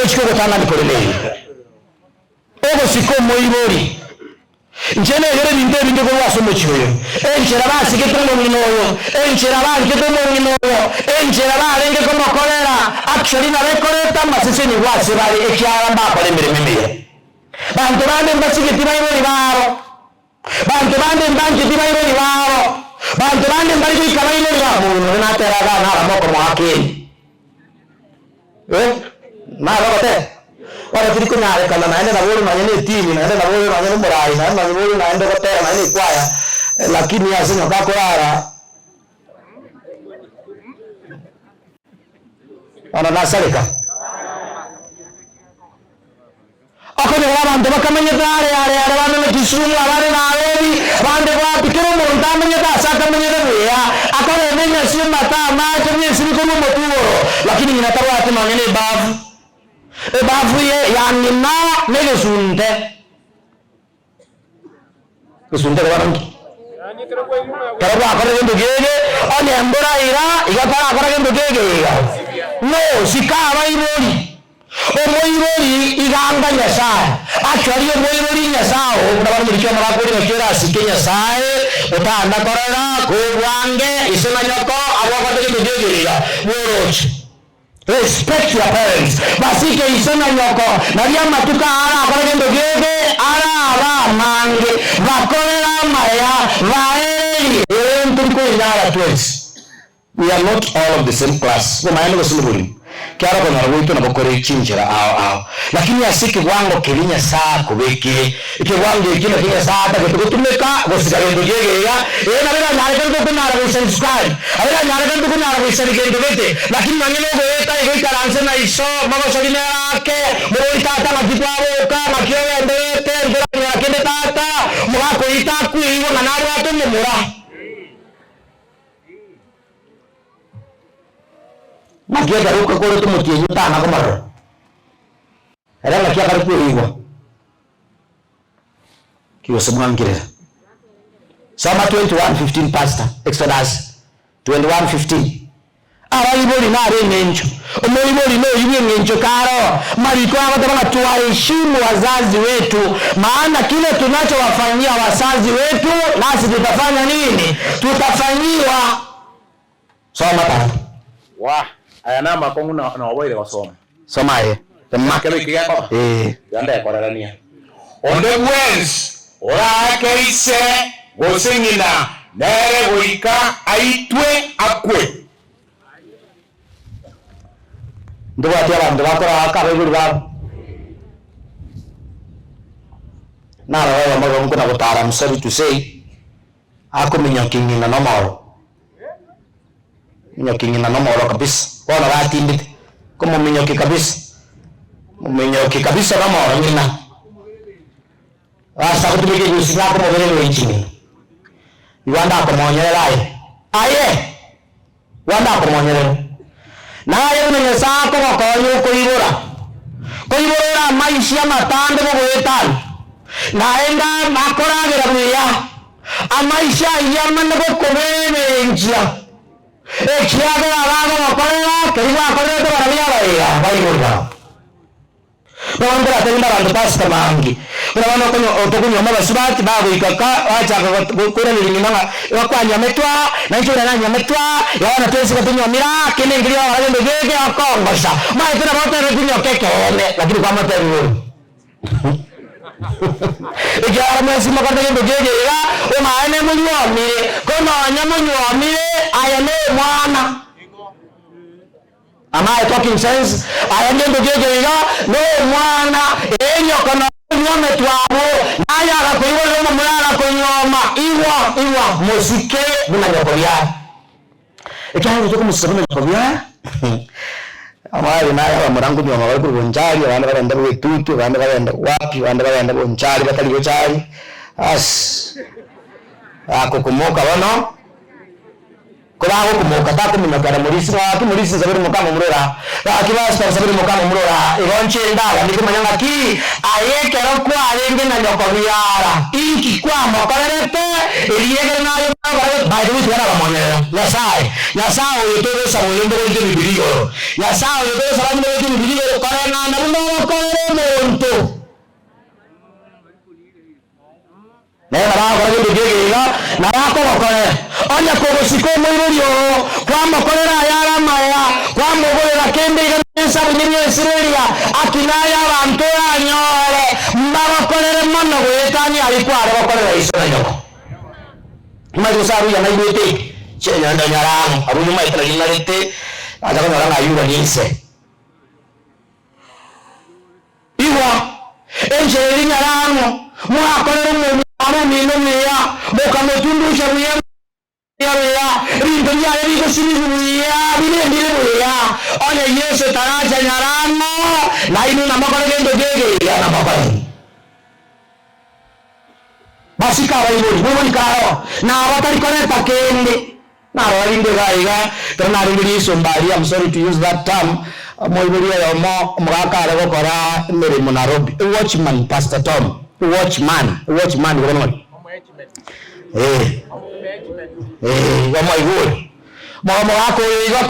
chiko go tangani kore neira ogo siko moibori njene yere binde ko wasomo chiyo enchera basi ke tomo nginoyo enchera basi ke tomo nginoyo enchera basi ke komo kolera actually na rekoreta masese ni wase bali ekyara mbakole mirememire bantu bande mbasi ke tibairo ni baro bantu bande mbanje tibairo ni baro bantu bande mbali ke kabairo ni baro na teraga na moko mwake na robote wala kiriko nyare kala naende na bolu manyene timu naende na bolu manyene morai na bolu naende kotera manyene kwaya lakini yasinyo kakorara ana nasalika akone abantu bakamenya dare are bana kisumu abare na abebi bande kwa pikero monta menya saka menya ya akone menya sima ta ma kwenye siri komo moturo lakini ninatawa ati manyene bavu ebavuye yanina negesunte gesunte kabangi karaba akora gendo gege oni ambora ira igapara akora gendo gege no sikaba ibori omoibori iganga nyasaye actually omoibori nyasaye ndabara muri cyo marakuri nakera sikenya sae utanda korera kubwange isema nyoko abakora gendo gege worochi. Respect your parents. Basike isona nyoko naria matuka ara akoragendo gege ara mange bakorera maya vaeri entuko inara twice. We are not all of the same class. Kwa maana gosulubuli kiara kwa narwito na bokore chinjira ao lakini asiki wango kilinya saa kubeki ike wango ikina kinya saa ta kutumeka gosigaro gege ya na bela nyare kan kuna ara vision squad abela nyare kan kuna ara vision gege bete lakini mangelo goeta ige karanse na iso mama sogine ake moi tata makitwabo ka makioya ndete ndera kende tata mwako itaku iwo na naro ato mumura makia garuka kore to mutie nyuta na komaro era makia garuka iwa kiwa semwangire Psalm 21:15 pastor Exodus 21:15 abaiboli na renencho omoiboli no yiwe ngencho karo mariko abatama tuwaheshimu wazazi wetu maana kile tunachowafanyia wazazi wetu nasi tutafanya nini tutafanyiwa. Soma tatu wa aya nama kongu na waboire wasoma soma ye makelo ikiyako yanda korarania onde wens ora keise gosingina nere goika aitwe akwe ndo atia bantu bakora akabeguri babo na rawa magongo na gutara I'm sorry to say akomenya kingina no moro minyoki na nomoro kabisa wana bati ndite como minyoki kabisa nomoro ngina asa kutubike kusinga ko mobere wenchini iwanda ko monyera aye wanda ko monyera na ayo menya sa ko ko ibora maisha matande mo wetal naenda makora gerabuya amaisha yamanne ko komene njia ekiaga abantu bakorera kiriwa bakorera barabya baiga bayigura bawandira tenda abantu pasta mangi urabona ko otokunyo mabasubati babo ikaka achaka kukura nilinga wakwanya metwa na nchura nanya metwa yaona tesi kutunyo mira kile ngiri wa wale ngege akongosha mai tena bote rekunyo kekele lakini kwa mata ni ikiara mwezi makata ngege ya o maene munyomi kono anyamunyomi ayane mwana. Am I talking sense? I am going to get no mwana enyo kono nyome twabo naya akakuiwa no mwana konyoma iwa musike buna nyokoya ekyangu cyo kumusabana nyokoya amari naya bamurangu nyoma bari kubunjari abandi barenda bwetutu abandi barenda wapi abandi barenda bunjari batali bunjari as akokomoka bano Kuraho kumuka taku minagara murisi waki murisi zabiri mukamo murora akibasta zabiri mukamo murora ironche ndala ndike manyanga ki ayeke rokwa arenge na nyokobiyara inki kwa mokorete iriyege nayo bare by the way twana bamonera nyasaye yotoro sa oyendo wende bibiliyo nyasaye yotoro sa wende wende bibiliyo korena na buno korere monto Nera kwa wende bibiliyo na rako bakore onya kogosiko mwiryo kwa mokorera yara maya kwa mogorera kende iganesa bunyinya Israelia akinaya abantu anyore mbabakorere mono gwetani alikware bakorera Israelia majo saru ya naibete chenya ndanyarano abunyu maitara lingarete aja ko ranga yuga nise iwa enjeri nyarano mwakorere mu amo minomya bokametundusha buye rindo ya rindo sinibuya bilendire buya onye Yesu taraja nyarano na inu na makore gendo gege ya na makore basika waibori mwoni karo na watari koneta kende na walinde gaiga tena ringiri sombali. I'm sorry to use that term mwibori ya mo mwaka alego kora mere mu Nairobi watchman Pastor Tom watchman ngono wama iguri mama wako yiga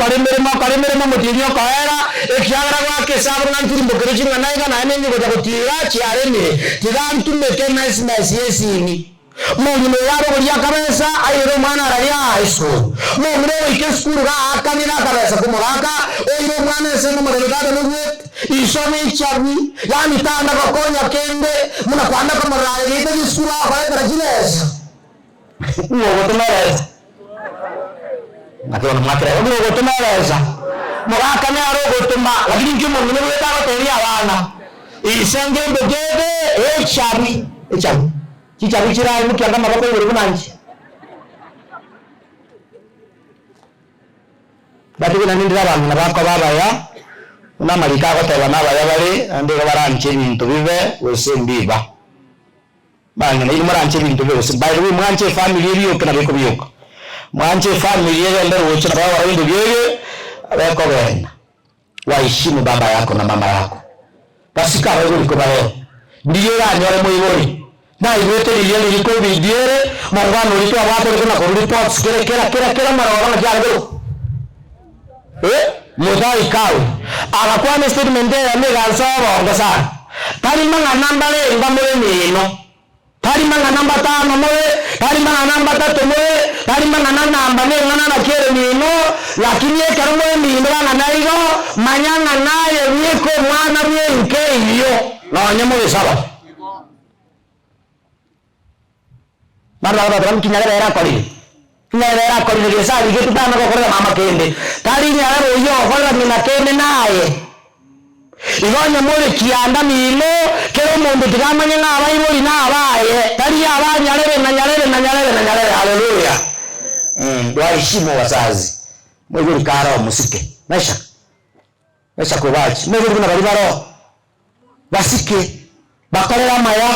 karimere mutinyo kaera ekyagara gwake sabru nantiri mbokerekinga naiga na nene ngoja kutira chiarene tigantu meke nice yesini mungu yaro buri yakabesa ayiro mwana araria iso mungu wike skuru ga akamira kabesa kumuraka oyiro mwana sema madelgado nugwe isome chabi yani tanda kokonya kende muna kwanda kama raia ile skuru kwa rajines uwo gotomareza Nakona makere uwo gotomareza muraka ne aro gotoma lakini ngimo ngine weta goteria abana isenge mbegede echabi chichabi chira mukyanga mabako yuri kunanje bati kuna nindira abantu nabako babaya unamalika goteba nabaya bari ande baranche ibintu bibe wese mbiba banga ni muranche ibintu bibe wese by the way muranche family iriyo kana biko biyuka muranche family yeye ndio wote na baba windi byeye abako bena waheshimu baba yako na mama yako basika wewe uko bayo ndiyo yanyore moyibori na iwete liliyo liko bidiere mongano liko wapo kuna ko reports kera marora jangalo modai kawe akakuwa na statement ya mega sawa ngasa tari manga namba le ngamore nino tari manga namba 5 moe tari manga namba 3 moe tari manga namba ne ngana na kere nino lakini karumo nino na naigo manyanga naye wiko mwana mwenke hiyo na wanyamo sawa Marla dalam kinyara era kali ni sari gitu tana ko korra mama kende tari nyara royo korra mina kende naye igonya mole kianda milo kero mondo tigamanya na abaibori na abaye tari abanyarere haleluya waheshimu wazazi mwezi karo musike mesha kubachi mwezi kuna baribaro basike bakorera maya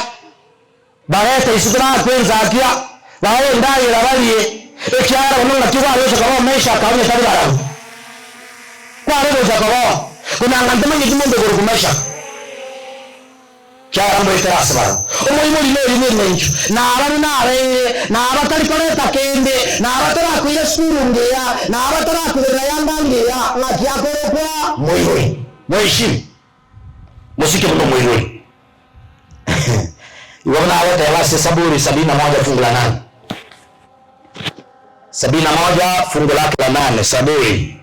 barete isukura kwenza akia bawe ndaye rabaliye ekyara bononga kiwa yosha kama mesha kaunye tabara kwa leo za kwa kuna ngandema nyingine ndio kumesha Kyara mbo itarasaba. Omulimuli n'encho. N'abatali koleta kende, n'abatara kuira surungeya, n'abatara kuira yangangeya, ngakyakoropa moyoi. Moishi. Musike mno moyoi. Iwana wote wase Zaburi 71 fungu la 8. 71 fungu lake la 8. Zaburi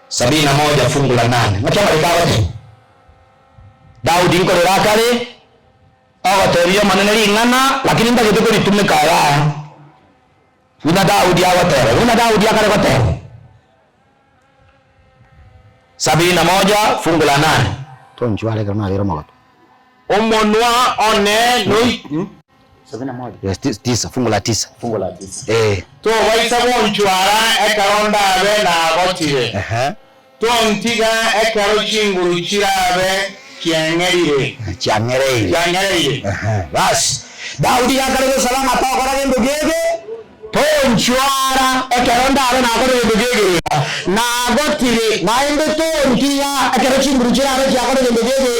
71 fungu la 8. Machama likawote. Daudi nko rakale awateria maneneli ngana lakini ndage tuko litumika ya. Una Daudi awatere. Una Daudi akale kwatere. 71 fungu la 8. Tonjwale kama lero moto. Omonwa one noi 71. Yes, 9 fungu la 9. Fungu la 9. To waisa bonchwara ekaronda abe na gotire. To ntiga ekaro chinguru chirabe kiangerire. Bas. Daudi akale salama pakora gendo gege. Tonchwara ekaronda abe na gotire na gotire na ende tontia ekaro chinguru chirabe kiakore gendo gege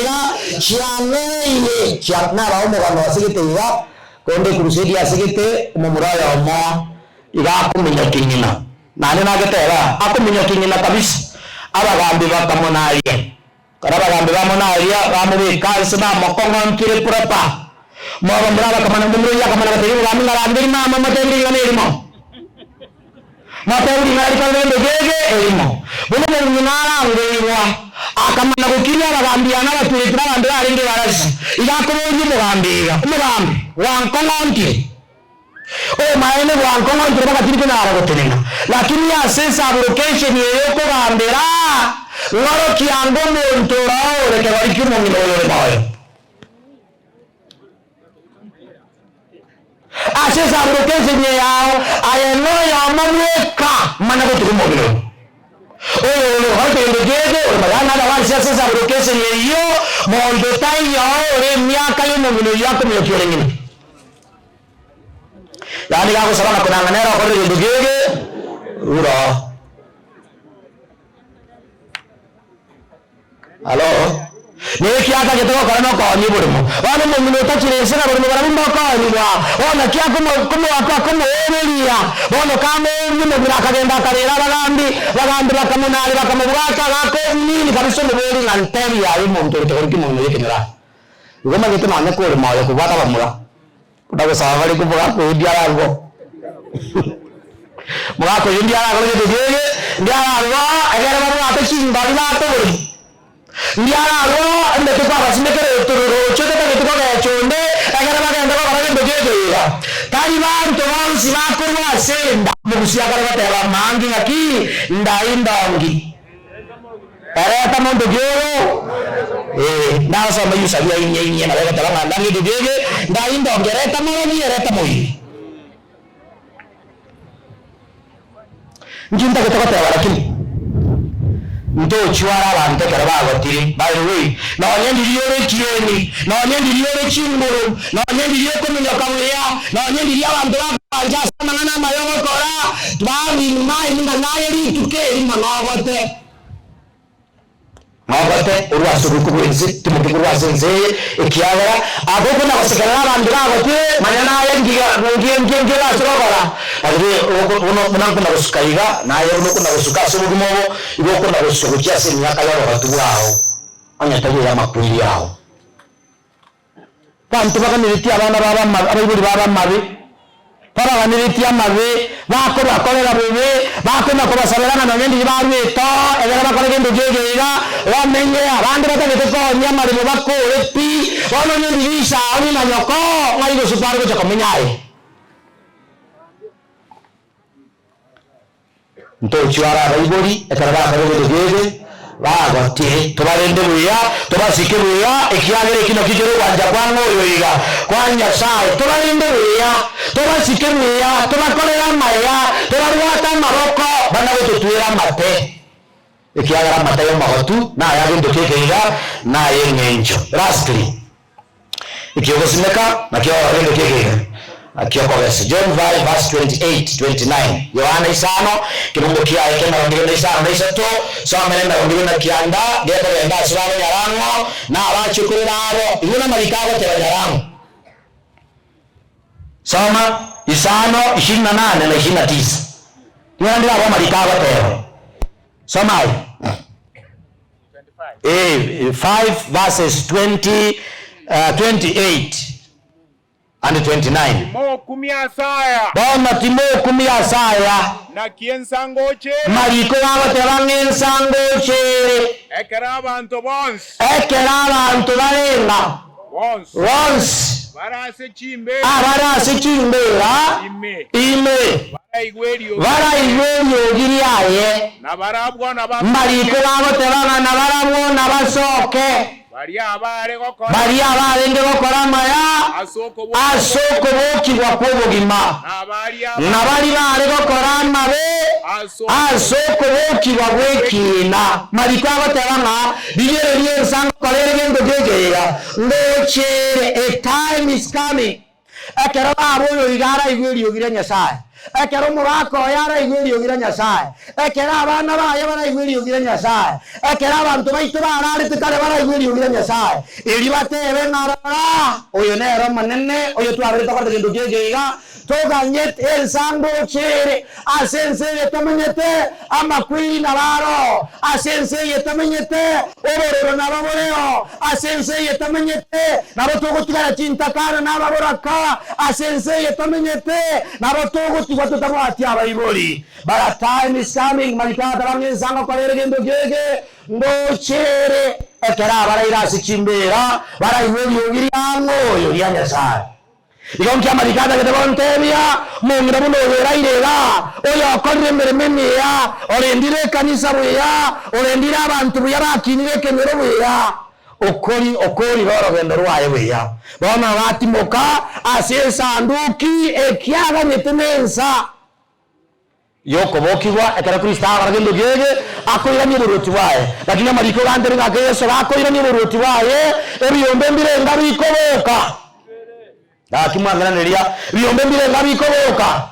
chiangeire chiakna ba umugano asigite iga konde crusade asigite umumuraya omo iga kumenya kinyina nane nagetera akumenya kinyina kabisa abagambi bakamonaria karabagambi bamonaria bamubika sina makongo nkire propa mwa muraba kamana mumuriya kamana batiri ngamira rambiri mama matendi nganirimo matendi ngari kalendo gege elimo buno nyinara ngirwa akamana kukiria bagambiana baturitira bandu arinde barasa igakoronye mugambi wankongonti maene wankongonti bakatirike nara gotenena lakini ya sense application yeyo kugambira ngoro kiango muntu rawo reke bari kimo ngiro bayo sense application yeyo ayeno ya mamweka mana gotumo ngiro hata ndegege magana na wale sasa za location hiyo mondo tai yao miaka yo mungino yako mlokio ngine yani yako salama kuna nganera kwa ndegege ura halo neki hata kitoko kana kwa ni burimo wale mungino tachire sina burimo bara mimba kwa ni wa ona kia kuma wako emelia bono kama nyine birakagenda karera bagambi bakamunari bakamubwata gako nini kabisa mubiri nganteri yawe muntu utekori muntu yekenyara ugoma gite mane ko moyo kubata bamura udago sawari kuvuga ko diarago mugako indiarago ndegege ndiarago agera baru atachimba bilato buri ndiarago ndete kwa basimekere toro chote take tuko chonde agera bagenda ko baragendo ndegege tari bantu bansi bakorwa senda mugusia kare batera mangi ngaki ndaindongi ereta mondo gero ndasa mayusa ya inye na batera mandangi ndegege ndaindongi ereta moni ereta moyi njinda kutoka tera lakini ndo chwara abantu karabagotiri by the way na wanyendiriyo kieni na wanyendiriyo chinguru na wanyendiriyo kumenya kamweya na wanyendiriyo abantu banja sana mayogo kora twabi mai ninga naye litukeri managote urwasuruku bwenzi tumukurwa senze ikiagara agoko na basekana abantu bagote manyana ngiye asogora ari uno munakuna gusukaiga naye uno kuna gusuka subugumobo igoko na gusukukia semyaka yabo batubwaho anyataje ya makundi yaho bantu bakaniriti abana baba abiburi baba mabi para ganiriti amabe bako bakorera bebe bako nakobasaberana na nyendi barweto egera bakorege ndegegera wamenye abandi batagete ko nyamari bako epi wono nyendi bisha oni na nyoko ngai go suparo ko chakomenyaye nto chwara baibori ekara bakorege ndegege bagotire tubarende buya tubasike buya ekiagere kino kijero wanja kwango yoiga kwanya sai tubarende buya tubasike buya tubakorera maya tubarwata maroko bana gututwira mate ekiagera mate yo magotu na yagendo kekeiga na yengencho lastly ikiogosimeka na kio yagendo kekeiga akiokogesa. John 5 verse 28-29. Yohana isano kibungo kia ekena ngire isano naisato so amenenda ngire na kianda geto enda sibalo nyarango na abachukurira abo ibuna malikago tera nyarango. Soma isano 28 na 29. Niandira abo malikago tera. Soma 5 verses 28 and 29. Mo kumia saya. Boma timo kumia saya. Na kiensangoche. Mariko wabo tebangensangoche. Ekera abantu bonse. Ekera abantu barenga. Once. Barase chimbe. Barase chimbera. Ime. Bara igwerio giriaye. Na barabwa na ba. Mariko wabo tebana na barabwo na basoke. Baria abare ngokora maya. Asoko bokirwa kwobogima. Na bari bare gokora mabe. Asoko bokirwa gwekina. Mariko wabo tebana bigererie nsanga korere gendo gegera. Ndochere a time is coming. Ekero abo igara igwerio gira Nyasaye. Ekero murako yara igwerio gira Nyasaye. Ekero abana baye bara igwerio gira Nyasaye. Ekero abantu baitu barari tukare bara igwerio gira Nyasaye. Iri batebe narara. Oyo nero manene, oyo twabire tokarte gendo gegeiga. Toganyet ensango chere. Asense yetamenyete amakwini nabaro. Asense yetamenyete oborero nababoreo. Asense yetamenyete nabotogo tigara chintakana nababoraka. Asense yetamenyete nabotogo watu tabati abayiboli. But time is coming. Malika tabange sanga kolere gendo gege ndo chere ekera baraira sichimbera barayiboli yogiri ango yogia Nyasaye. Ikonkia malika da gedebontebia mungira buno yerairega oyo konre meremenia orendire kanisa buya orendire abantu buya bakinire kemero buya okori baro gendo rwaye buya bana batimoka ase sanduki ekiaga netenensa yoko bokigwa ekara Kristo agende gege akoira ni buruti waye lakini mariko gandere ngake Yesu akoira ni buruti waye ebiyombe mbirenga bikoboka dakimwangana nelia biyombe mbirenga bikoboka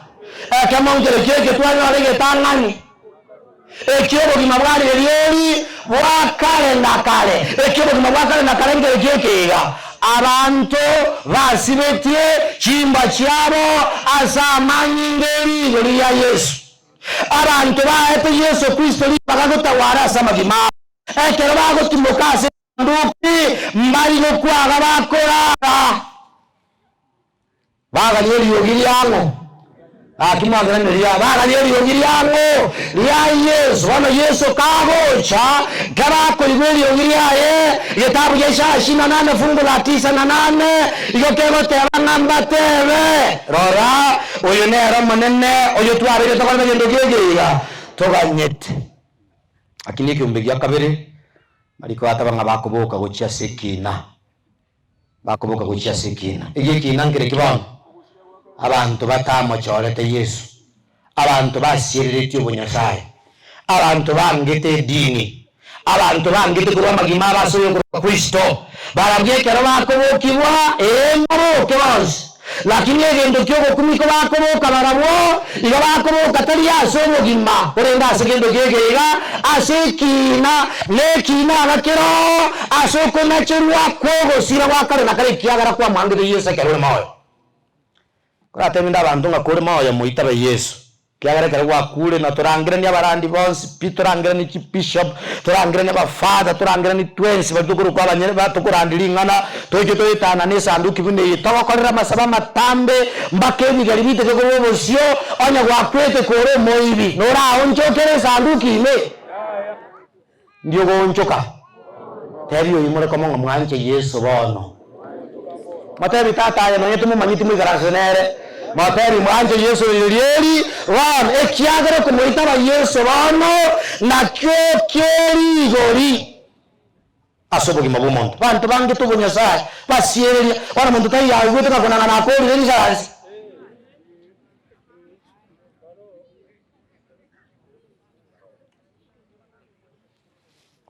kama ungere keke twanya arege tangani ekiyobo kimabwari elieli wakale nakale ekiyobo kimabwari nakale ngere kekega abantu basibetie chimba cyabo azamanyi ngeri yori ya Yesu abantu baete Yesu Kristo libagagotawara samagima ekero bagotimokase nduki mbali no kwaga bakora bagalieli yogiri yango akimwagana nelia bagalieli yogiri yango ya Yesu wana Yesu kagocha garako igeli yogiri yae yetabu yesha 28 fungu la 9 na 8 igokego teba namba tebe rora oyo nero manene oyo twabire tokolme gendo gege toganyete akini kiumbegia kabere mariko atabanga bakoboka gochia sekina bakoboka gochia sekina igekina ngire kibano abantu batamochorete Yesu abantu basirire ubunyasaye abantu bangete dini abantu bangete kuba magima basoyo kwa Kristo barabwekera bakobokibwa ngoroke bose lakini egendo kyogo kumiko bakoboka barabwo iga bakoboka tari yasomo gima orenda asegendo gegega asekina nekina bakero asoko nachirwa kogo sira wakare nakare kiagara kwa mwangire Yesu kerwe moyo kurate minda abantu ngakore moyo muitabe Yesu kiagara kare kwa kule na turangira ni abarandi bonse piturangira ni bishop turangira ni bafada turangira ni twensi badukuru kwa banyere batukurandilingana toje toyitana ne sanduki bune tawakorera masaba matambe mbake ni galibite ko bosio onya kwa kwete kore moibi nora onchokere sanduki ne ndio go onchoka teriyo imore komo mwanje Yesu bono materi tata ya nyetu mu manyiti mu garasenere materi mwanje Yesu yelieli wan ekiagere kumuita ba Yesu bono na kyokeri gori asobogi mabumonto bantu bange tubunyasaye basiyeri wana muntu tayi yawe guteka kunana na kori reni sarasi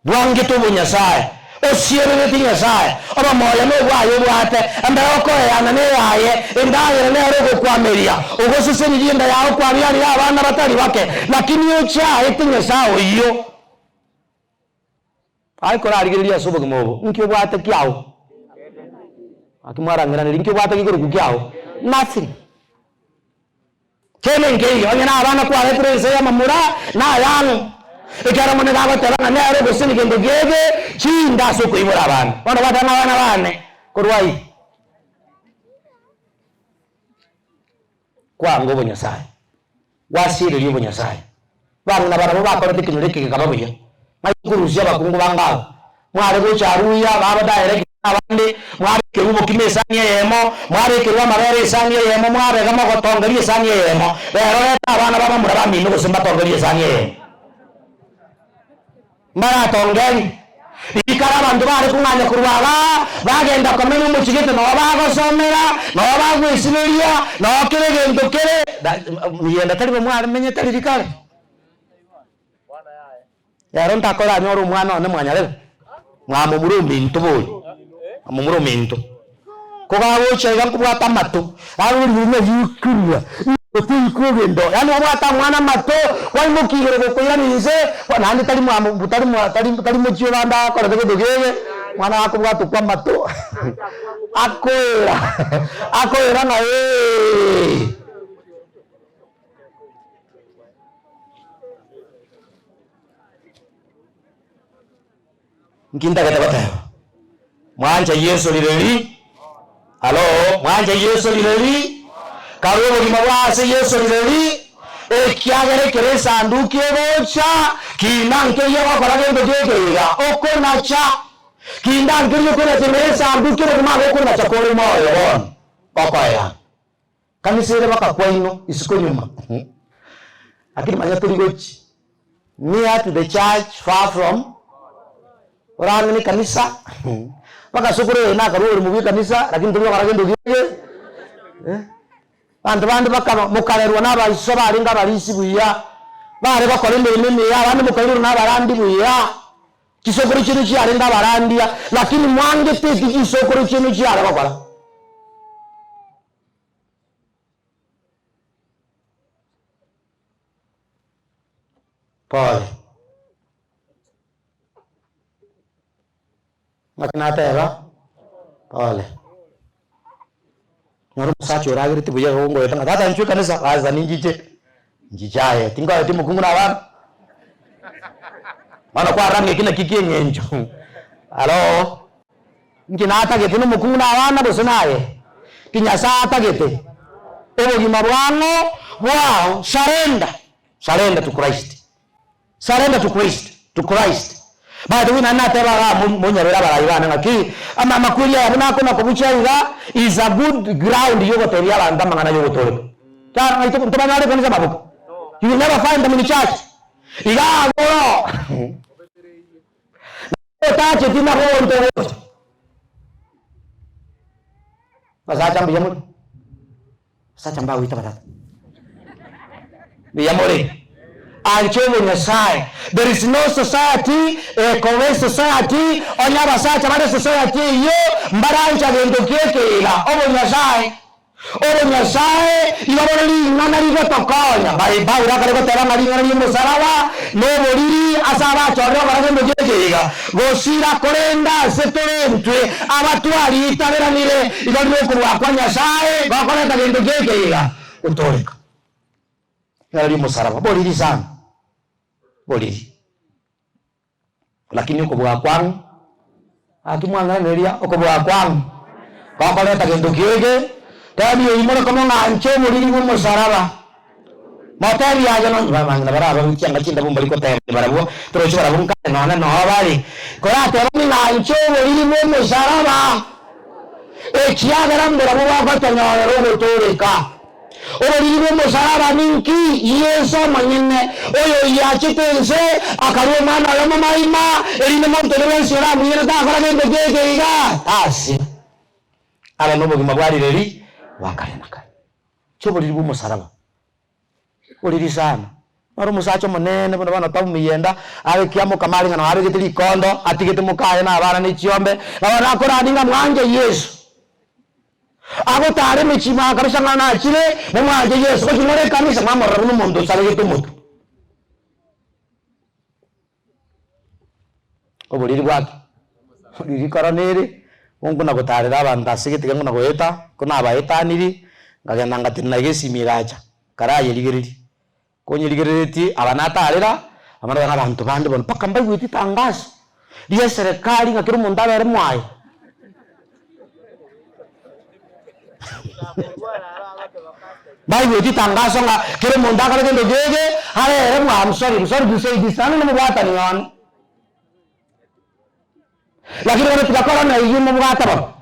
bwange tubunyasaye osiyere tinga sai aba moya no bwayo bwate amba oko yana ne yaye indaye ne rogo kwa meria ugosese ni yenda yao kwa yari abana batari bake lakini ucha etinga sao iyo ai kora arigiria sobo gmobo nkyo bwate kyao akimara ngana ni nkyo bwate kiguru kyao nothing kene ngei onyana abana kwa reference ya mamura na yanu ikara mone dago tera na ero gosini gendo gege chinda soko ibora abana bana batana bana bane korwai kwa ngobo nyasaye wasire libo nyasaye bana bana bakora tikinureke kababuya maikurushya bakungu bangabo mware gocharuya baba direct abandi mware kerubo kimesanye yemo mware kerwa mabere sanye yemo mware gamo gotongerie sanye yemo bero leta abana baba muraba mino gosimba tongerie sanye yemo mara tongeri ikara bantu bari kunganya kurwara bagenda komenya umuchigete no bagosomera no bagwisibiria no kiregendo kere miyenda tari mware menye tari bikare yaro ntakora nyoro mwana ne mwanya leo mwamo muruminto boy amuruminto ko gawo chega kubwata mato ari bimwe vyikirwa otikugendo yani wabata mwana mato kwa mukigere gokoira nize kwa nandi tari mwamo tari muchiyo banda ko rege dogege mwana akubwata kwa mato akoera na nginda kata bata mwanja Yesu lireli halo mwanja Yesu lireli karubo gimawase Yesu lireli ekyagere kere sanduki bocha kinanke yawa baragendo gegega okona cha kinanke yokona temere sanduki ngoma okona cha kore moyo bon papaya kanisere bakakwaino isiko nyuma akini manyaturi gochi near to the church far from orang ni kanisa maka sukure na karu mu kanisa lakini tulio karagendo gege bantu baka mukalerwa naba isoba aringa balisi buya bare bakora nene ya bandi mukalerwa naba randi buya kisokuru kintu ki aringa barandia lakini mwange teki kisokuru kintu ki ara bakora pole makanata era pole nyoro musacho ragiri tibuye ngo yetanga tata nchu kanisa aza ninjije njijaye tinga timu kungu na bana mana kwa rangi kina kikienyenjo alo ngina atagete no mukungu na bana bosonaye kinyasa atagete obugima bwango wow surrender to Christ bado wina natera munyabera barayibana ngaki ama makuria yabona ko nakubuchaira is a good ground yogo teria banda mangana yogo tole ta ngito ntobanyare kwanza mabuko you will never find them in church igabo tache tina ho ntoro masacha mbiyamu sacha mbawi tabata biyamore Anchovo Nyasai. There is no society, a correct society, or never such a society. You, Mbarancha, and the Kekela, over Nyasai. Over Nyasai, you only Nanarigo to call by Baura Terramari Musarawa, nobody, Asara, Chorra, and the Kekela. Gosira Corenda, Setorente, Abatuari, Taveramile, you don't know Nyasai, Bacola, and the Kekela. Utoric. Nari Musarawa, body sana. Boli lakini uko bwa kwangu atumwana neria uko bwa kwangu kwa leta gendo kiege tani yimona kama ngancho muri ni musaraba motari ya jano bamanga baraba mchanga chinda bumbali ko tayari barabo trocho barabo kana no bali kora tani ngancho muri ni musaraba ekiagara mbarabo bakatanya rogo toreka Oririgo musaraba ninki yeso manyene oyo yachitense akaruo mana lama maima erine montelero sira muyere ta akora gendo gege iga asi ala no bugima bwari reri wakare nakare cyo buririgo musaraba oriri sana Aro musacho munene bana bana tamu miyenda ari kiamo kamari ngana ari gitiri kondo atigite mukaye na abana ni chiombe na bana akora ninga mwanje Yesu ago tare michima kabisa ngana achire mu mwanje Yesu ko chimore kanisa mama rumu mundo sale gitu mutu obuliri bwaki oliri karanere ungu na gutarira abantu asigite ngo na goeta kuna abaetaniri ngagenda ngatina igesimiraja karaye ligiriri konyirigereti abanatarira amara n'abantu bandi bona paka mbayiti tangazo liye serikali ngakiro mundabere mwaye bayiti tangazo nga kiro mundakare kendo gege are mwa I'm sorry to say this sana ni mwata ni on lakini wale tukakora na yimo mwata ba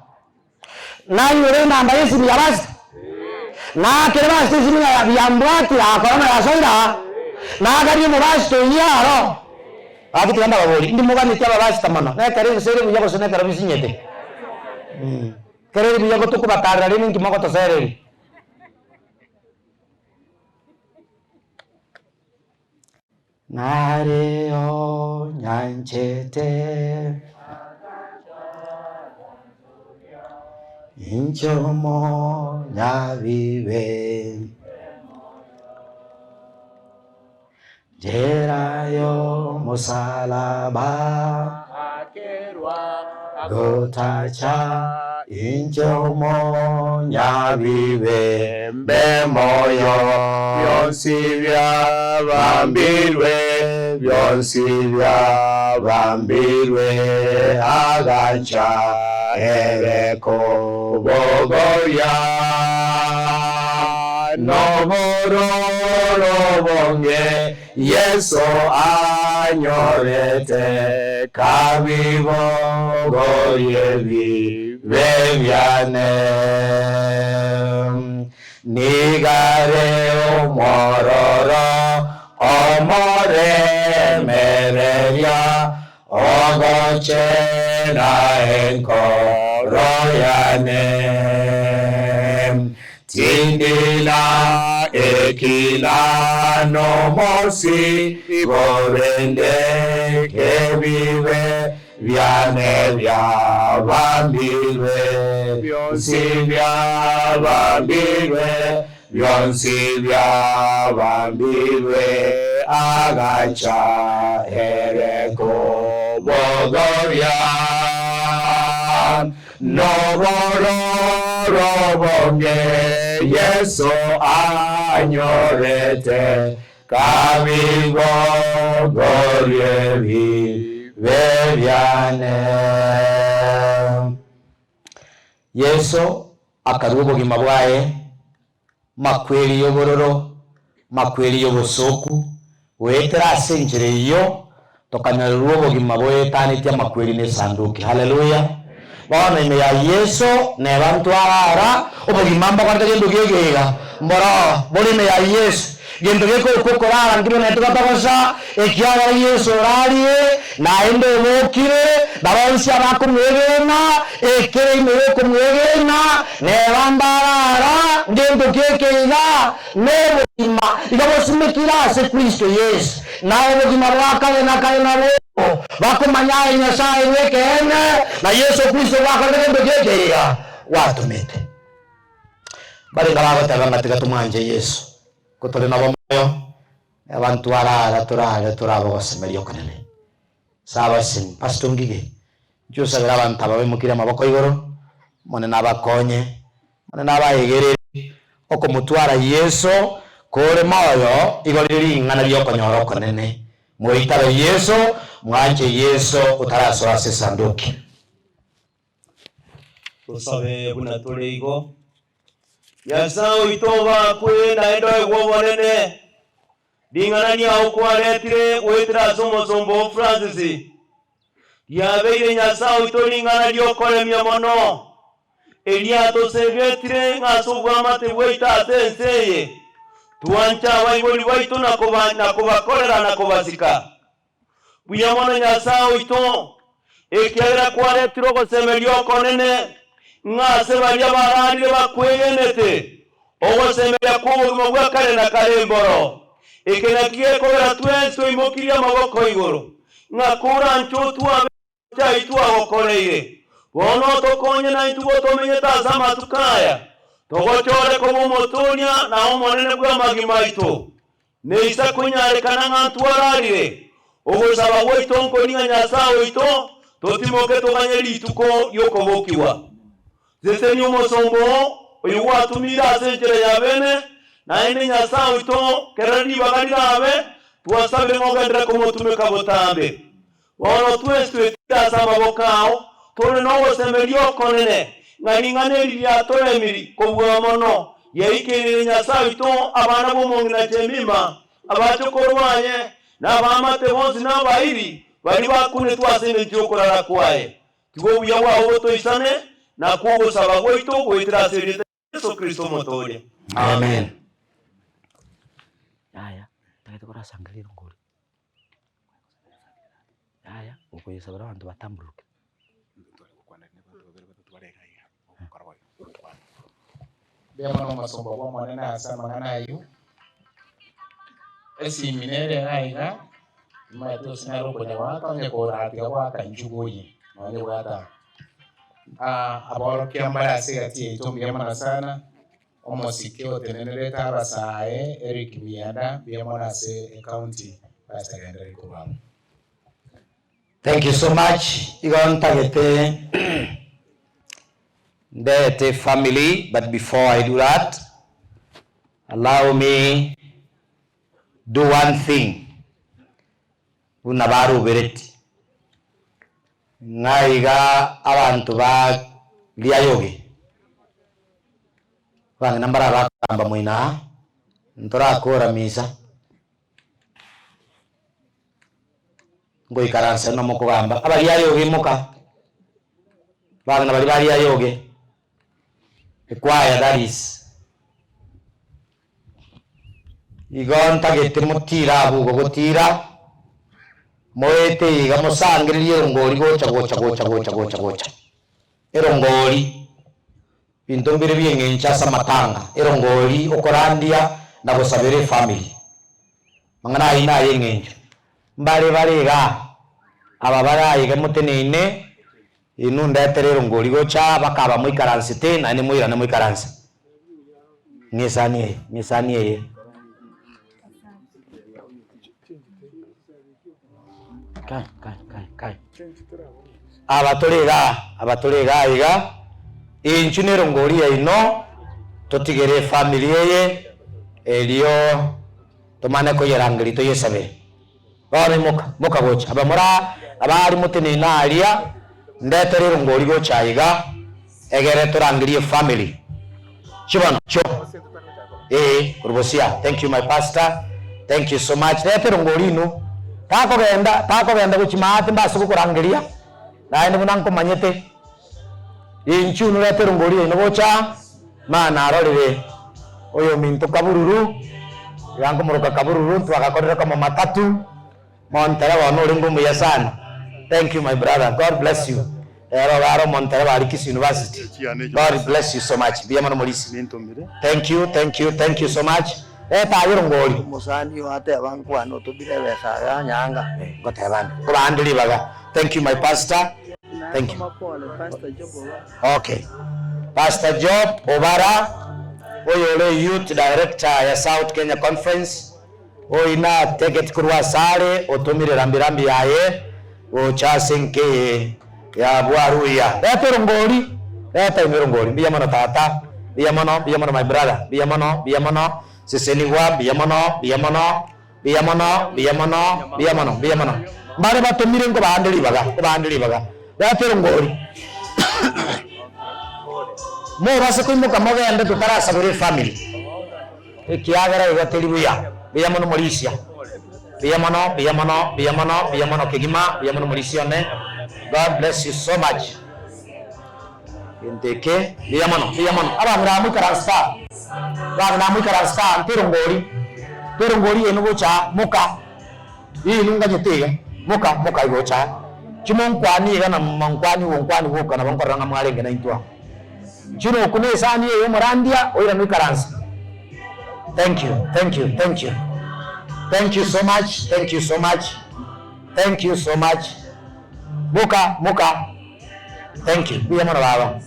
na yure na mbayisi biyabasi na kireba sisi ni ya mbwati akora na yasoira na gari mu basto yaro akiti kanda baboli ndi mugani cyaba basta mana na kare sere mu yako sene kare bisinyete kare bi yako tuku batara rini ngi mako to sere nare o nyanchete inchomo nyavive jerayo musalaba gotacha inchomo nyavive bemoyo byonsivya bambirwe agacha ereko bogoya nohoro bonge Yeso anyorete kavivo goyevi veviane nigare omororo omore mereya ogochera enko royane tindila ekila no mosi gorende kevive viane vya bambilwe vyonsi vya bambilwe agacha ereko bogoria robonge Yeso anyorete kavigo gorievi veviane Yeso akarugo gimabwae makweli yobororo makweli yobosoku wetera asenjere yo tokana rugo gimabwae tani tia makweli ne sanduki haleluya bana ime ya Yesu ne bantu ara obogimamba kwanda gendo gegega mbora boli me ya Yesu gendo geko kokora ngiro ne tukatakosa ekiara Yesu ralie na ende mokire babansi abakumwegena ekere imeko mwegena ne bambara gendo gegega ne bogima igabosimikira se Kristo Yesu na obogima bwakale na kale na bakumanya Nyasaye wekene na Yesu Kristo wakagendo gegega watumete bari ngaba tabanga tumanje Yesu kutole nabo moyo abantu arara turabo basemelyo kanene saba sin pastor ngige cyose abantu ababe mukira maboko igoro mone nabakonye mone nabayegere oko mutwara Yesu kore moyo igoriri ngana lyokonyoro kanene muitara Yesu mwanje Yesu utarasora sesanduki tusabe bunatole igo Yasao itoba kwe na endo egwobonene dinganani au kwaletire wetira somo sombo Francis yabeire Yasao itolingana lyokole myamono Eliato sevetire ngasubwa mate weita senseye tuancha waigoli waitu na kubakolera na kubasika buyamono Yasao ito ekiera kwaletiro gosemelyo konene ngase balya barandire bakweyenete ogosemelya kubugimo bwakale na kalemboro Ikinakie kora twenso imokiria maboko iguru. Ngakura ncho tuwa chai tuwa okoreire. Bono tokonye na intubo tomenye tazama tukaya. Togochore kobo motonia na omonene bwa magimaito. Neisa kunyare kananga tuwararire. Ogosaba goito nkoninga nyasao ito. Totimoke toganye lituko yokobokiwa. Zese nyumosombo oyuwa tumira senjere ya bene. Na ine nyasao ito kerani bagarira abe. Tuwasabire ngogendere komotumeka botambe. Wano tuwestwe tida sama bokao. Tole nogo semelio konene. Ngani liya tole miri kobuwa mono. Yeike nyasao ito abana bomongi na jemima. Abacho korwanye. Na bamate bonsi na bairi. Bali bakune twasene jokorara kwaye. Tigo buya waho to isane. Na kugo sabago ito goitira serite Yesu Kristo motoye. Amen. Yaya, takete kora sangaliro ngori. Yaya, ukoye sabara bantu batamburuke. Bia mano masombo kwa mwana asama ngana yu. Esi minere ngaiga. Maito sinaro kwenye waka nye kora tia waka njugoyi. Mwenye wata. Aboro kiambara asegati ito bia mano sana. Omosikio tenenere taba sae Eric Miada bia mano ase county Pastor Gendry Kubamu. Thank you so much. Igon tagete the family, but before I do that, allow me do one thing. Unabaru bereti. Ngaiga abantu ba liayoge. Bang nambara bakamba moina. Ntora akora misa. Ngoi karansa no mokugamba. Aba liayoge moka. Bang nabali liayoge. The choir that is. Igon tagete mutira abugo gotira. Moete iga musangiri erongori gocha. Erongori. Pintombire biengencha samatanga. Erongori okorandia na gosabere family. Mangana ina yengencho. Mbare barega. Ababara iga mutenene. Inunda terero ngori gocha bakaba mu ikaranse na ni muira na mu ikaranse ngesanie kai abatorega iga inchunero ngori ino totigere family ye elio tomane ko yerangiri to yesabe bane muka gocha abamura abari mutene na alia ndetere ngori go chaiga egere turangirie family chibano cho kurbosia. Thank you my pastor, thank you so much. Ndetere ngori no tako benda kuchimate mbasu kurangiria na ene munanko manyete inchu no ndetere ngori no gocha mana arorire oyo minto kabururu yango muruka kabururu twakakorera kama matatu montera wa no ringo muyasana. Thank you, my brother. God bless you. University. God bless you so much. Thank you so much. Thank you, my pastor. Thank you. Okay. Pastor Job Obara, Oyole Youth Director ya South Kenya Conference. Oina ticket kurwa sare, otumire rambirambi yaye. Ochasenke ya Bwaruya. Leta ngori. Biyamono tata. Biyamono my brother. Biyamono. Siseniwa. Biyamono. Mbare batumire ngo bahandiri baga. Leta ngori. Mo base kumuka mogende tutarasa buri family. Ikiagara igateri buya. Biyamono Malaysia. Biyamono Kigima, Biyamono Mauritione. God bless you so much. Inteke, Biyamono. Abangiramu karasta, Terongori enugocha, muka. Hii nunga jetega, muka igocha. Chimonkwani gana mankwani woka na bankoranga mwalenga na intwa. Chino kune sani yo morandia oira nukaransa. Thank you. Thank you so much. Thank you so much. Thank you so much. Muka. Thank you. Biyamono baba.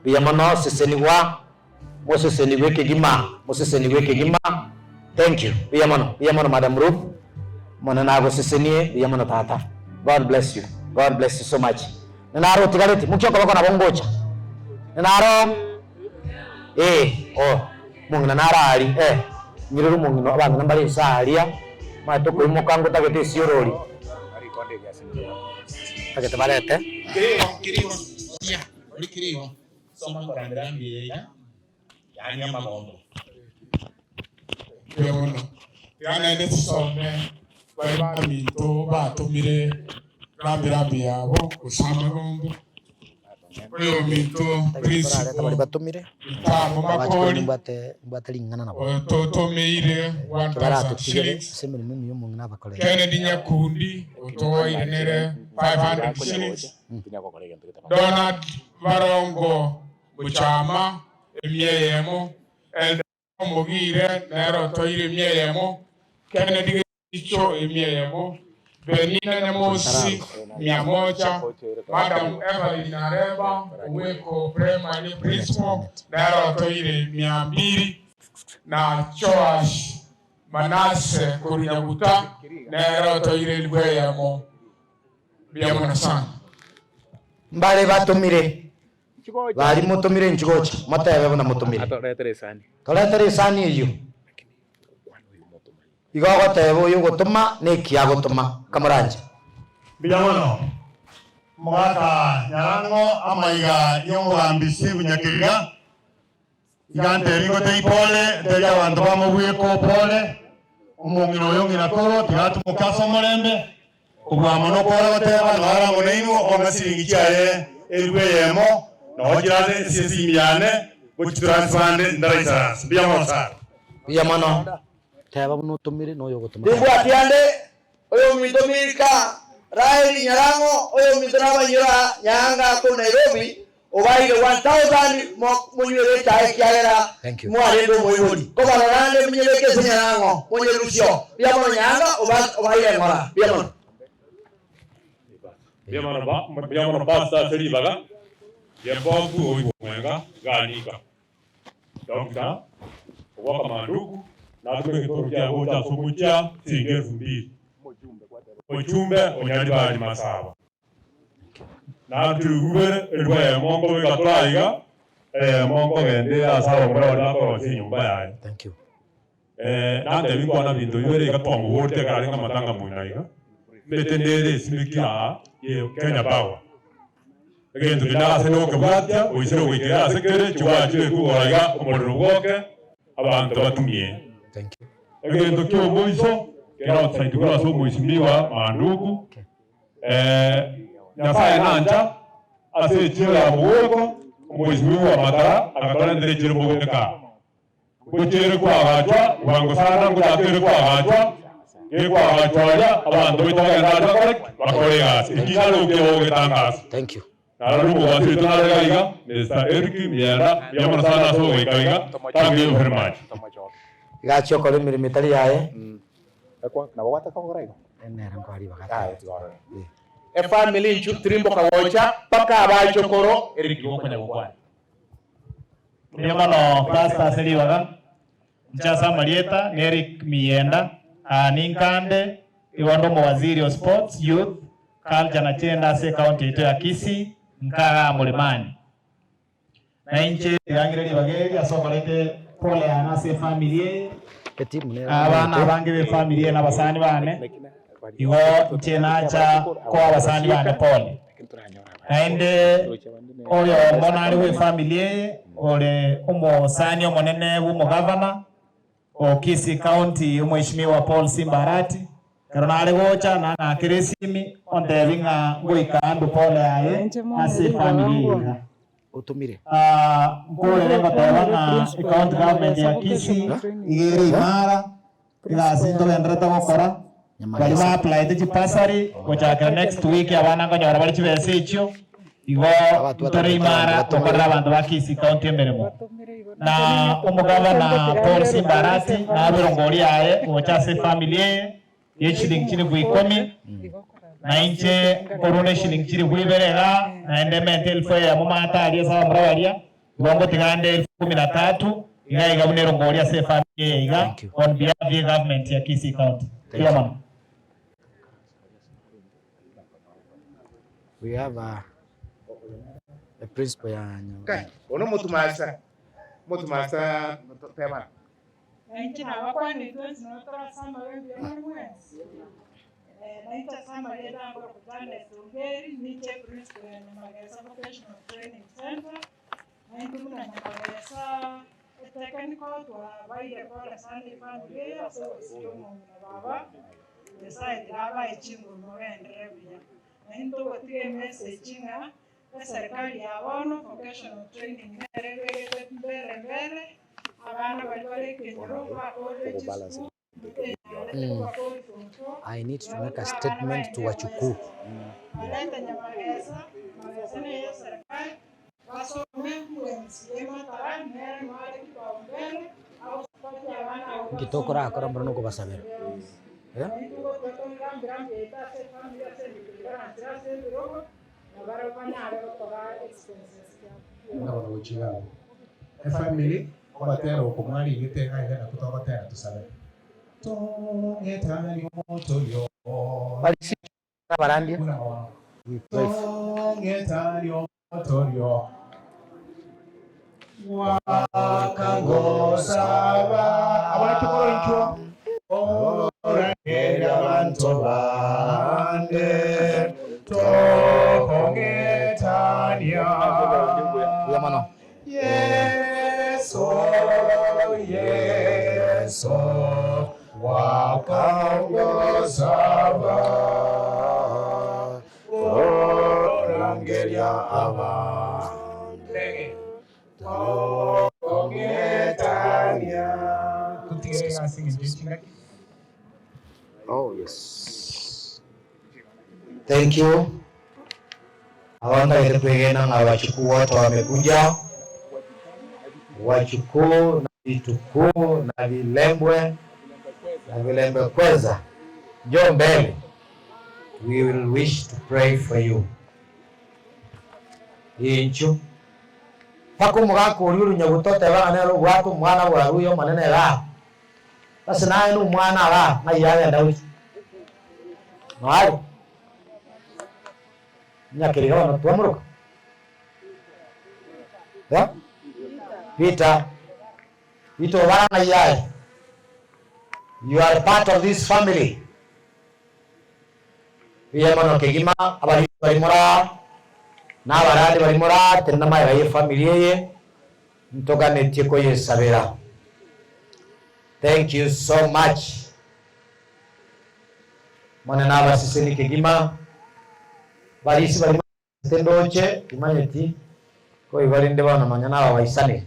Biyamono seseniwa. Moseseniwe kegima. Thank you. Biyamono Madam Ruth. Monanago sesenie biyamono tata. God bless you. God bless you so much. Nenaro tigareti mukyoko bako nabongocha. Nenaro mungina narali nyiruru mungino abantu nambali salia matoko imokango tagete sioroli tagete barete kiriwo ya kiriwo soma ngandira mbiyeya yani amamondo Yono yana ende some bari minto batumire rambi yabo kusama gombo Oyo minto principal batumire tamo makoli batalingana nabo toto meire 1000 shillings semeni mimi yomo ngana bakole Kennedy Nyakundi otoa irenere 500 shillings Donald Varongo Buchama emyeyemo Elda Mogire nero toire emyeyemo Kennedy Icho emyeyemo Benina Nemosi Miamocha Madam Evelyn Nareba Weko Primary Principal nero toire miambiri na Joash Manase Kurinyabuta nero toire libweyemo biyamona sana mbale batumire bali mutumire nchigocha mata yawe na mutumire toletere sani iyo igogo tebo yo gutuma neki agutuma kamuranje biyamona mwaka nyarango amaiga yongambisi bunyakiriga igante ringo teipole teja bantu bamubuye ko pole umungino yongina ko tiratu mukaso morembe ubwamo no kora bateba ngara muneinu ongasiringi cyaye elweyemo no jirade sesimiane butransfande ndaraisa biyamona teba mutumire no yo gutuma Dingu atiande oyo mitomika Raili Nyarango oyo mitonaba nyira nyanga ko Nairobi obaire 1000 munyere chae kiagera mwalendo moyoni ko balorande munyere ke Nyarango munyere rusio biyamona nyanga obaire ngora biyamona basta seri baga yebobu oyo mwenga ganika dokta waka mandugu na tumekitorkia goja sumucha singe 2000 ojumbe onyali bali masaba na tuwe elwe mongo wekatwaiga mongo gende asaba mura wako si nyumba yae thank you nande bingo na bindo yore gatwamu wote kalinga matanga munaiga metendere simikia ye Kenya Power agendo bila seno kablatya oisero wikira sekere chwaje kuoraga omorero woke abantu batumie thank you agendo kyo moiso kera tsaitugura so moisimiwa mandugu nyasaye nanja ase chira muweko moisimiwa matara akabana ndere chira muweka kuchere kwa gachwa wango sana ngutakere kwa gachwa kwa gachwa ya abantu bitaga ndada bakore gas ikizalo ukyo getangas thank you Narugo wasi tunarega Mr. Eric Miana yamana sana so wekaiga thank you very much gacho kole milimitari yae na wata ko rego enera ngwali bakata family trimbo kawocha paka abachokoro Eric gokanya gokwana Biyamano Pastor Seliwaga Mchasa Marieta Eric Mienda Ninkande iwando waziri wa sports youth culture na chenda se county ito ya Kisii nkaga mulimani na inche yangire bageri asokolete pole anase family abana bange be family na basani bane iwo nchenacha ko abasani bane pole naende oyo monali we family ole umosani omonene wo governor o Kisii county umheshimiwa Paul Simbarati Karonale gocha na kiresimi ondevinga ngoika andu pole aye ase family utumire mpole lengo tawanga account government ya Kisii igere imara ila sinto vendreta gukora bali ba apply the pasari gocha next week abana ngonyora bali chibese icho igo tore imara okorera abantu ba Kisii County emeremo na omugabana Paul Simbarati na birongori yae ochase family ye shilingi chiri bwikomi na inche korone shilingi chiri bwiberega na endement elfu ya mumata aliesa murawaria bongo tigande 13 iga igabune rongori ya se family iga on behalf of the government ya Kisii County. We have a principal ya okay ono mutumasa tema Naintina wakwani tuwezi notora sama wewe mwezi. Naita sama leda kwa kutane Songeri niche principal ya Nyamagesa Vocational Training Center. Naintu muna Nyamagesa technical to baile kwa sandi family so sio mwana baba. Decide lava ichingo mwende bia. Naintu watie message nga serikali ya bono vocational training mbele I need to make a statement to Wachukuu. Kitokora akora mbona uko basabera. Eh? Ngabona uchigawo. Family obatera okumwali igitenga igana kutobatera tusabe. Tongetani motolyo. Balisi barandia. Tongetani motolyo. Wakangosaba abachukoro incho. Orangera bantu bande. Tongetania. Yamano. Yeso, Yeso, wakangosaba, orangelia abande, tongetania. Oh yes. Thank you. Awanda ile pegena na Wachukuu wote wamekuja. Wachukuu na Vitukuu na Vilembwe na Vilembwe kweza. Njoo mbele. We will wish to pray for you. Inchu. Pako mugako uriuru nyagutote bana ro gwako mwana wa ruyo manene la. Basi naye no mwana la na yaye Daudi. Mwali. Nyakiriga wana tuamuruka. Ya? Peter, ito bana yaye. You are part of this family. Yamano kegima abali balimora na barade balimora tena mai ya familia ye ntoka netiko yesabera. Thank you so much. Mana na basiseni kegima balisi balimora tendoche imanyeti ko ibarinde bana manyana waisane.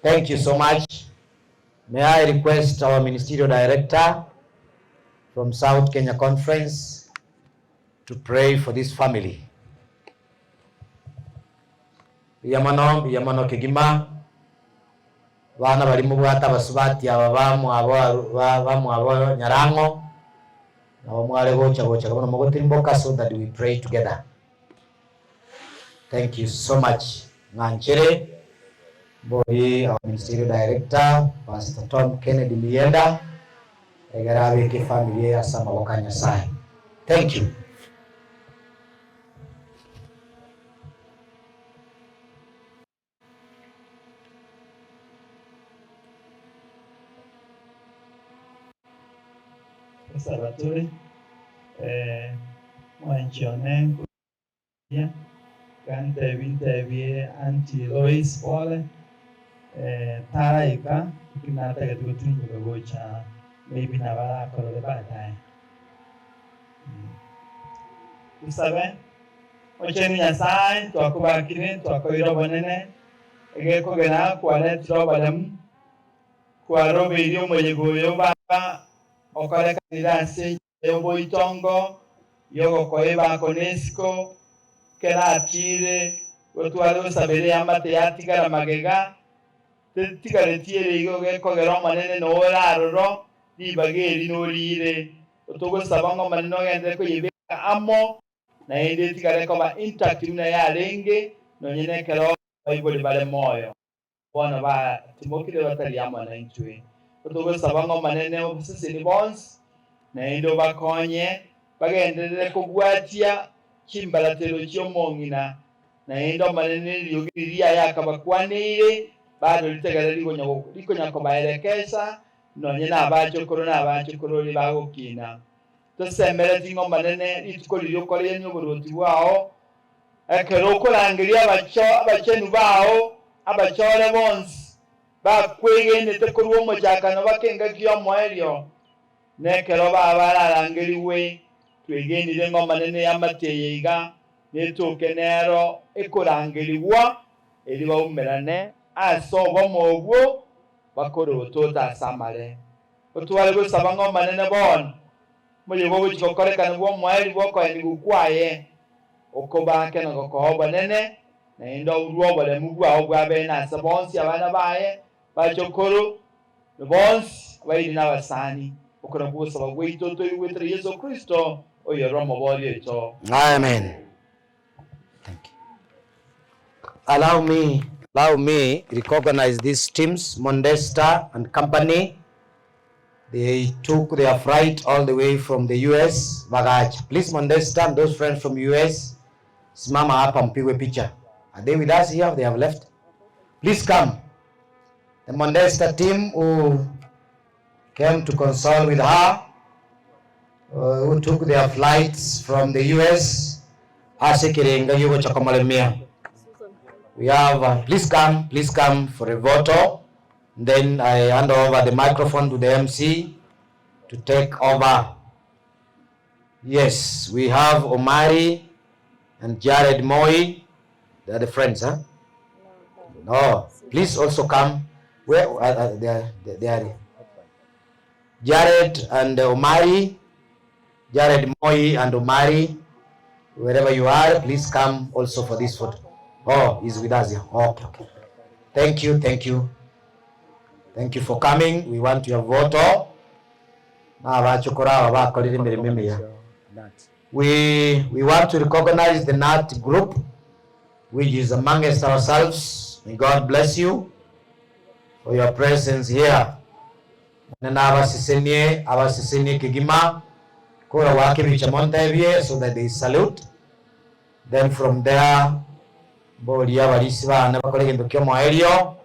Thank you so much. May I request our ministerial director from South Kenya Conference to pray for this family. Yamano kegima bana bali mu bwata basubati abamu abo nyarango na bamwale gocha kabona mugotimboka so that we pray together. Thank you so much. Nganchere Boy, our ministerial director, Pastor Tom Kennedy Mienda, egarabe ke familia ya sama wakanya sai. Thank you. Sabaturi, Manchone, Kante Vinte Anti Lois Pole. Taraika kinataka tukutungu gocha maybe na bala kolo de baadaye. Usabe ocheni Nyasaye twakubakire twakoira bonene egeko gena kwale trobalem kwaro video mwegoyo baba okale kandidanse yobo itongo yogo koeba konesco keratire gotwara sabere yamate yatigara magega tigare tiere igoge kogero manene no oraroro dibageri no lire otogo sabango maneno gende ko yebe amo na ende tigare ko ba intact na ya renge no nyene kero Bible bale moyo bona ba timokile batali amo na intwe otogo sabango manene obsese ni bonds na endo bakonye bagendere kugwatia kimbalatero cyomongina na endo manene yogiriya yakabakwanire bado litegala liko nyako baelekeza nonye n'abacokoro n'abacokoro bagokina tosembere tingo manene itukoliro kole nyoboroti bwao ekero korangiria abachenu bao abachore bonsi bakwegene tekorwo mojakano bakenga kyo moerio nekero babararangiriwe twegenire ngo manene yamateyeiga netokenero ekorangiriwa eri baumerane asobo mogwo bakoro tota samare otwale go sabango manene bon moye bo chikokore kan bo mwali bo ko ni gukwaye okoba ke no ko banene na ndo uruo bale mugwa ogwa be na sabonsi abana baye ba chokoro bonsi abaidi na basani okora bo sabagwe itoto iwetre Yesu Kristo oyo romo boli eto. Amen. Thank you. Allow me recognize these teams, Mondesta and company. They took their flight all the way from the US, Bagaj. Please, Mondesta and those friends from US, simama hapa mpigwe picha. Are they with us here? They have left. Please come. The Mondesta team who came to console with her, who took their flights from the US, Asikirenga Yugo Chakomalemia. We have, please come for a voto. Then I hand over the microphone to the MC to take over. Yes, we have Omari and Jared Moi. They are the friends, huh? No, please also come. Where they are. Jared and Omari. Jared Moi and Omari. Wherever you are, please come also for this photo. Oh, he's with us here. Okay. Thank you. Thank you for coming. We want your vote. We want to recognize the NAT group, which is amongst ourselves. May God bless you for your presence here. Abasisenie Kigima, Kora Waki Vichamonte, so that they salute. Then from there, Bodia Varisiva never calling into Kyomo area,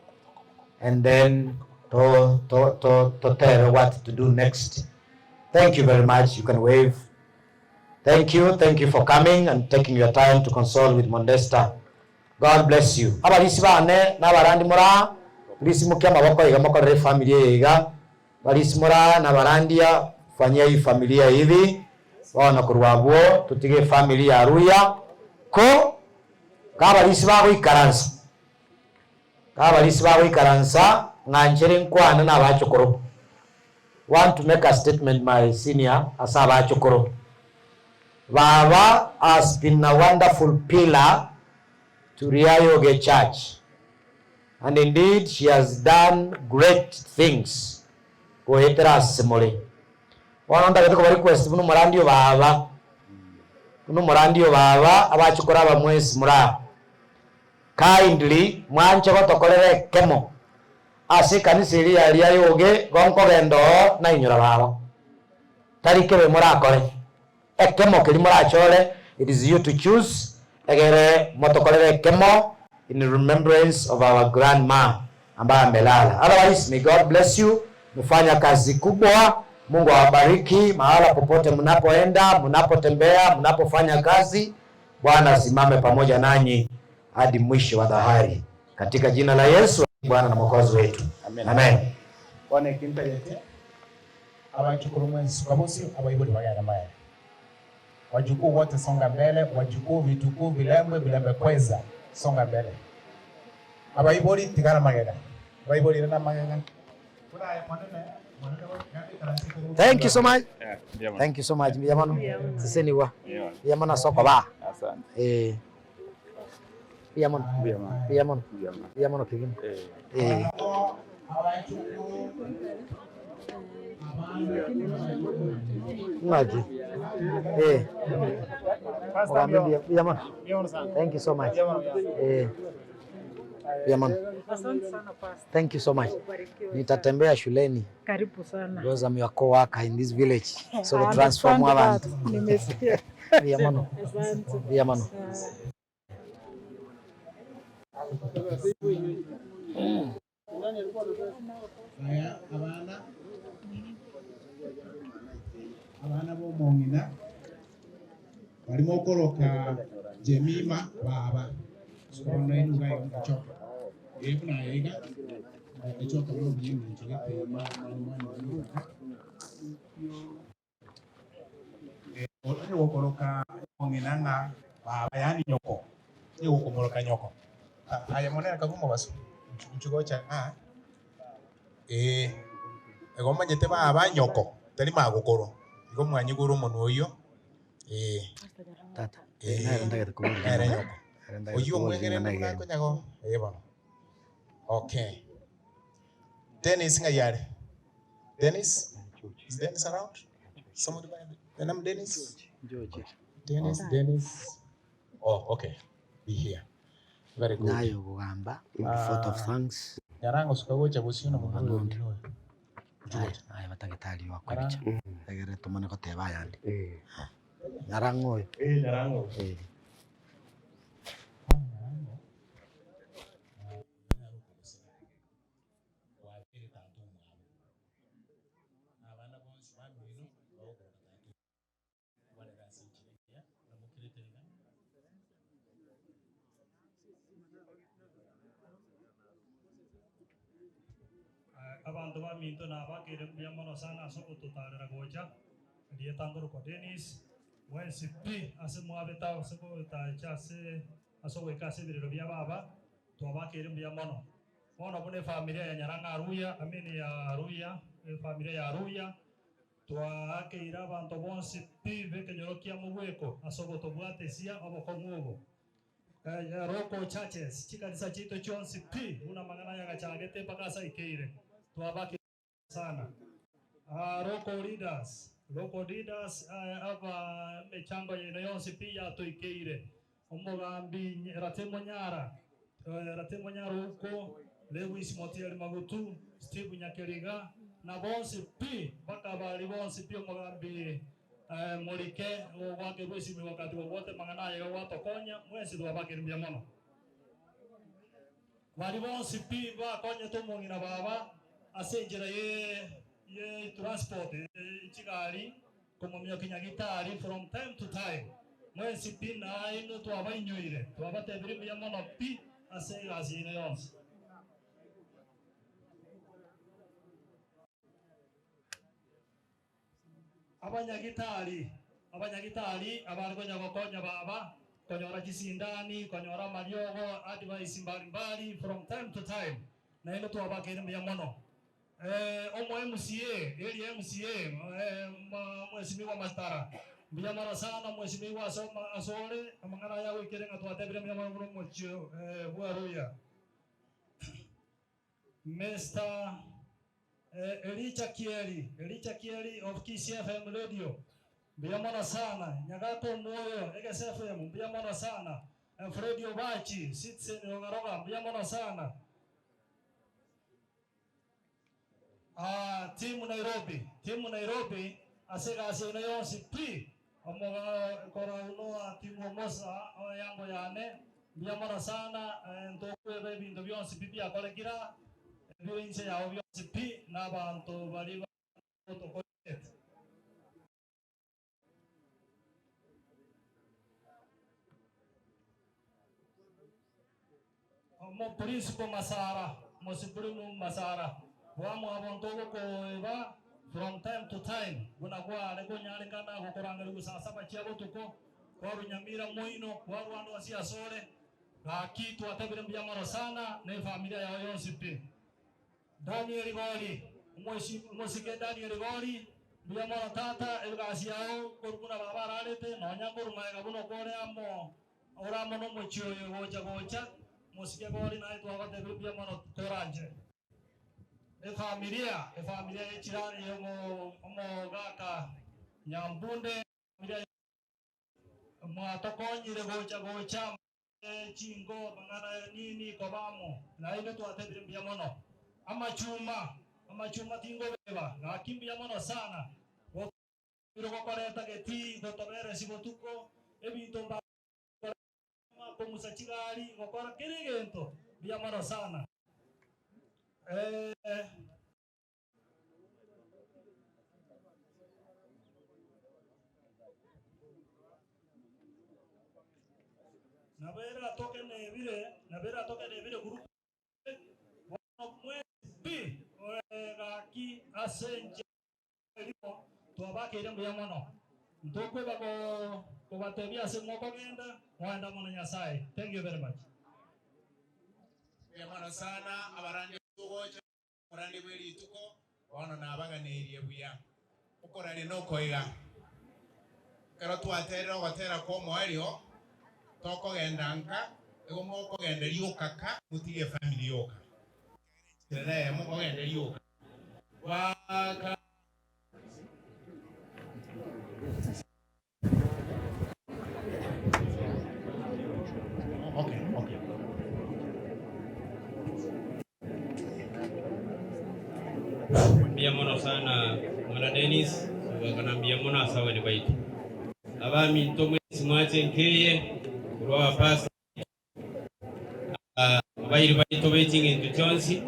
and then to tell what to do next. Thank you very much. You can wave. Thank you for coming and taking your time to console with Mondesta. God bless you. Abarisiva ne na barandi mura, please mukia maboko iga moko familia iga. Barismura na barandia fanyia hii familia hivi. Wana kuruabuo tutige familia aruya ko kabalisi bawe ikaransa nganchere nkwana na bachokoro. Want to make a statement, my senior asa bachokoro. Baba has been a wonderful pillar to Riayoge Church, and indeed she has done great things. Kohetera semole wanonda gato ko request bunu murandio baba abachokora bamwesi mura kindly mwanche gotokorere kemo ase kanisiri yali ayoge gonko gendo na inyura baba tarike be murakore ekemo kiri murachore. It is you to choose egere motokorere kemo in remembrance of our grandma ambaye amelala. Otherwise, may God bless you. Mfanya kazi kubwa. Mungu awabariki mahala popote mnapoenda, mnapotembea, mnapofanya kazi. Bwana asimame pamoja nanyi hadi mwisho wa dahari. Katika jina la Yesu Bwana na Mwokozi wetu. Amen. Bwana kimpelete. Abachukuru mwenzi kabosi abaibodi bagara maya. Wajukuu wote songa mbele, wajukuu vitukuu vilembe kweza songa mbele. Abaibodi tigara magera. Abaibodi na magera. Thank you so much. Thank you so much. Yamano. Siseni wa. Yamana soko ba. Asante. Biamono kigin. Ngaji. Biamono. Thank you so much. Biamono. Asante sana pastor. Thank you so much. Nitatembea shuleni. Karibu sana. Because I'm your co-worker in this village. So we transform abantu. Nimesikia. Biamono. Asante. Biamono. Abana b'omongina barimo okoloka Jemima baba sona inuga icho ebuna yega icho kamo byingi chigete olane wokoloka omongina nga baba yani nyoko ni wokomoloka nyoko aya monera kagumo baso nchugocha egomanyete baba nyoko tari magukoro igo mwanyiguru umuntu uyo Tata. nyoko uyu mwegere nako nyago bano okay Dennis ngayare Dennis is Dennis around somebody by the name Dennis Dennis oh okay be here very good nayo kugamba vote of thanks yarango sukagocha busino mu Ay matagitali wako bicha. Egere tumane ko teba yandi. Narango. Narango. Abantu baminto nabakire Biamono sana soko tutalera gocha ndiye tangoro kwa Dennis mwensi pi ase mwabeta soko tachase aso wekase birero bya baba twabakire Biamono mono bune familia ya Nyaranga Aruya amini ya Aruya familia ya Aruya twakira abantu bonsi pi bekenyorokia mugweko asoko tobwatesia obokomugo roko churches chikanisa chito chonsi pi una mangana ya gachagete pakasa ikeire twabaki sana local leaders aba mechango yene yonse pia toikeire omugambi Ratemo Nyara uko Lewis Motiel Magutu Steve Nyakeriga na bonse pi bakabali bonse pi omugambi Morike wake wesi mi wakati wote mangana ya watu konya mwezi twabaki Biamono bali bonse pi bakonya tomongina baba asenjera ye transport chigali como mio kinyagitari from time to time mwezi pina ino twabainyoire twabatebire Biamono pi asega asine yonse abanyagitari abarikonya gokonya baba konyora kisindani konyora mariogo advice mbalimbali from time to time na ino twabakire Biamono omo MCA mheshimiwa Mastara Biamono sana mheshimiwa Asore amangana ya wikirenga twatebire Biamono muno mocho Aruya Mr. Elicha Kieri of KCFM Radio Biamono sana Nyagato Moyo XFM Biamono sana Fredio Bachi Citizen Rogaroga Biamono sana timu Nairobi asega asena yonsi pi omoga kora uno timu mosa yango yane Biamono sana ntokwe bebi ndo yonsi pi akole kira bio inse ya yonsi pi na bantu bali to kolet mo principal Masara mo supremo Masara wamo abontogo ko eba from time to time gunakuwa aleko nyale kana gukorangala gusasaba chiabo tuko kwa Runyamira Moino kwa Rwanda asia sore kitu atabire Biamono sana na familia ya yonsi pi Daniel Goli musike Daniel Goli Biamono tata elgasiao korkuna baba ralete nonya koruma gabuno kore amo ora mono mochio gocha musike bori na itu agate bia mono toranje familia echirani mo gaka nyambunde familia mwatokonyire gocha chingo bangana nini kobamo na ile tuatebire bia mono amachuma tingo beba na kimbia mono sana biro kokoreta geti gotobere sigotuko ebinto mba komusachigari gokora kirigento bia mono sana nabera toke nebire grupo mwezi gaki asenje tuabake ile bia mono ntokwe bako kubatebia semoko genda mwenda mono nyasaye. Thank you very much. Bia sana abarandi tugocha murandi bweli tuko ono nabaganirie buya ukorane nokoiga kero twatera gotera ko mwario toko gendanga ego moko genderi ukaka mutige family yoka tere moko genderi yoka waka okay bia mono sana mwana Dennis wakanambia mono asawe ni baitu abami ntomwe simwache nkeye kuroa pasta abayiri baitu betinge ntuchonsi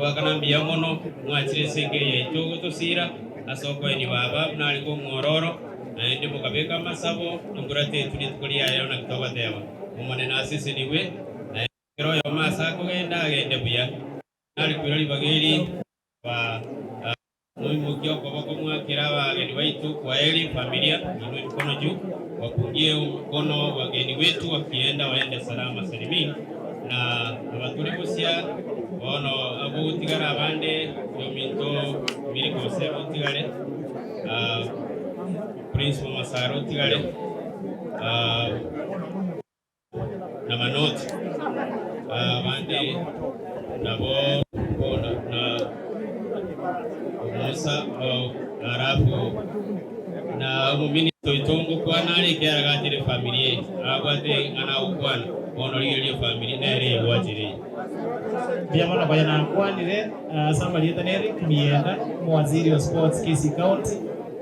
wakanambia mono mwachire sengeye itogo tosira asoko ni baba nali ko ngororo ende mukabeka masabo ngurate tuli tukuli ayo na kitoba dewa umane nasisi niwe kero yo masako genda agende buya nali kwirali bageri wa mukio kwa mwakira wageni wetu kwa eli familia inue mkono juu wapungie mkono wageni wetu wakienda waende salama salimini na abatulibusia ono abu tigara abande yo minto miri konsebo tigare Prince Masaro tigare na manoti abande nabo na Musa arafu na ministro itongo kwa nali kya gatire familia abate ana ukwana ono liyo familia nere wajire bia mono bayana kwanire samba lieta nere kimienda mwaziri wa sports Kisii County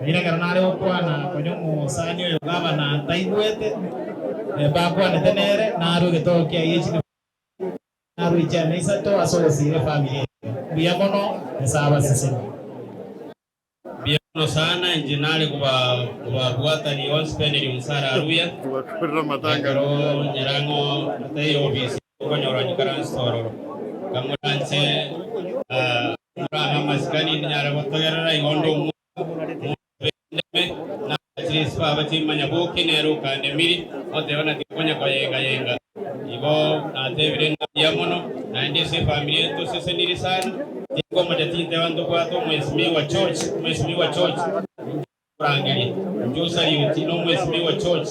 ina karanare okwana konyo musani yo gavana taibwete bakwana tenere naru getokia yechi naru ichana isato asosire familia bia mono esaba sisi biano sana enjinali kuba buata ni onspend ni msara aruya kubakurira matanga ro nyarango tayo obisi ko nyorani karan storo kamuranche murana maskani nyara botogera igondo na trispa abati manyaboki nero kande miri otebana kikonya kwa yenga ibo atebire na yamono na ndese familia to sese nirisana iko madatinte wandu kwa to mheshimiwa church Frangali Josari utino mheshimiwa church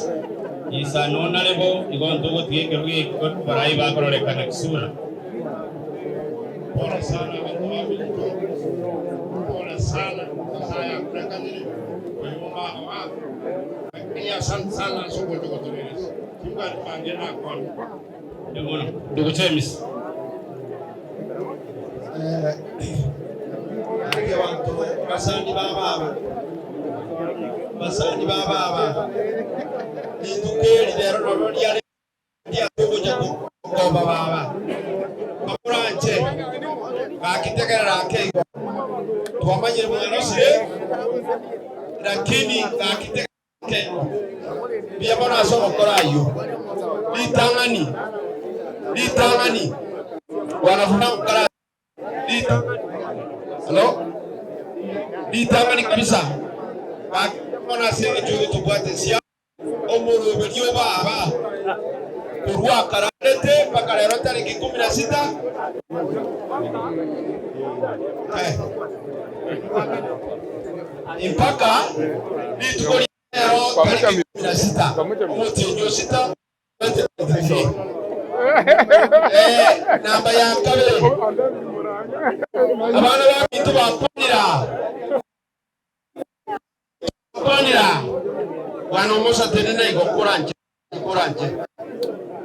isanona lebo igonto gotie keruye ko parai ba korore kana kisura pole sana pole sana saya kurekadiri kwa mama ya sana soko toko tuliris tunga tupange na kwa demono ndugu James basani baba nitukeli lero lolya ndia tukuja kukomba baba bakuranje bakitegera ake twamanyire mwanose lakini bakitegera bia bona so korayo litangani wanafuna kukara litangani kabisa ona senge chuo tubwate sia omuru belio baba kurwa karate paka lero tariki 16 impaka nitukoli lero tariki 16 omutinyo sita namba ya kabiri abana babitu bapanira wano musa tenena iko kuranje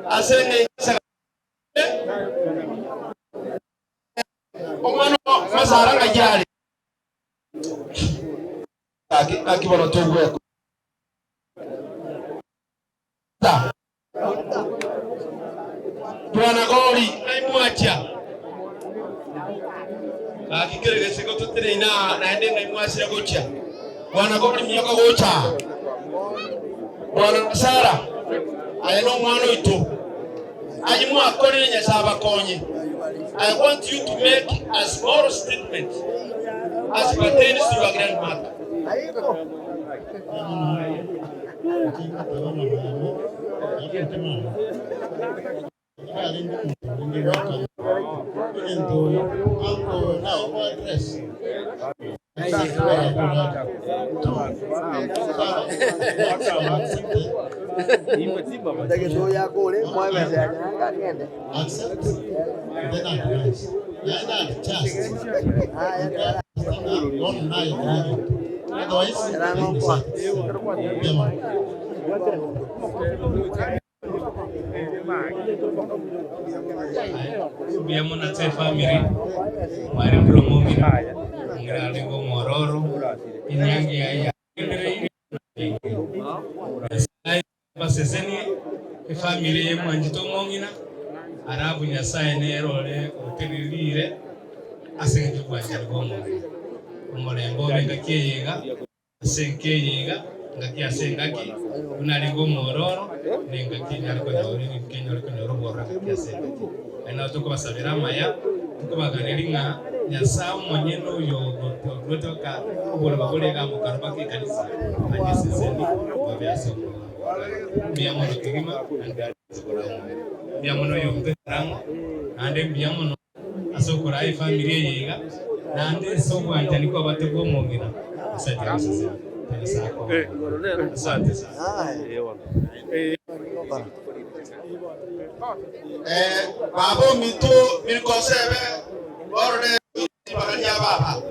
asenge omwana masara ngajali akibona togwe Bwana goli aimwacha akikere siko tutere na ende ngaimwasira gocha Bwana goli myoka gocha Bwana Sara ayeno mwana ito ayimu akore nyasaba konye. I want you to make a small statement as pertains to your grandmother. Biamo na te family mari promomi ngira lengo mororo inyangi ya baseseni family ye manjito mongina arabu nyasaye ne role otenirire asenje kwanja gomo omorembo benga kiyega asenkeyega ngaki asengaki unalingo mororo nenga kinyari ko nyori kinyori ko nyoro borra kiasengaki ena tuko basabira maya tuko baganiringa nyasa monyeno yo gotoka ubora bagore ga mukarba ke kanisa anyesezeni babiaso biamono kigima biamono yo mterango ande biamono asokora ai family yega nande soko anjani ko batego mongina asante asante sana babo mito milkosebe orde baganya baba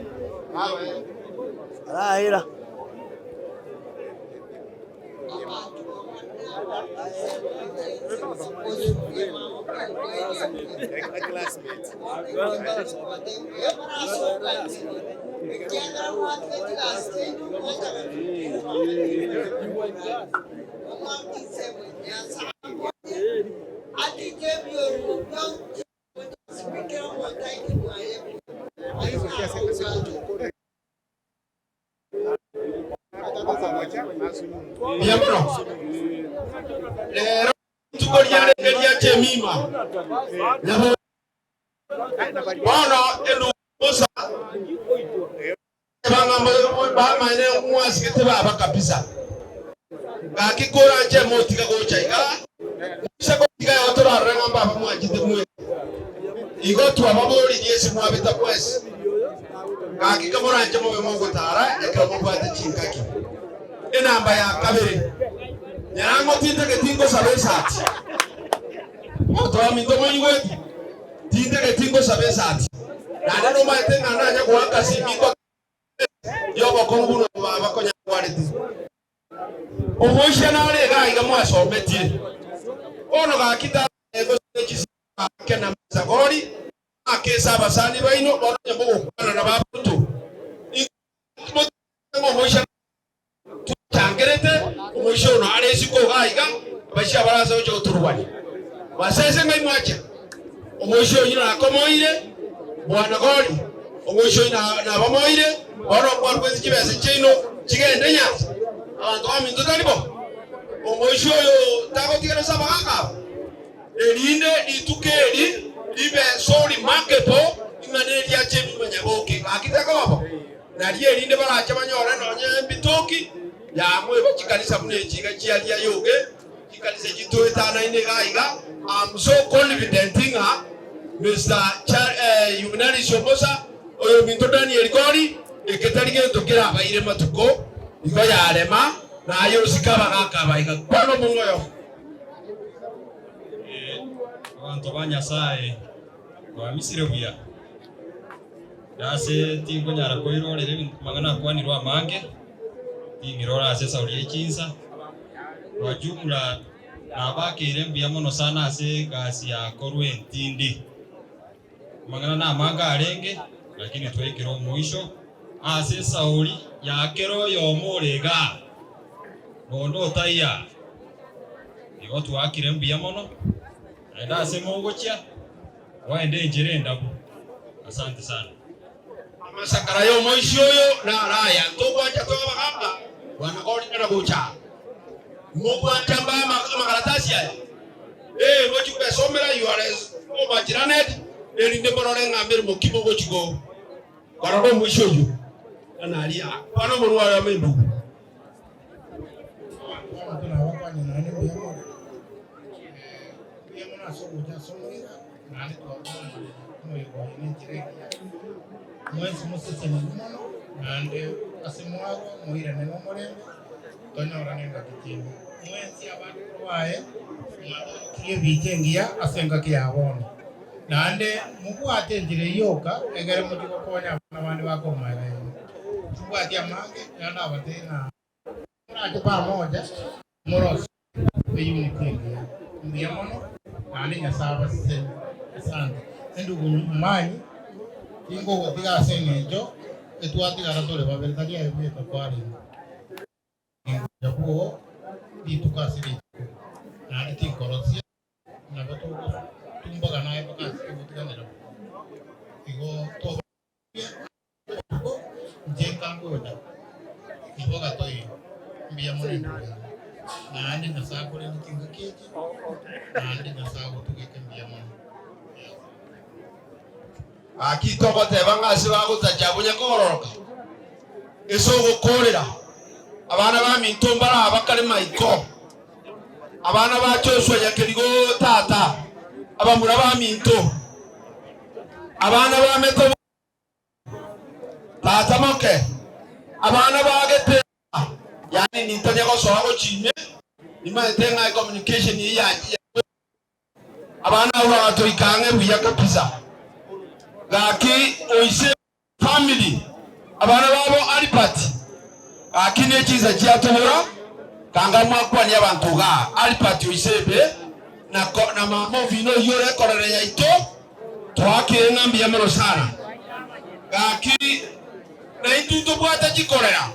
Rahira tukoriane kelia chemima bono elu musa ba mane mwasi kete baba kabisa akikora nje motika gocha iga musa gotika otora ranga baba mwajite mwe igo tu ababori yesi mwabita pues akikamora nje mwe mongo tara ekamubata chinkaki enamba ya kabiri Nyango tinte ke tingo sabesati. Moto wa minto mwenyewe tinte ke tingo sabesati. Na neno maite na nanya kuanga simiko. Yobo konguno baba konya kwaliti. Omoisha na ole ga iga mwa sometie. Ono ga kita ego chisi kena mzagori. Ake saba sani baino ono nyambo kana na baba tu. Omoisha Tangerete, umusho na aresi ko gaiga, basha baraza ojo turubani. Basese ngai mwacha. Umusho yina akomoire, bwana goli. Umusho na bamoire, bwana kwa kwezi kibese chino, chigende nya. Abantu aminto talibo. Umusho yo tago tigera sabaka. Elinde itukeli, libe sori marketo, ingane ya chemi manyaboke. Akitaka babo. Na liye elinde bala chamanyora no nyembitoki. Ya mwe bachikalisa mune chiga chialia yoge chikalisa chitoe tana ine gaiga. I'm so confident nga Mr. Yuminari Shomosa oyo minto Daniel Gori eketalige tokera abaire matuko igo ya alema na ayo sikaba gaka baiga kwano mungoyo abantu ba Nyasaye kwa Misiri buya yase tingo nyara ko irorere bintu magana kwanirwa amange ingirora ase sauri ekinsa wajumla nabakire mbia mono sana ase kasi ya korwe ntindi magana na amanga arenge lakini twekero mwisho ase sauri ya kero yo murega bondo taiya igo twakire mbia mono enda ase mongocha waende njere ndabu. Asante sana. Masakara yo mwisho yo na raya tokwacha toka hapa wanakodi na kucha mugwanja mbama makaratasi haya ngochi kusomera URS o bachiranet elinde borore ngambere mukimo gochigo karabo mwisho yo analia pano murwa ya mendu mwezi musese ni muno nande asimwago muhira ne nomorembe tonyora nenga kitimo mwezi abantu kwaye kiye bikengia asenga kiyabona nande mugwate njire yoka egere mujiko konya abandi bakomara mugwate amange yana abatena nande pamoja moros eyuni kengia ndiye mono nande nyasaba sise asante endugu manyi ingo wotiga sengejo etwati garatole babeltagia ebeta kwari yapo ditukasiri na tikorosia na bato tumbaga nae bakasi botiganera igo to jengango da iboga toyi mbia mone na andi na sakore ntingakeke na andi na sabo tukeke mbia mone akitoko tebangasi bagutajabunya kororoka esogo korera abana ba mintombara abakare maiko abana ba Joshua yakirigo tata abamura ba minto abana ba meto tata moke abana ba gete yani nitanya ko so ago chime ima tenga communication ya abana ba to ikange buya kapisa gaki oise family abana babo alipati akine chiza chiatobora kanga mwakwani abantu ga alipati oisebe na mamo vino yore korere yaito twake ngambi ya merosana gaki na ituto bwata chikorera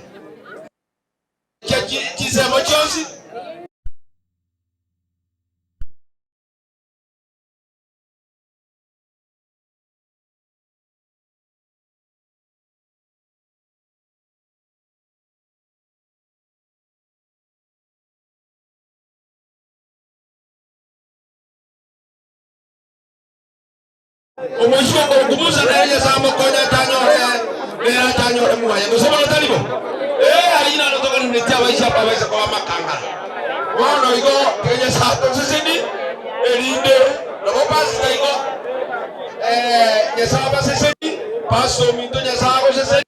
chiza mochozi omusho kumusa naye sambo konya tanyore era tanyore muwaye kusema talibo alina natoka nimetia maisha hapa maisha kwa makanga wono igo kenya sato sisini elinde lobo pasta igo nyesaba sisini paso minto nyesaba sisini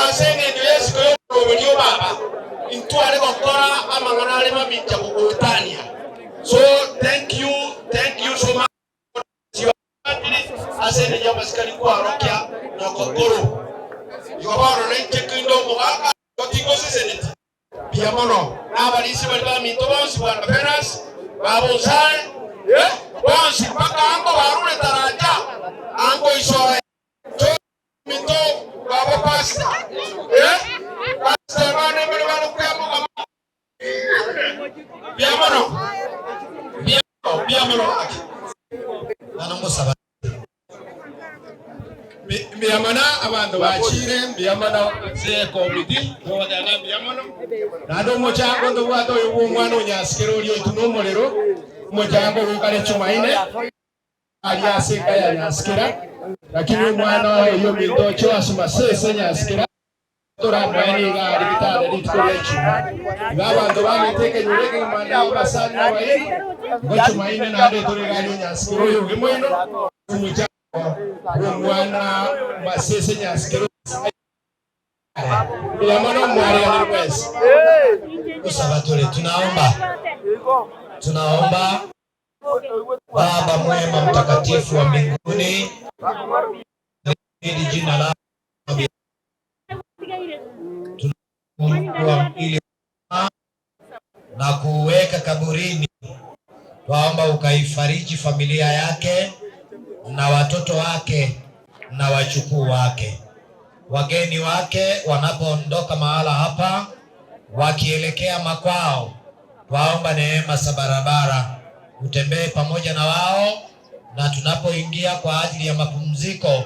asenge ndio yesu ko robelio baba intwale kokora amangana ale maminja kukutania. So thank you so much. Asene nyama sikali kwa rokia na kokoro yobaro nente kindo muhaka kotingo seseneti pia mono abalisi bali minto bonsi bwana Fenas babo sai bonsi paka ango barule taraja ango isoe minto babo pasta pasta bana mbele bana kwa mo pia mono ana musaba miyamana abantu bachire miyamana se komiti bogana miyamana nado mochango ndo bwato yubu mwana onyasikero lyo itunomorero mochango ukale chumaine aliaseka ya nyasikera lakini mwana yo mindocho asuma sese nyasikera tora mwani gaalitada litkolecho abantu bamiteke nyureke mwana basana wayi ngochumaine nado tore ga nyasikero yo gimoino mochango mwana basese nyasikero ya mwana mwari ya request usabatole tunaomba Baba mwema mtakatifu wa mbinguni, hili jina lako tunachukua mwili na kuweka kaburini. Twaomba ukaifariji familia yake na watoto wake na wajukuu wake, wageni wake wanapoondoka mahala hapa wakielekea makwao. Twaomba neema za barabara utembee pamoja na wao, na tunapoingia kwa ajili ya mapumziko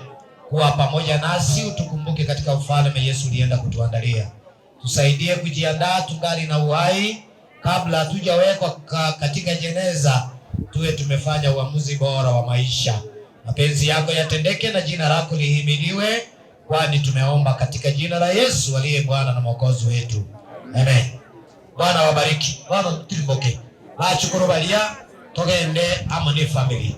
kuwa pamoja nasi, utukumbuke katika ufalme Yesu ulienda kutuandalia. Tusaidie kujiandaa tungali na uhai, kabla hatujawekwa katika jeneza tuwe tumefanya uamuzi bora wa maisha. Mapenzi yako yatendeke na jina lako lihimiliwe, kwani tumeomba katika jina la Yesu aliye Bwana na Mwokozi wetu. Amen. Bwana wabariki. Bwana tulimboke. Bachukuru balia togende amone family.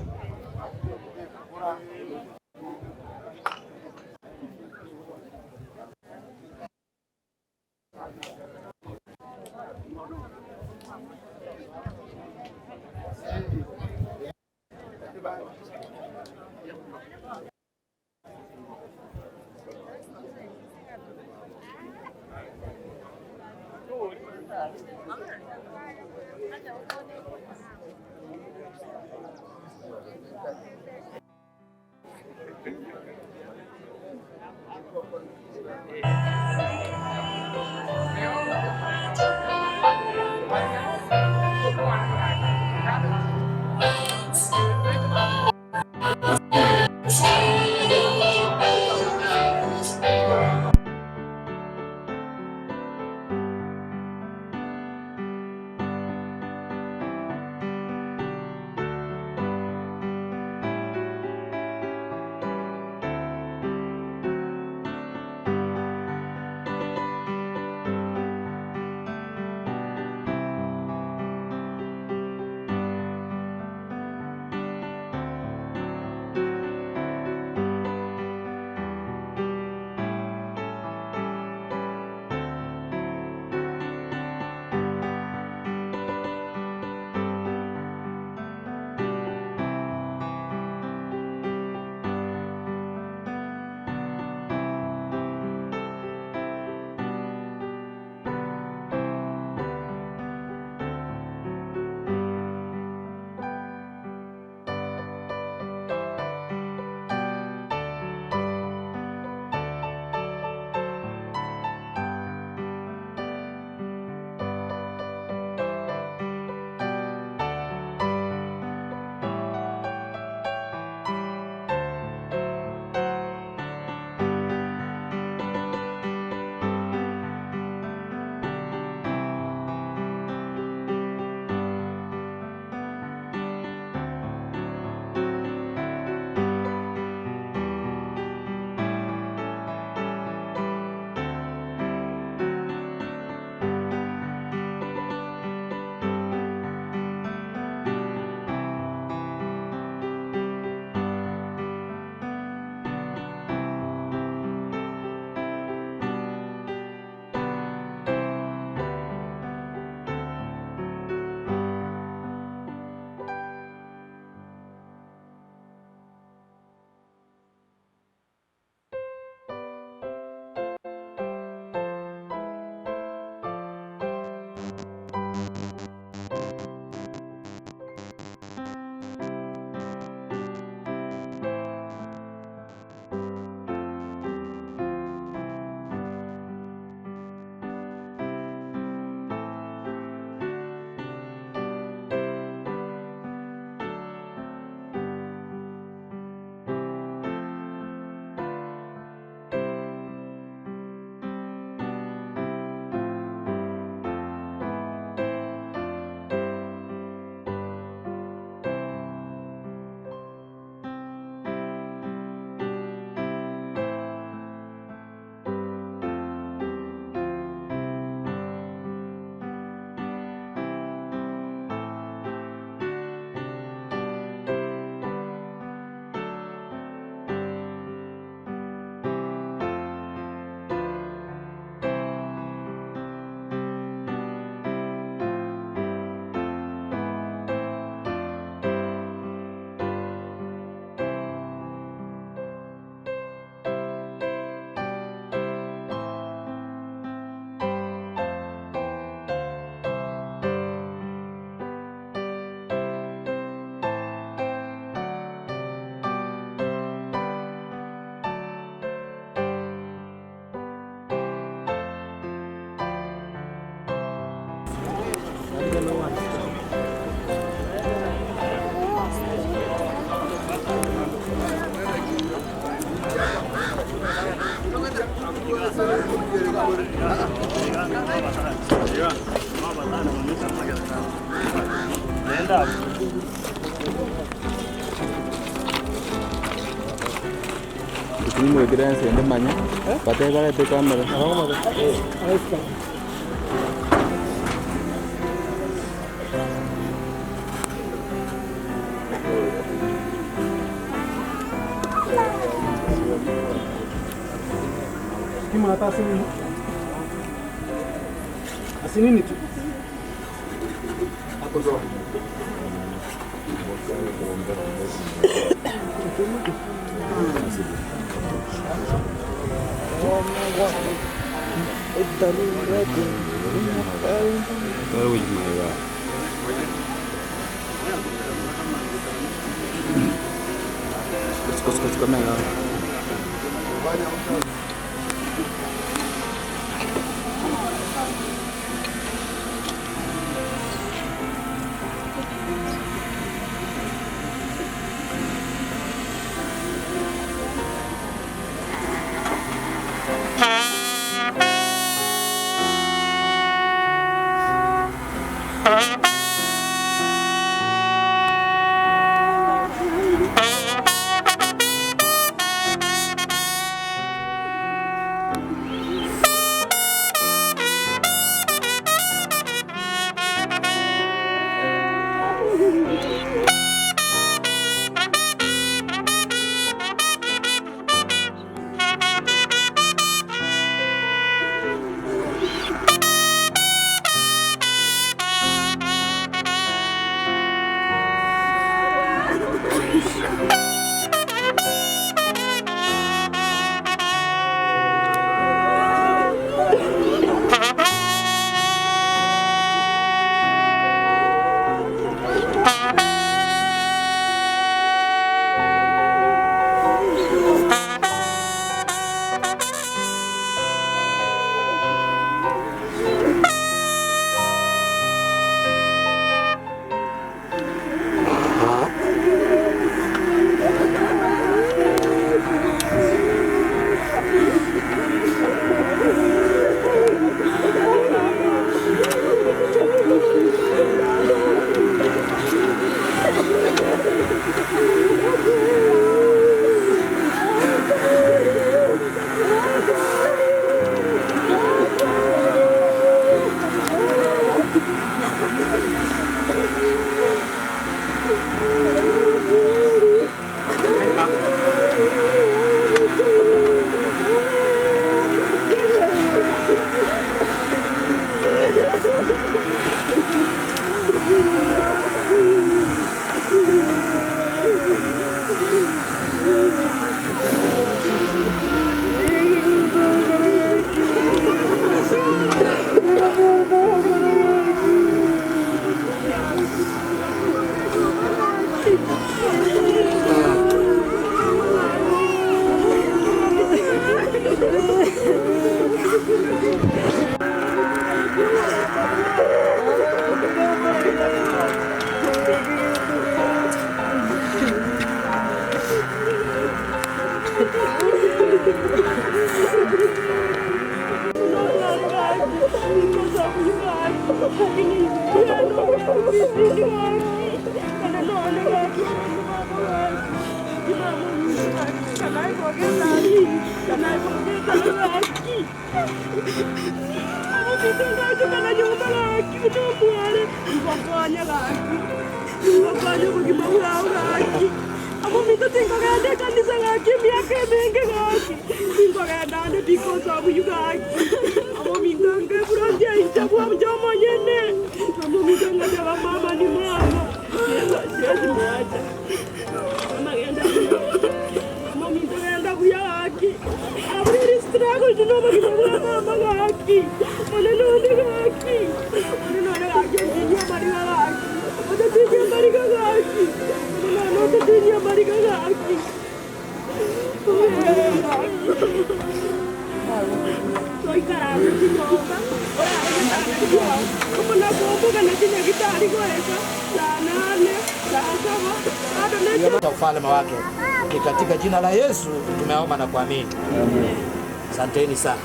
Ini mau kira saya ini mana? Pakai kalau itu kamera. Gimana atas ini? Asini nih. Aku doang. Ufalme wake ni katika jina la Yesu tumeomba na kuamini. Asanteni sana.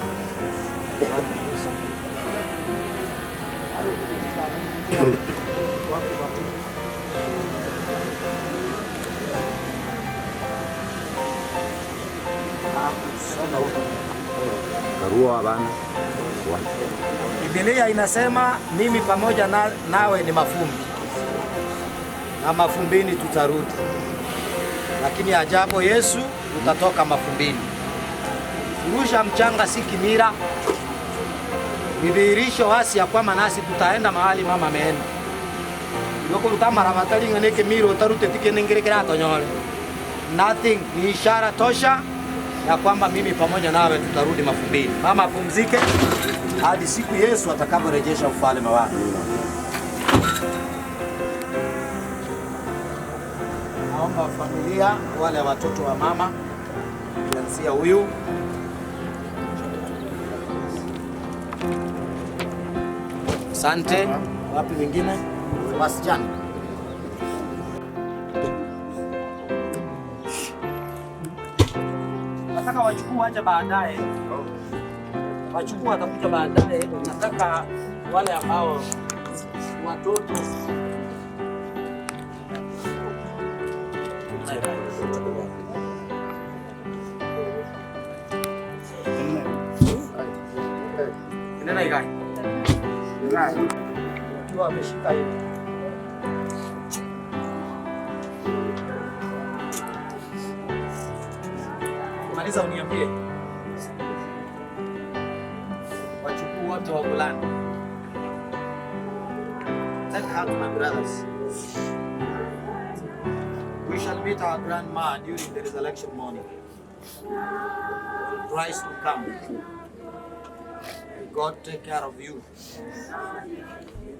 Biblia inasema mimi pamoja nawe ni mafumbi, na mafumbini tutarudi, lakini ajabu Yesu utatoka mafumbini. Kurusha mchanga si kimira, ni dhihirisho wasi ya kwamba nasi tutaenda mahali mama ameenda. Yoko utamara batali ngane kimiro utarute tikenengerekera tonyole. Nothing, ni ishara tosha ya kwamba mimi pamoja nawe tutarudi mafumbini. Mama apumzike hadi siku Yesu atakaporejesha ufalme wake. Naomba familia, wale watoto wa mama, kuanzia huyu asante. Wapi wengine? Wasichana. Nataka wachukue waje baadaye. Wachukue watakuja baadaye. Nataka wale ambao watoto Nena ikai. Tuwa ameshika hivi. Maliza uniambie. Wachukue wote wa Bulanda. Take out my brothers. We shall meet our grandma during the resurrection morning. Christ will come. God take care of you.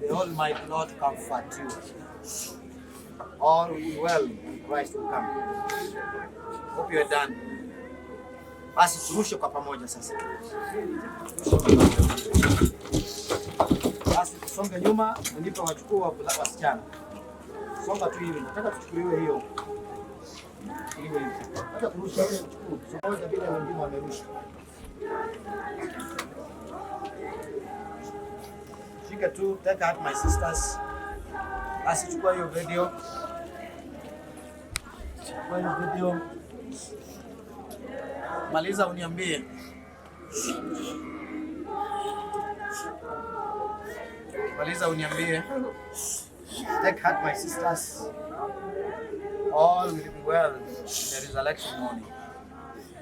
The Almighty Lord comfort you. All will be well. Christ will come. Hope you are done. Basi turushe kwa pamoja sasa. Basi tusonge nyuma, ndipo wachukue wasichana. Songa tu hivi. Nataka tuchukuliwe hiyo. Hiyo hiyo. Nataka turushe hiyo chukua. Somoja bila wengine wamerusha. Shika tu, take out my sisters. Basi chukua hiyo video. Chukua hiyo video. Maliza uniambie. Maliza uniambie. Take heart my sisters. All will be well in the resurrection morning.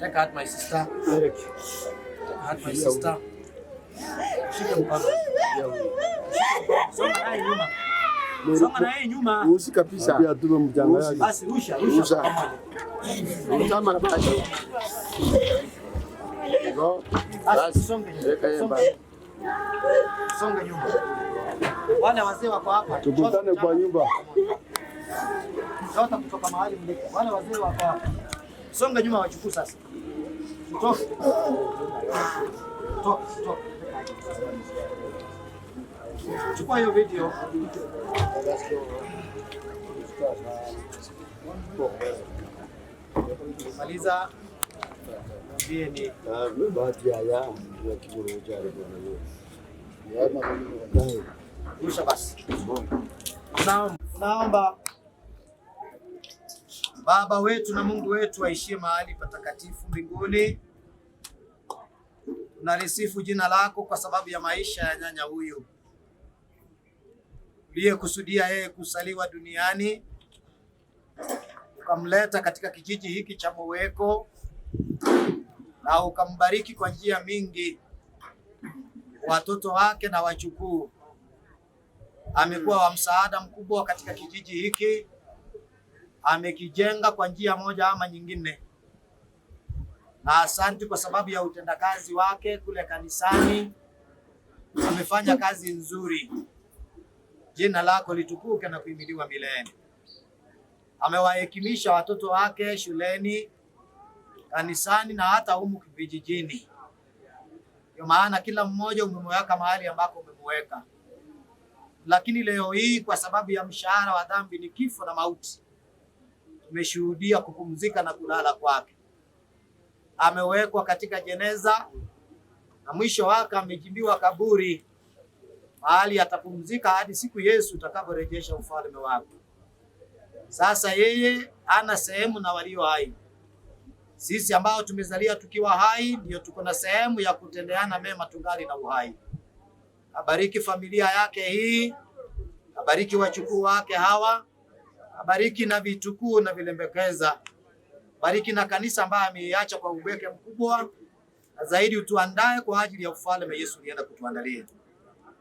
Take heart my sister. Take heart my sister. Shika mkono. Songa naye nyuma. Songa naye nyuma. Usi kabisa. Pia tume mjanga yake. Basi rusha pamoja. Utama na basi. Go. Basi songe nyuma. Songe nyuma. Wale wazee wako hapa. Tukutane kwa nyumba. Sasa kutoka mahali mliko. Wale wazee wako hapa. Songa nyuma wachukue sasa. Toka. Toka. Chukua hiyo video. Maliza. Ndiye ni bahati ya kiburu cha bwana. Rusha basi. Naomba Baba wetu na Mungu wetu aishie mahali patakatifu mbinguni. Tunalisifu jina lako kwa sababu ya maisha ya nyanya huyu uliyekusudia yeye kusaliwa duniani, ukamleta katika kijiji hiki cha Moweko na ukambariki kwa njia mingi watoto wake na wajukuu. Amekuwa wa msaada mkubwa katika kijiji hiki, amekijenga kwa njia moja ama nyingine, na asante kwa sababu ya utendakazi wake kule kanisani. Amefanya kazi nzuri. Jina lako litukuke na kuhimidiwa milele. Amewahekimisha watoto wake shuleni, kanisani na hata humu vijijini. Kwa maana kila mmoja umemweka mahali ambako umemweka. Lakini leo hii kwa sababu ya mshahara wa dhambi ni kifo na mauti, tumeshuhudia kupumzika na kulala kwake. Amewekwa katika jeneza na mwisho wake amejimbiwa kaburi, mahali atapumzika hadi siku Yesu atakaporejesha ufalme wake. Sasa yeye ana sehemu na walio hai. Sisi ambao tumezalia tukiwa hai ndio tuko na sehemu ya kutendeana mema tungali na uhai. Abariki familia yake hii, abariki wachukuu wake hawa, abariki na vitukuu na vilembekeza. Bariki na kanisa ambayo ameiacha kwa ubweke mkubwa, na zaidi utuandae kwa ajili ya ufalme Yesu alienda kutuandalia.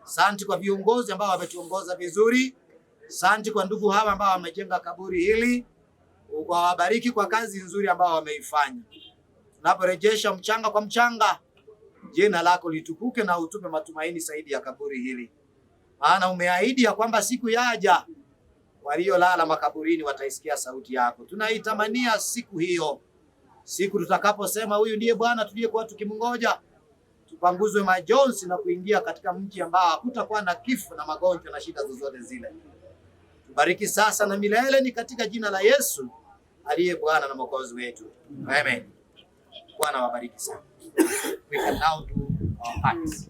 Asante kwa viongozi ambao wametuongoza vizuri. Asante kwa ndugu hawa ambao wamejenga kaburi hili. Uwabariki kwa kazi nzuri ambao wameifanya. Tunaporejesha mchanga kwa mchanga, jina lako litukuke na utupe matumaini zaidi ya kaburi hili. Maana umeahidi ya kwamba siku yaja waliolala makaburini wataisikia sauti yako. Tunaitamania siku hiyo, siku tutakaposema huyu ndiye Bwana tuliyekuwa tukimngoja, tupanguzwe majonzi na kuingia katika mji ambao hakutakuwa na kifo na magonjwa na shida zozote zile. Tubariki sasa na milele, ni katika jina la Yesu aliye Bwana na Mwokozi wetu. Amen. Bwana wabariki sana. We can now do our acts.